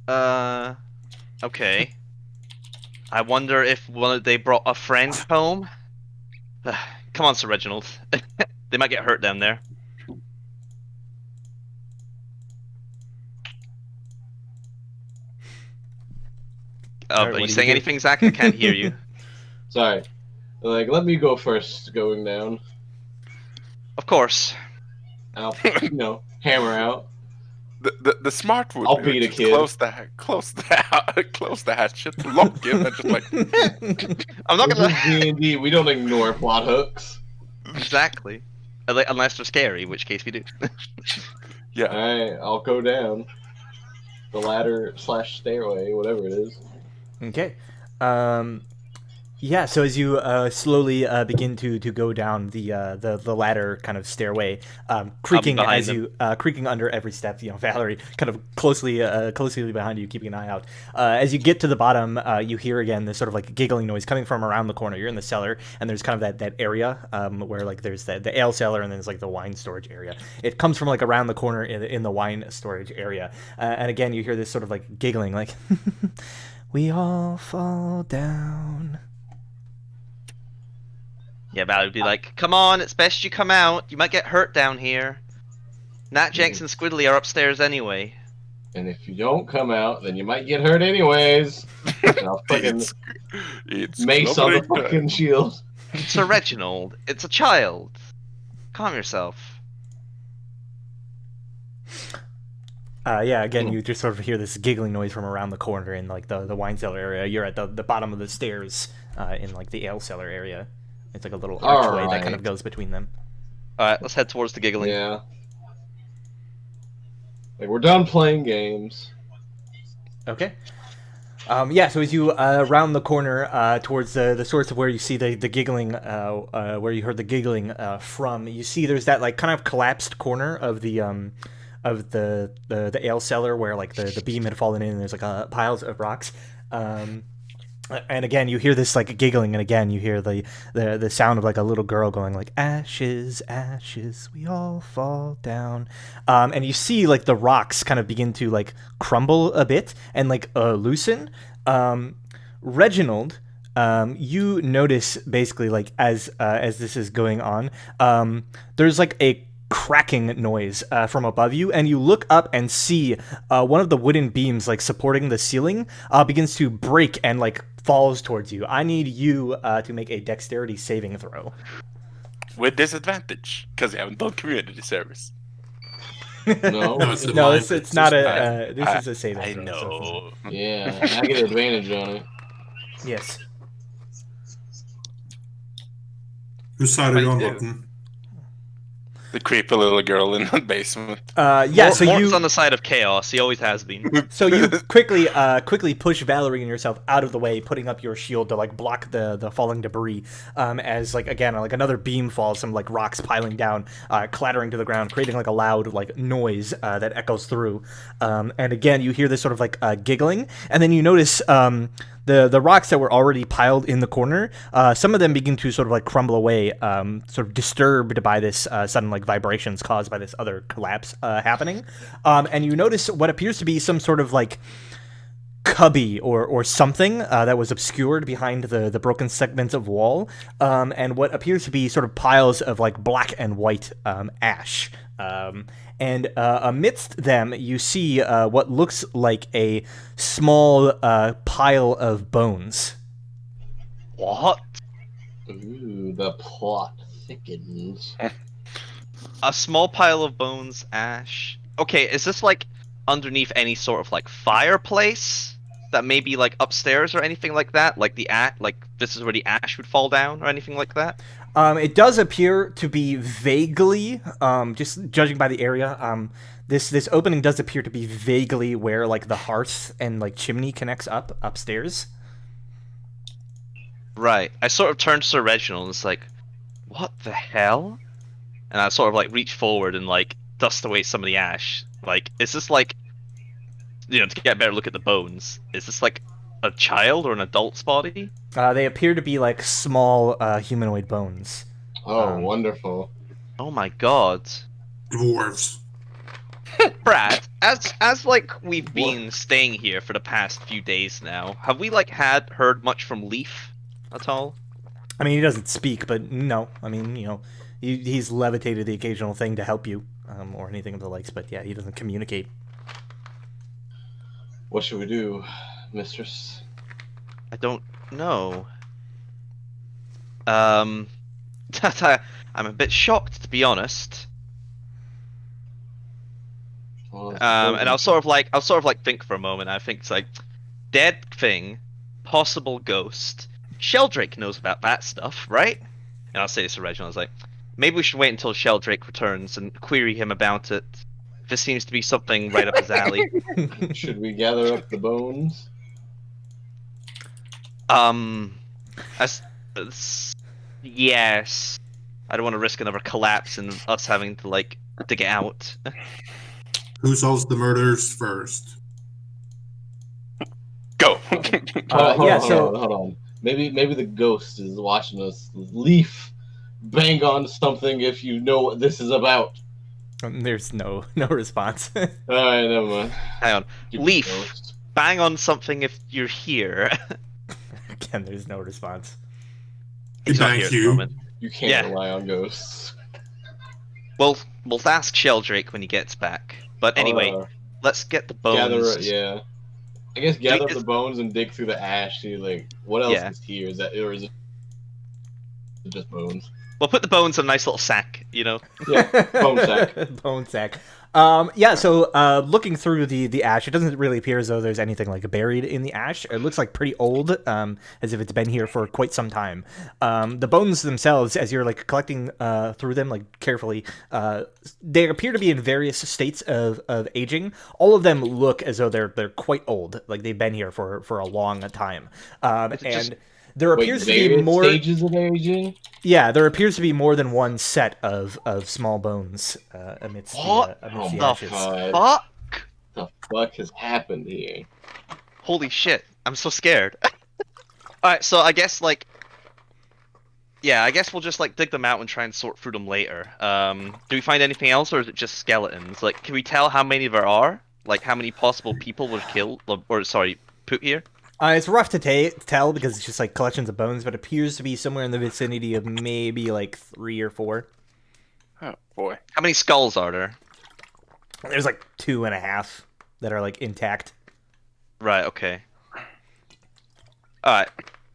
Okay. I wonder if they brought a friend home. Come on, Sir Reginald. They might get hurt down there. Alright, Are what you do saying do? anything, Zach? I can't hear you. Sorry. Let me go first going down. Of course. I'll, hammer out. The smart would I'll be beat a just kid. close the hatchet, lock him, and just I'm not This gonna. is D&D. We don't ignore plot hooks. Exactly. Unless they're scary, in which case we do. yeah. Alright, I'll go down. The ladder / stairway, whatever it is. Okay. Yeah, so as you slowly begin to go down the ladder kind of stairway, creaking behind as them. you creaking under every step, Valerie kind of closely behind you, keeping an eye out. As you get to the bottom, you hear again this sort of like giggling noise coming from around the corner. You're in the cellar, and there's kind of that area where like there's the ale cellar, and then there's like the wine storage area. It comes from like around the corner in the wine storage area, and again you hear this sort of like giggling, like we all fall down. Yeah, Valerie would be like, come on, it's best you come out. You might get hurt down here. Nat, Jenks, and Squiddly are upstairs anyway. And if you don't come out, then you might get hurt anyways. And I'll fucking It's mace on the clobbering fucking time. shield. Sir Reginald, it's a child. Calm yourself. Yeah, again, you just sort of hear this giggling noise from around the corner in like the wine cellar area. You're at the bottom of the stairs in like the ale cellar area. It's like a little archway that kind of goes between them. Alright, let's head towards the giggling. Yeah. Like, we're done playing games. Okay. Yeah, so as you round the corner towards the source of where you see the giggling, where you heard the giggling from, you see there's that like kind of collapsed corner of the ale cellar where like the beam had fallen in, and there's like piles of rocks. And again, you hear this like giggling, and again you hear the sound of like a little girl going like, ashes, ashes, we all fall down. And you see like the rocks kind of begin to like crumble a bit and like loosen. Reginald, you notice basically like as this is going on, there's like a cracking noise from above you, and you look up and see one of the wooden beams like supporting the ceiling begins to break and like falls towards you. I need you to make a dexterity saving throw. With disadvantage, because you haven't done community service. No. No, it's not a. This is a saving I throw. know. Yeah, I get advantage on it. Yes. Whose side are you on, do. Button? The creepy little girl in the basement. Yeah. So Mort's you. on the side of chaos. He always has been. So you quickly push Valerie and yourself out of the way, putting up your shield to like block the falling debris. As like again like another beam falls, some like rocks piling down, clattering to the ground, creating like a loud like noise that echoes through. And again you hear this sort of like giggling, and then you notice the rocks that were already piled in the corner, some of them begin to sort of like crumble away, sort of disturbed by this sudden like vibrations caused by this other collapse happening. And you notice what appears to be some sort of like cubby or something that was obscured behind the broken segments of wall, and what appears to be sort of piles of like black and white ash. And amidst them, you see what looks like a small pile of bones. What? Ooh, the plot thickens. A small pile of bones, ash. Okay, is this like underneath any sort of like fireplace that may be like upstairs or anything like that? Like this is where the ash would fall down or anything like that? It does appear to be vaguely, just judging by the area, this opening does appear to be vaguely where like the hearth and like chimney connects upstairs. Right. I sort of turned to Sir Reginald and it's like, what the hell? And I sort of like reach forward and like dust away some of the ash. Like, is this like, to get a better look at the bones, is this like a child or an adult's body? They appear to be like small humanoid bones. Oh, wonderful. Oh my god. Dwarves. Brad, as like we've been staying here for the past few days now, have we like heard much from Leaf at all? I mean, he doesn't speak, but no. I mean, he's levitated the occasional thing to help you, or anything of the likes, but yeah, he doesn't communicate. What should we do, mistress? I don't know. I'm a bit shocked, to be honest. Well, And I'll sort of like think for a moment. I think it's like dead thing, possible ghost. Sheldrake knows about that stuff, right? And I'll say this to Reginald. I was like, maybe we should wait until Sheldrake returns and query him about it. This seems to be something right up his alley. should we gather up the bones? Yes. I don't want to risk another collapse and us having to like dig it out. Who solves the murders first? Go. Hold on. Maybe the ghost is watching us. Leaf, bang on something if you know what this is about. There's no response. All right, never mind. Hang on. Leaf, bang on something if you're here. Again, there's no response. He's not here at the moment. You can't rely on ghosts. We'll ask Sheldrake when he gets back. But anyway, let's get the bones. I guess gather up the bones and dig through the ash. See, like, what else is here? Is it just bones? We'll put the bones in a nice little sack, you know? Yeah, bone sack. Bone sack. So looking through the ash, it doesn't really appear as though there's anything like buried in the ash. It looks like pretty old, as if it's been here for quite some time. The bones themselves, as you're like collecting through them like carefully, they appear to be in various states of aging. All of them look as though they're quite old, like they've been here for a long time. There appears to be more stages of aging. Yeah, there appears to be more than one set of small bones amidst the ashes. Fuck? The fuck has happened here? Holy shit! I'm so scared. All right, so I guess we'll just like dig them out and try and sort through them later. Do we find anything else, or is it just skeletons? Like, can we tell how many there are? Like, how many possible people were killed, put here? It's rough to tell because it's just like collections of bones, but it appears to be somewhere in the vicinity of maybe like 3 or 4. Oh boy! How many skulls are there? There's like 2.5 that are like intact. Right. Okay. All right.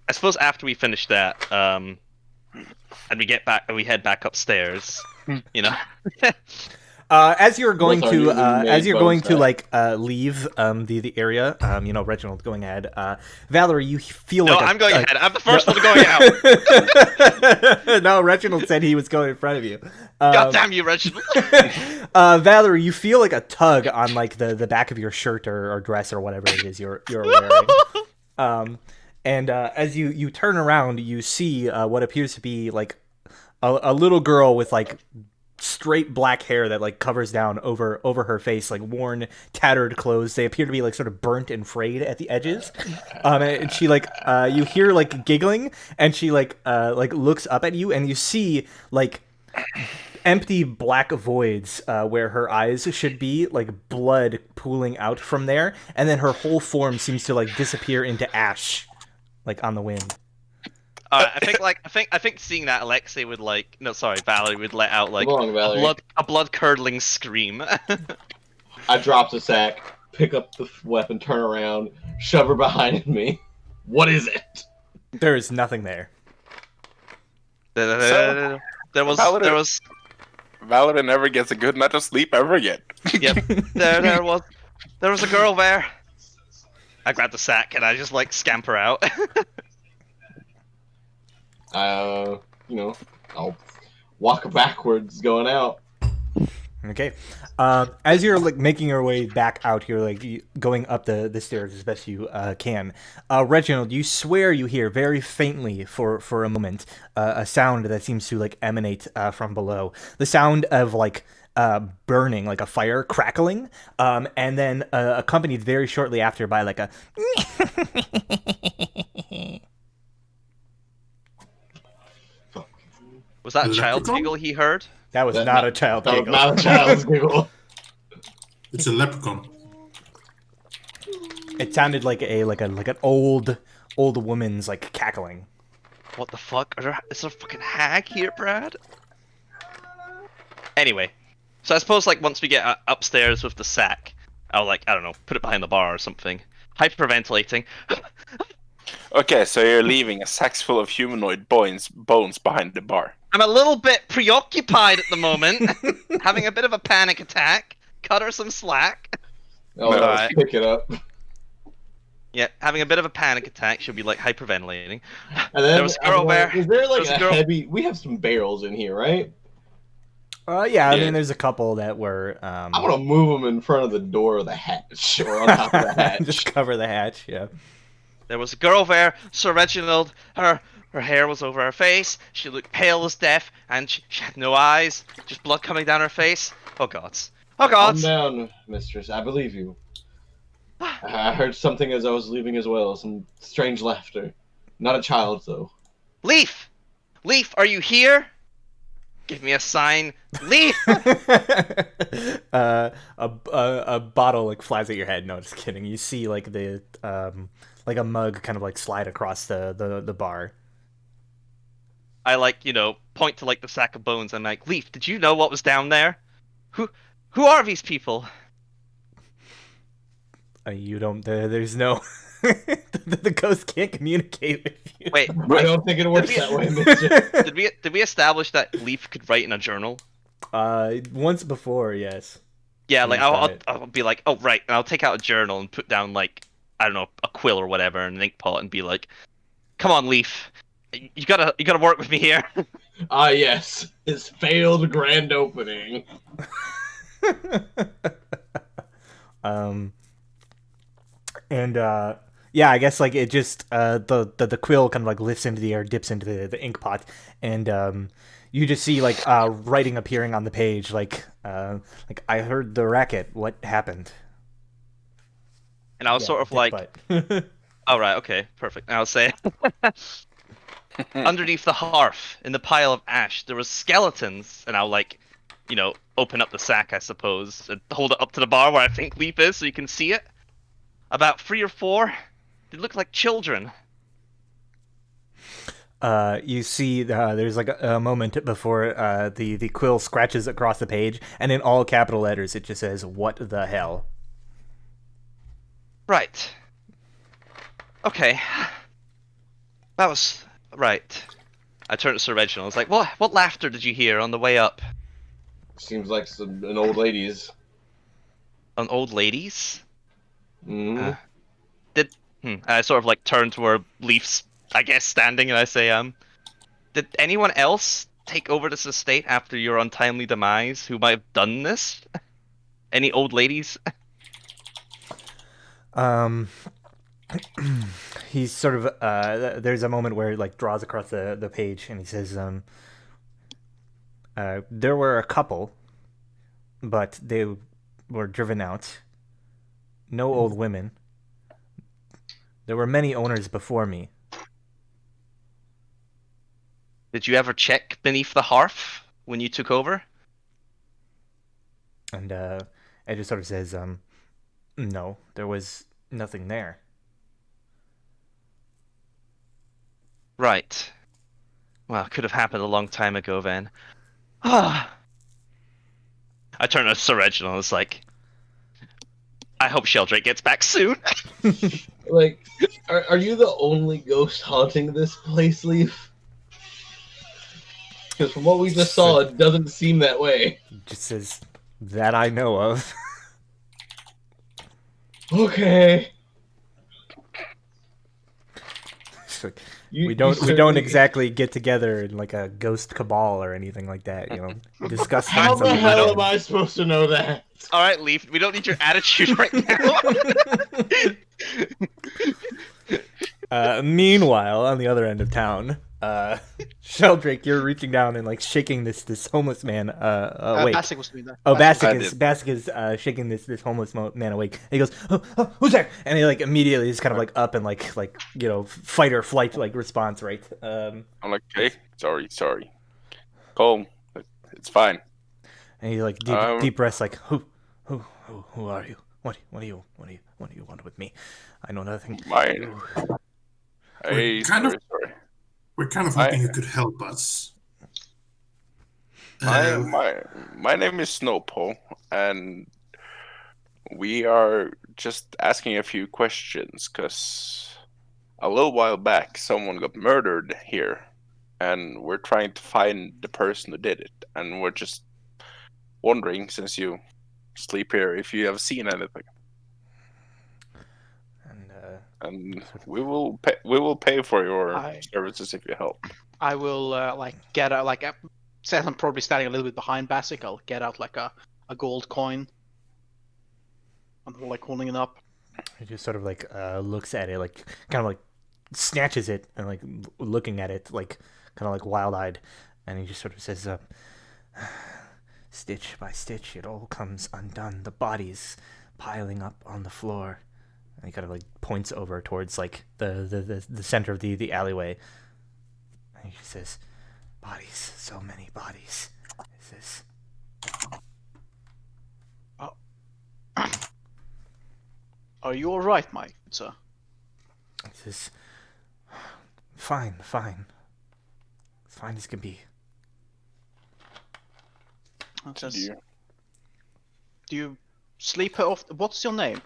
I suppose after we finish that, and we head back upstairs. You know. As you're going to leave the area, Reginald going ahead. Valerie, you feel like I'm going ahead. I'm the first one going out. No, Reginald said he was going in front of you. God damn you, Reginald. Valerie, you feel like a tug on like the back of your shirt or dress or whatever it is you're wearing. And as you turn around, you see what appears to be like a little girl with like straight black hair that like covers down over her face, like worn, tattered clothes. They appear to be like sort of burnt and frayed at the edges. And she like you hear like giggling, and she like looks up at you, and you see like empty black voids where her eyes should be, like blood pooling out from there, and then her whole form seems to like disappear into ash, like on the wind. I think seeing that Valerie would let out like a blood curdling scream. I drop the sack, pick up the weapon, turn around, shove her behind me. What is it? There is nothing there. There was. Valerie never gets a good night of sleep ever again. Yep. There was a girl there. I grab the sack and I just like scamper out. I'll walk backwards going out. Okay. As you're like making your way back out here, like going up the stairs as best you can, Reginald, you swear you hear very faintly for a moment a sound that seems to like emanate from below. The sound of like burning, like a fire crackling, and then accompanied very shortly after by like a. Was that a child's giggle he heard? That was not a child giggle. Not a child's giggle. It's a leprechaun. It sounded like an old woman's like cackling. What the fuck? Is there a fucking hag here, Brad? Anyway, so I suppose like once we get upstairs with the sack, I'll like, I don't know, put it behind the bar or something. Hyperventilating. Okay, so you're leaving a sack full of humanoid bones behind the bar. I'm a little bit preoccupied at the moment, having a bit of a panic attack. Cut her some slack. Oh, right. Pick it up. Yeah, having a bit of a panic attack. She'll be like hyperventilating. And then, there was a girl there. Is there like a heavy? We have some barrels in here, right? Yeah. I mean, there's a couple that were. I'm gonna move them in front of the door of the hatch or on top of the hatch. Just cover the hatch. Yeah. There was a girl there, Sir Reginald. Her hair was over her face. She looked pale as death, and she had no eyes. Just blood coming down her face. Oh gods. Oh Calm gods. down, mistress. I believe you. I heard something as I was leaving as well. Some strange laughter. Not a child, though. Leaf! Leaf, are you here? Give me a sign. Leaf! A bottle like flies at your head. No, just kidding. You see like the like a mug kind of like slide across the bar. I like, point to like the sack of bones. I'm like, Leaf, did you know what was down there? Who are these people? You don't. There's no. The ghost can't communicate with you. Wait, I don't think it works that way, mistress. did we establish that Leaf could write in a journal? Once before, yes. Yeah, like He's done I'll be like, oh right, and I'll take out a journal and put down like, I don't know, a quill or whatever, and an ink pot, and be like, come on, Leaf, you gotta work with me here. Ah, yes, his failed grand opening. And yeah, I guess like it just the quill kind of like lifts into the air, dips into the ink pot, and you just see like writing appearing on the page, like I heard the racket. What happened? And I was sort of like, oh right, okay, perfect. And I'll say, underneath the hearth in the pile of ash, there were skeletons, and I'll like, open up the sack, I suppose, and hold it up to the bar where I think Leaf is, so you can see it. About 3 or 4. They look like children. You see, there's like a moment before the quill scratches across the page, and in all capital letters, it just says, "What the hell?" Right. Okay. That was right. I turned to Sir Reginald. I was like, "What laughter did you hear on the way up?" Seems like an old lady's. On old ladies? Mm-hmm. I sort of like turn to where Leaf's, I guess, standing, and I say, did anyone else take over this estate after your untimely demise who might have done this? Any old ladies? He's sort of there's a moment where he like draws across the page, and he says, there were a couple, but they were driven out. No old women. There were many owners before me. Did you ever check beneath the hearth when you took over? And it just sort of says, no, there was nothing there. Right. Well, it could have happened a long time ago then. I turn to Sir Reginald and was like, I hope Sheldrake gets back soon. Like, are you the only ghost haunting this place, Leaf? Because from what we just saw, it doesn't seem that way. Just says, that I know of. Okay. We don't exactly get together in like a ghost cabal or anything like that, discuss How things. the hell am I supposed to know that? All right, Leaf. We don't need your attitude right now. Meanwhile, on the other end of town, Sheldrake, you're reaching down and like shaking this homeless man. Wait. Bassick was doing that. Oh, Bassick is shaking this homeless man awake. And he goes, oh, who's there? And he like immediately is kind of like up and like fight or flight like response, right? I'm like, hey, sorry, calm, it's fine. And he like deep breaths, like, who are you? What do you want with me? I know nothing. Hey, sorry. We're kind of hoping you could help us. My name is Snowpaw, and we are just asking a few questions because a little while back someone got murdered here, and we're trying to find the person who did it, and we're just wondering, since you sleep here, if you have seen anything. And we will pay for your services if you help. I will get out since I'm probably standing a little bit behind Bassick, I'll get out like a gold coin. I'm like holding it up. He just sort of like looks at it, like kind of like snatches it and like looking at it, like kind of like wild-eyed, and he just sort of says, "Stitch by stitch, it all comes undone. The bodies piling up on the floor." And he kind of like points over towards like the center of the alleyway, and he just says, "Bodies, so many bodies." He says, Oh. Are you all right, Mike, sir? He says, "Fine, fine, as fine as can be." Says, do you sleep here often? What's your name?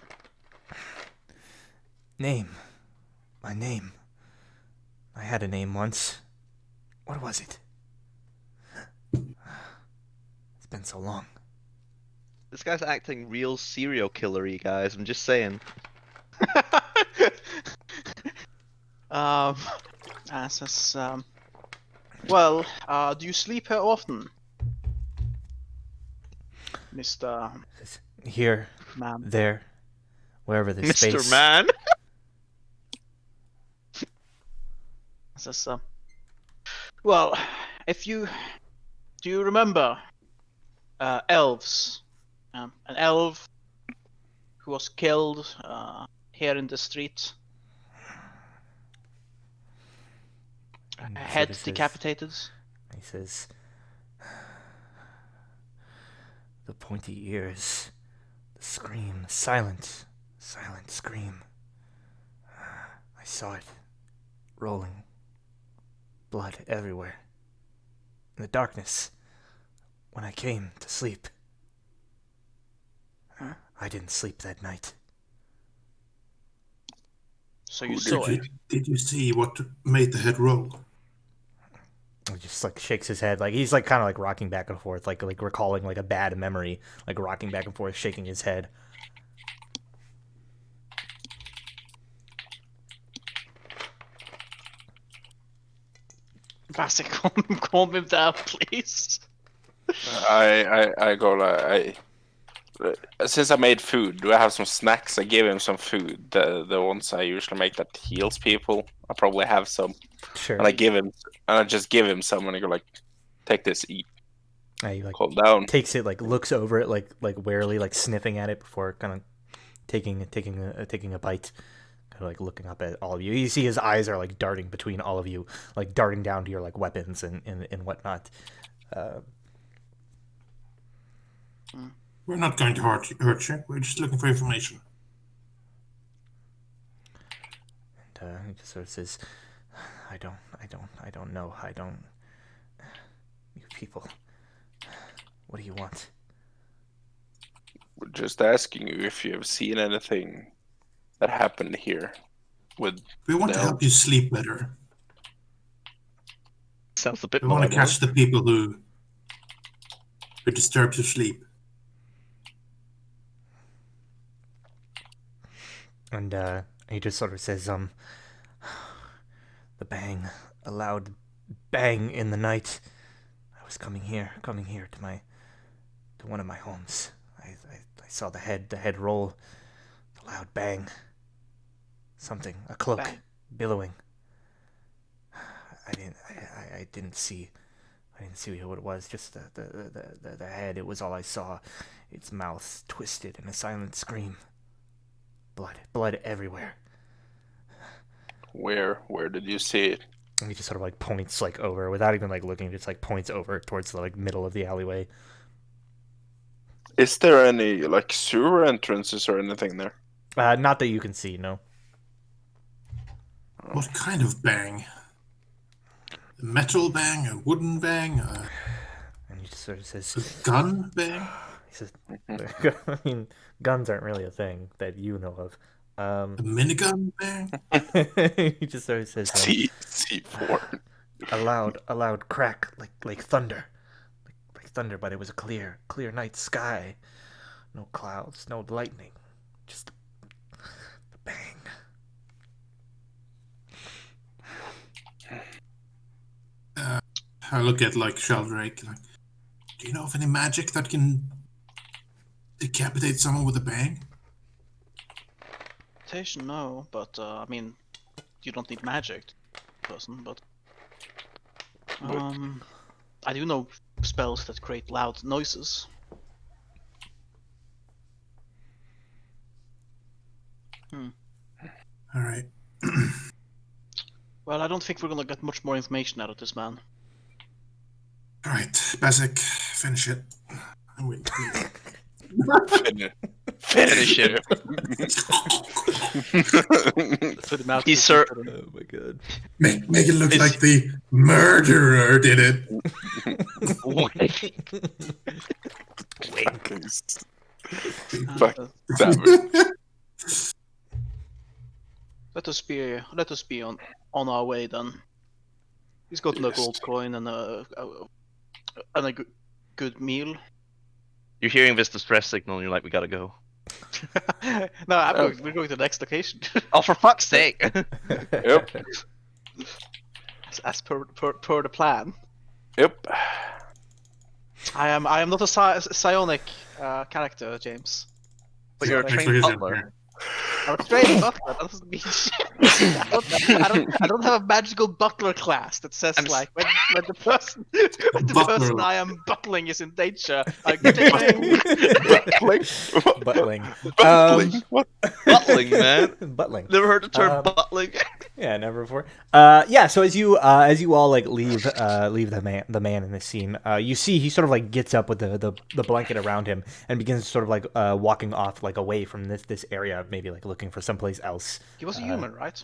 Name. My name. I had a name once. What was it? It's been so long. This guy's acting real serial killer-y, guys. I'm just saying. Says, well, do you sleep here often, Mr. Here, Man? there, wherever there's Mr. space. Man. Says, well, do you remember elves? An elf who was killed here in the street. Head decapitated. He says, the pointy ears, the scream, silent scream. I saw it, rolling, blood everywhere. In the darkness, when I came to sleep. I didn't sleep that night. So you saw it? Did you see what made the head roll? He just like shakes his head, like he's like kind of like rocking back and forth, like recalling like a bad memory, like rocking back and forth, shaking his head. Bassett, calm him down, please. I go like, since I made food, do I have some snacks? I give him some food. The ones I usually make that heals people. I probably have some. Sure. And I just give him some, and I go like, take this, eat. He like Calm down. takes it, like looks over it, like warily, like sniffing at it before kind of taking a bite. Kind of like looking up at all of you. You see his eyes are like darting between all of you, like darting down to your like weapons and whatnot. We're not going to hurt you. We're just looking for information. And he just sort of says, I don't know. You people, what do you want? We're just asking you if you have seen anything that happened here. We want to help you sleep better. Sounds a bit We want to malevolent. catch the people who disturb your sleep. And he just sort of says, the bang, a loud bang in the night. I was coming here to one of my homes. I saw the head roll, the loud bang. Something, a cloak, Bang. billowing. I didn't see what it was. Just the head. It was all I saw. Its mouth twisted in a silent scream. Blood everywhere. Where did you see it? And he just sort of like points like over without even like looking. Just like points over towards the like middle of the alleyway. Is there any like sewer entrances or anything there? Not that you can see. No. What kind of bang? A metal bang? A wooden bang? And he just sort of says, A gun bang? He says, I mean, guns aren't really a thing that you know of. A minigun bang? He just sort of says, C4. a loud crack like thunder, like thunder, but it was a clear night sky, no clouds, no lightning, just the bang. I look at like Sheldrake. Like, do you know of any magic that can decapitate someone with a bang? teleportation, no, but I mean, you don't need magic, person. But I do know spells that create loud noises. All right. Well, I don't think we're gonna get much more information out of this man. All right, Basic, finish it. Wait, please. Finish it. So the mouth He's is sir- open. Oh my god. Make it look Is- like the murderer did it. Fuck. Damn. Let us be on our way then. He's gotten a gold coin and a good meal. You're hearing this distress signal, and you're like, we gotta go. No, we're going to the next location. Oh, for fuck's sake! Yep. As per the plan. Yep. I am not a psionic character, James. But you're a Next trained location, butler. yeah. I'm a trained butler. That doesn't mean shit. I don't have a magical butler class that says I'm like when the person Butler. person I am buttling is in danger. I Buttling. Buttling. What? Buttling, man. Buttling. Never heard the term Um, buttling. Yeah, never before. Yeah. So as you all like leave the man in the scene, you see he sort of like gets up with the blanket around him and begins sort of like walking off like away from this area, maybe like looking for someplace else. He was a human, right?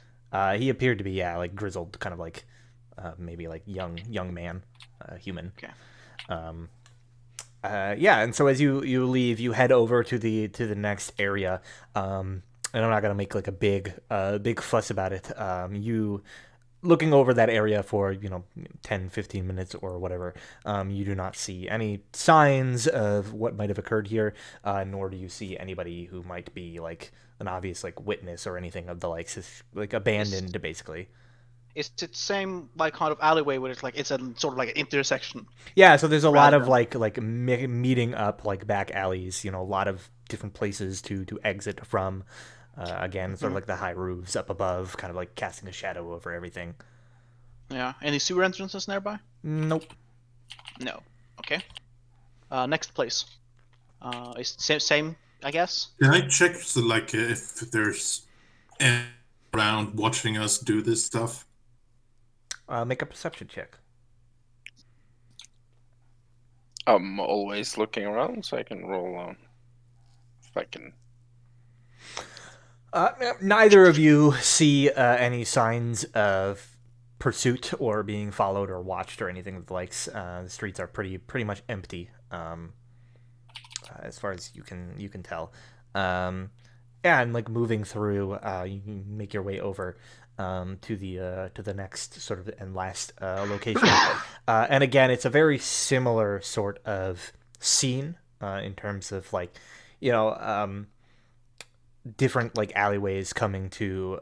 He appeared to be like grizzled, kind of like maybe like young man, human. Okay. Yeah, and so as you leave, you head over to the next area. And I'm not gonna make like a big fuss about it. You looking over that area for 10-15 minutes or whatever, you do not see any signs of what might have occurred here, nor do you see anybody who might be like an obvious like witness or anything of the likes. It's like abandoned basically. Is it same like kind of alleyway where it's like it's a sort of like an intersection? Yeah, so there's a lot of Random. like meeting up like back alleys, a lot of different places to exit from. Again, sort of like the high roofs up above, kind of like casting a shadow over everything. Yeah. Any sewer entrances nearby? Nope. No. Okay. Next place. Is same, I guess. Can I check if there's anyone around watching us do this stuff? Make a perception check. I'm always looking around, so I can roll on. If I can. Neither of you see any signs of pursuit or being followed or watched or anything of the likes. The streets are pretty much empty, as far as you can tell. Yeah, and like moving through, you can make your way over to the next sort of and last location. And again, it's a very similar sort of scene in terms of like, different like alleyways coming to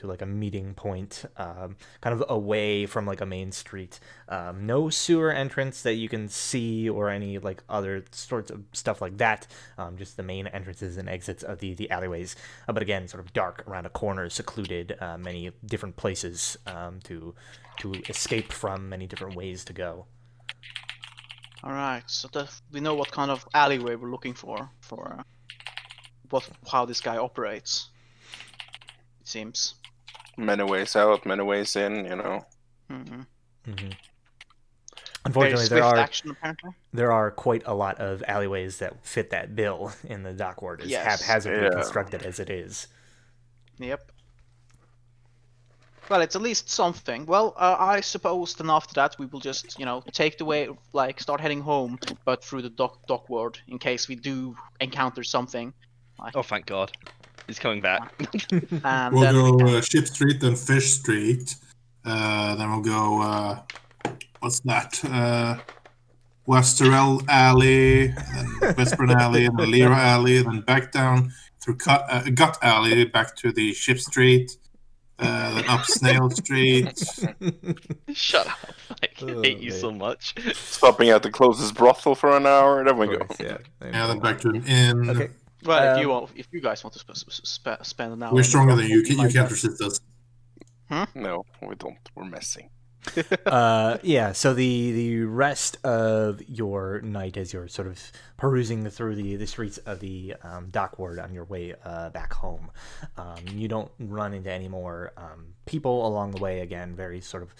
like a meeting point, kind of away from like a main street. No sewer entrance that you can see or any like other sorts of stuff like that. Just the main entrances and exits of the alleyways. But again, sort of dark around a corner, secluded, many different places to escape from, many different ways to go. All right. So we know what kind of alleyway we're looking for how this guy operates. It seems. Many ways out, many ways in, Mm-hmm. Mm-hmm. Unfortunately, Very there swift are action apparently. there are quite a lot of alleyways that fit that bill in the dock ward, as Yes. haphazardly Yeah. constructed as it is. Yep. Well, it's at least something. Well, I suppose then after that we will just, take the way, like start heading home, but through the dock ward in case we do encounter something. Oh, thank God. He's coming back. And We'll then go Ship Street, then Fish Street. Then we'll go, what's that? Westerell Alley, then Westburn Alley, and then Lyra Alley, then back down through Gut Alley, back to the Ship Street, then up Snail Street. Shut up. I Oh, hate you man. so much. Stopping at the closest brothel for an hour, then we go. Yeah. Yeah, then back to an inn. Okay. Well, if you guys want to spend an hour, We're stronger than you. be You my can't guest. resist us. No, we don't. We're messing. Yeah, so the rest of your night, as you're sort of perusing through the streets of the dock ward on your way back home, you don't run into any more people along the way. Again, very sort of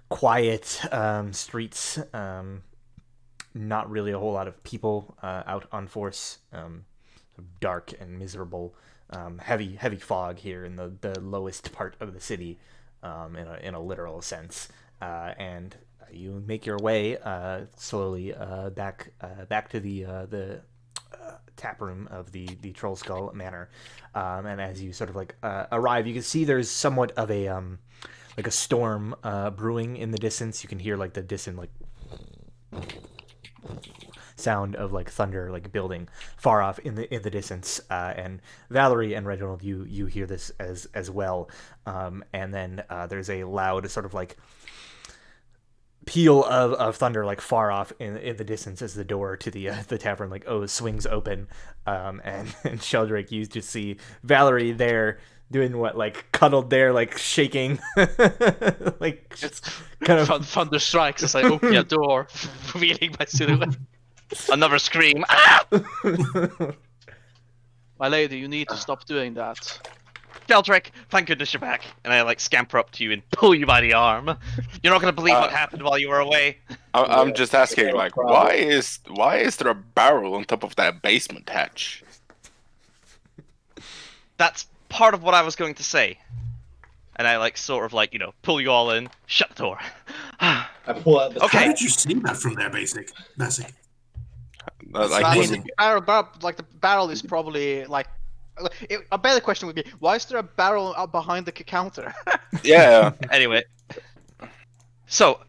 quiet streets. Not really a whole lot of people out on force. Dark and miserable. Heavy fog here in the lowest part of the city, in a literal sense. And you make your way slowly back to the tap room of the Troll Skull Manor. And as you sort of like arrive, you can see there's somewhat of a like a storm brewing in the distance. You can hear like the distant like sound of like thunder like building far off in the distance, and Valerie and Reginald, you hear this as well, and then there's a loud sort of like peal of thunder like far off in the distance as the door to the tavern like swings open, and Sheldrake, you just see Valerie there doing what, like cuddled there, like shaking, like just kind of thunder strikes as I open your door, revealing my silhouette. Another scream. Ah! My lady, you need to stop doing that. Sheldrake, thank goodness you're back. And I like scamper up to you and pull you by the arm. You're not gonna believe what happened while you were away. I'm just asking, like, why is there a barrel on top of that basement hatch? That's part of what I was going to say. And I like sort of like, pull you all in, shut the door. I pull out the Okay. How did you see that from there, basic? The barrel is probably like. A better question would be, why is there a barrel out behind the counter? Yeah. Anyway, so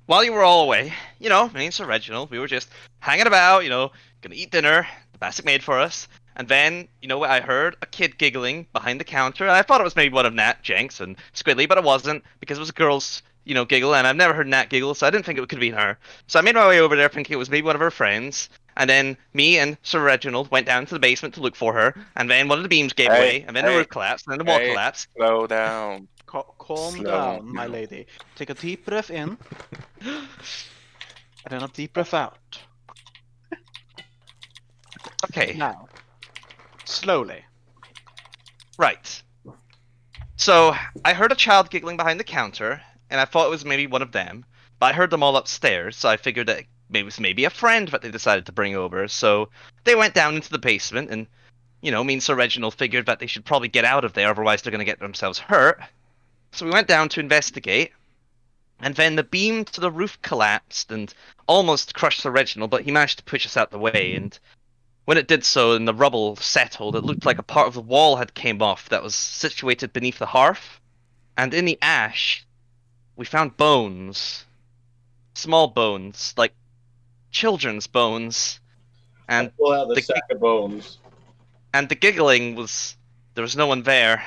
while you were all away, me and Sir Reginald, we were just hanging about, gonna eat dinner. The basic made for us. And then, I heard a kid giggling behind the counter, and I thought it was maybe one of Nat, Jenks, and Squidly, but it wasn't, because it was a girl's, giggle, and I've never heard Nat giggle, so I didn't think it could be her. So I made my way over there thinking it was maybe one of her friends, and then me and Sir Reginald went down to the basement to look for her, and then one of the beams gave way, and then the roof collapsed, and then the wall collapsed. Slow down. Calm down, my lady. Take a deep breath in, and then a deep breath out. Okay. Now, slowly. Right. So, I heard a child giggling behind the counter, and I thought it was maybe one of them, but I heard them all upstairs, so I figured that it was maybe a friend that they decided to bring over. So they went down into the basement, and me and Sir Reginald figured that they should probably get out of there, otherwise they're going to get themselves hurt. So we went down to investigate, and then the beam to the roof collapsed and almost crushed Sir Reginald, but he managed to push us out the way. And when it did so and the rubble settled, it looked like a part of the wall had came off that was situated beneath the hearth. And in the ash, we found bones. Small bones, like children's bones, and I pull out the sack of bones. And the giggling was, there was no one there.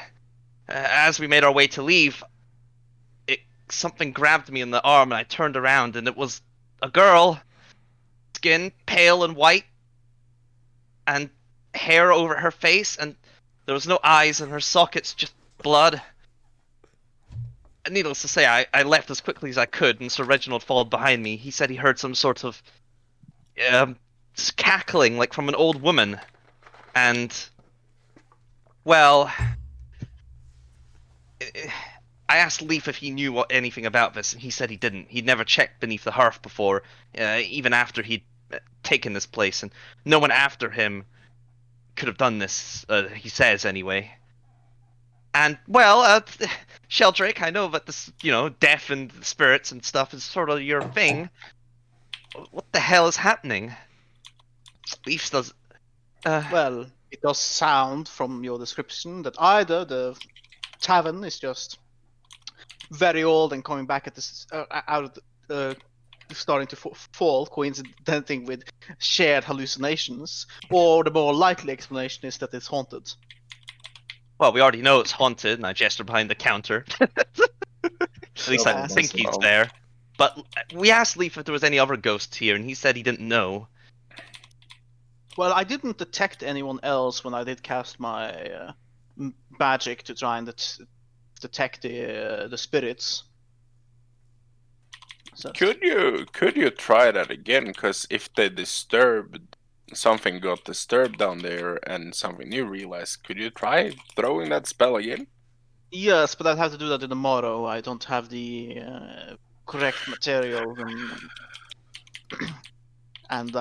As we made our way to leave, something grabbed me in the arm, and I turned around, and it was a girl, skin pale and white, and hair over her face, and there was no eyes in her sockets, just blood. Needless to say, I left as quickly as I could, and Sir Reginald followed behind me. He said he heard some sort of cackling, like from an old woman. And, well, I asked Leaf if he knew anything about this, and he said he didn't. He'd never checked beneath the hearth before, even after he'd taken this place, and no one after him could have done this, he says anyway. And, well, Sheldrake, I know that this, death and spirits and stuff is sort of your thing. What the hell is happening? Leaf does... Well, it does sound from your description that either the tavern is just very old and coming back at this out of the starting to fall, coincidenting with shared hallucinations, or the more likely explanation is that it's haunted. Well, we already know it's haunted, and I gestured behind the counter. At least I think he's there. But we asked Leaf if there was any other ghosts here, and he said he didn't know. Well, I didn't detect anyone else when I did cast my magic to try and detect the spirits. So Could you try that again? Because if they something got disturbed down there and something new realized, could you try throwing that spell again? yes, but I'd have to do that in tomorrow. I don't have the correct material and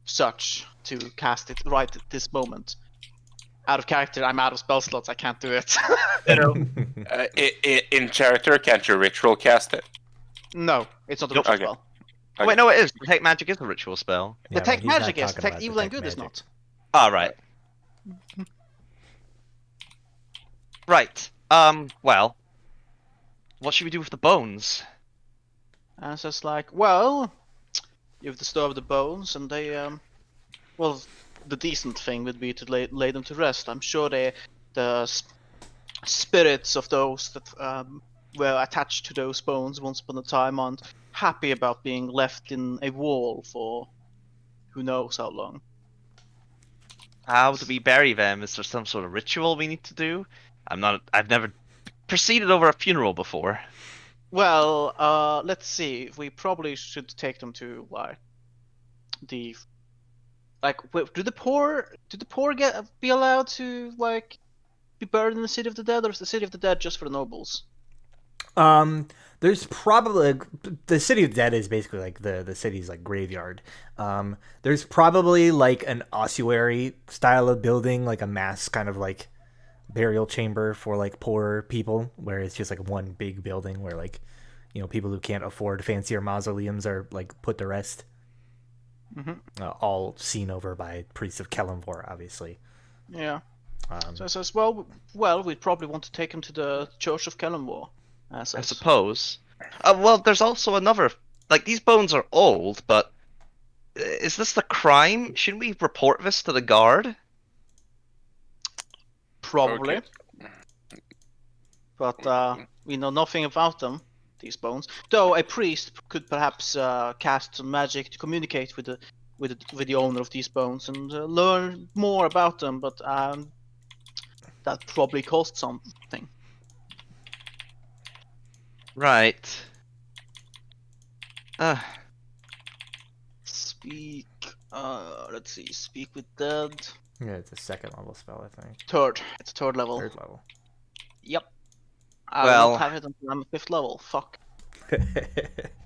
such to cast it right at this moment. Out of character, I'm out of spell slots. I can't do it. In character, can't you ritual cast it? No, it's not a Nope. ritual Okay. spell. Okay. Wait, no, it is. Detect magic is a ritual spell. Yeah, Detect but he's not magic is. talking Detect about evil and detect good is magic. not. All right. Right. Well, what should we do with the bones? And so it's like, well, you've disturbed the bones, and they, well, the decent thing would be to lay them to rest. I'm sure the spirits of those that were attached to those bones once upon a time aren't happy about being left in a wall for who knows how long. How do we bury them? Is there some sort of ritual we need to do? I've never proceeded over a funeral before. Well, let's see. We probably should take them to the do the poor be allowed to be buried in the city of the dead, or is the city of the dead just for the nobles? There's probably the city of the dead is basically like the city's like graveyard. There's probably like an ossuary style of building, like a mass kind of like burial chamber for like poor people, where it's just like one big building where like people who can't afford fancier mausoleums are like put to rest. All seen over by priests of Kelemvor, obviously. Yeah. So it says, well, we'd probably want to take him to the Church of Kelemvor. I suppose. Well, there's also another. Like, these bones are old, but is this the crime? Shouldn't we report this to the guard? Probably. Okay. But we know nothing about them, these bones. Though a priest could perhaps cast some magic to communicate with the owner of these bones and learn more about them. But that probably costs something. Right. Speak. Let's see. Speak with dead. Yeah, it's a second level spell, I think. Third. It's a third level. Third level. Yep. I will Well- not have it until I'm a 5th level. Fuck.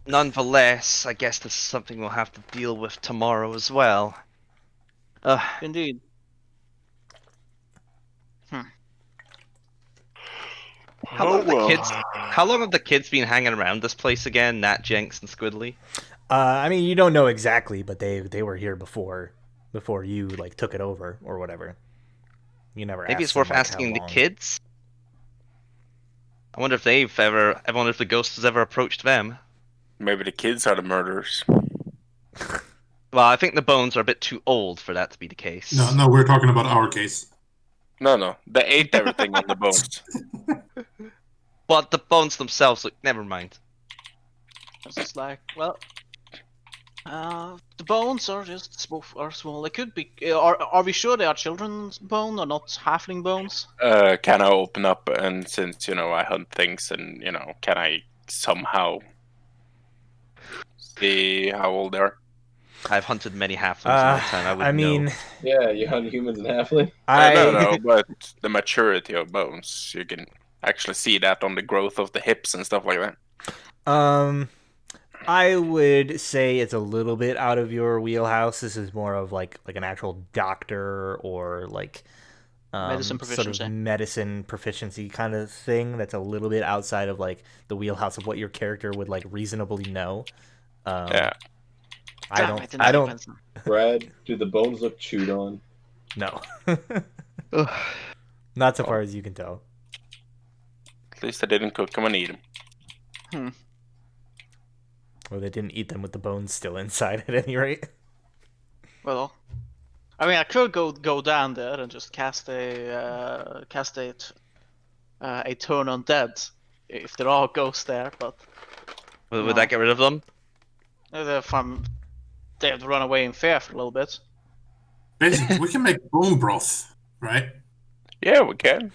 Nonetheless, I guess this is something we'll have to deal with tomorrow as well. Indeed. How long have the kids been hanging around this place again? Nat, Jenks, and Squidly? I mean, you don't know exactly, but they were here before you like took it over or whatever. You never. Maybe asked it's them, worth like, asking how the long. kids. I wonder if I wonder if the ghost has ever approached them. Maybe the kids are the murderers. Well, I think the bones are a bit too old for that to be the case. No, we're talking about our case. No, they ate everything on the bones. But the bones themselves, look, never mind. It's just like, well, the bones are small. They could be. Are we sure they are children's bone or not halfling bones? Can I open up, and since I hunt things, and can I somehow see how old they are? I've hunted many halflings in my time. I would know. Yeah, you hunt humans and halfling. No, but the maturity of bones, you can actually see that on the growth of the hips and stuff like that. I would say it's a little bit out of your wheelhouse. This is more of like an actual doctor or like Medicine sort proficiency. of medicine proficiency kind of thing. That's a little bit outside of like the wheelhouse of what your character would like reasonably know. Yeah. I don't. Brad, do the bones look chewed on? No. Not so far as you can tell. At least I didn't cook them and eat them. Or they didn't eat them with the bones still inside at any rate. Well, I mean, I could go down there and just cast a turn on dead if there are ghosts there, but Would that get rid of them? if they have to run away in fear for a little bit. Basically, we can make bone broth, right? Yeah, we can.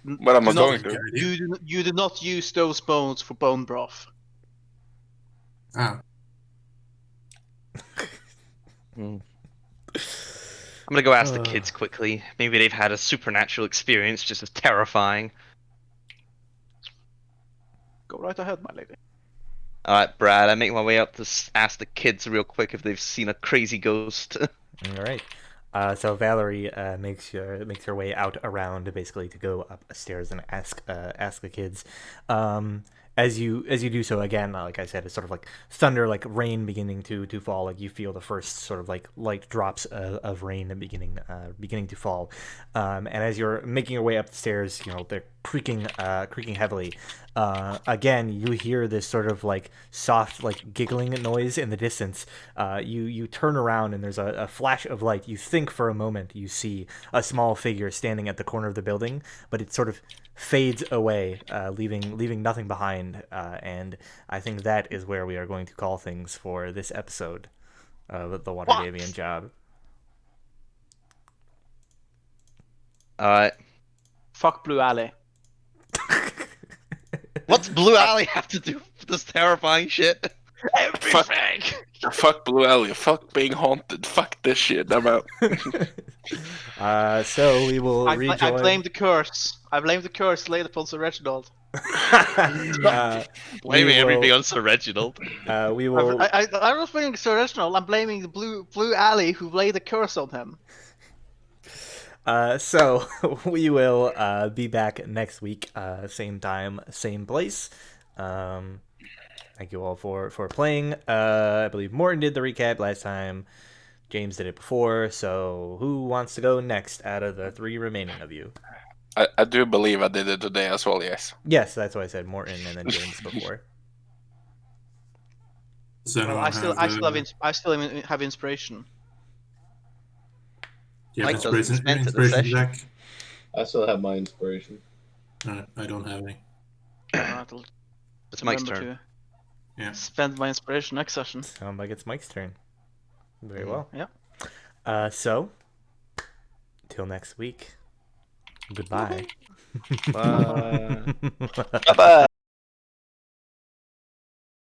But I'm Do not not- going to. You do not use those bones for bone broth. Oh. I'm gonna go ask the kids quickly. Maybe they've had a supernatural experience just as terrifying. Go right ahead, my lady. Alright, Brad, I make my way up to ask the kids real quick if they've seen a crazy ghost. All right. So Valerie makes her way out around basically to go upstairs and ask the kids. As you do so, again, like I said, it's sort of like thunder, like rain beginning to fall. Like you feel the first sort of like light drops of rain beginning to fall. And as you're making your way up the stairs, they're creaking heavily. Again, you hear this sort of like soft, like giggling noise in the distance. You turn around and there's a flash of light. You think for a moment you see a small figure standing at the corner of the building, but it sort of fades away, leaving nothing behind. And I think that is where we are going to call things for this episode of the Waterdhavian Job. Alright. Fuck Blue Alley. What's Blue Alley have to do with this terrifying shit? Everything! Fuck Blue Alley. Fuck being haunted. Fuck this shit. I'm out. So we will rejoin. I blame the curse. I blame the curse laid upon Sir Reginald. Blaming everything on Sir Reginald. We will. I'm not blaming Sir Reginald. I'm blaming the Blue Alley who laid the curse on him. So we will be back next week, same time, same place. Thank you all for playing. I believe Morton did the recap last time. James did it before. So who wants to go next out of the three remaining of you? I do believe I did it today as well, yes. Yes, that's why I said Morton and then James before. Well, I still have inspiration. Yeah, Mike doesn't spend it the inspiration, session. Zach? I still have my inspiration. I don't have any. It's Mike's turn. To Yeah. spend my inspiration next session. Sounds like it's Mike's turn. Very well. Yeah. So, till next week. Goodbye. Bye. Bye-bye.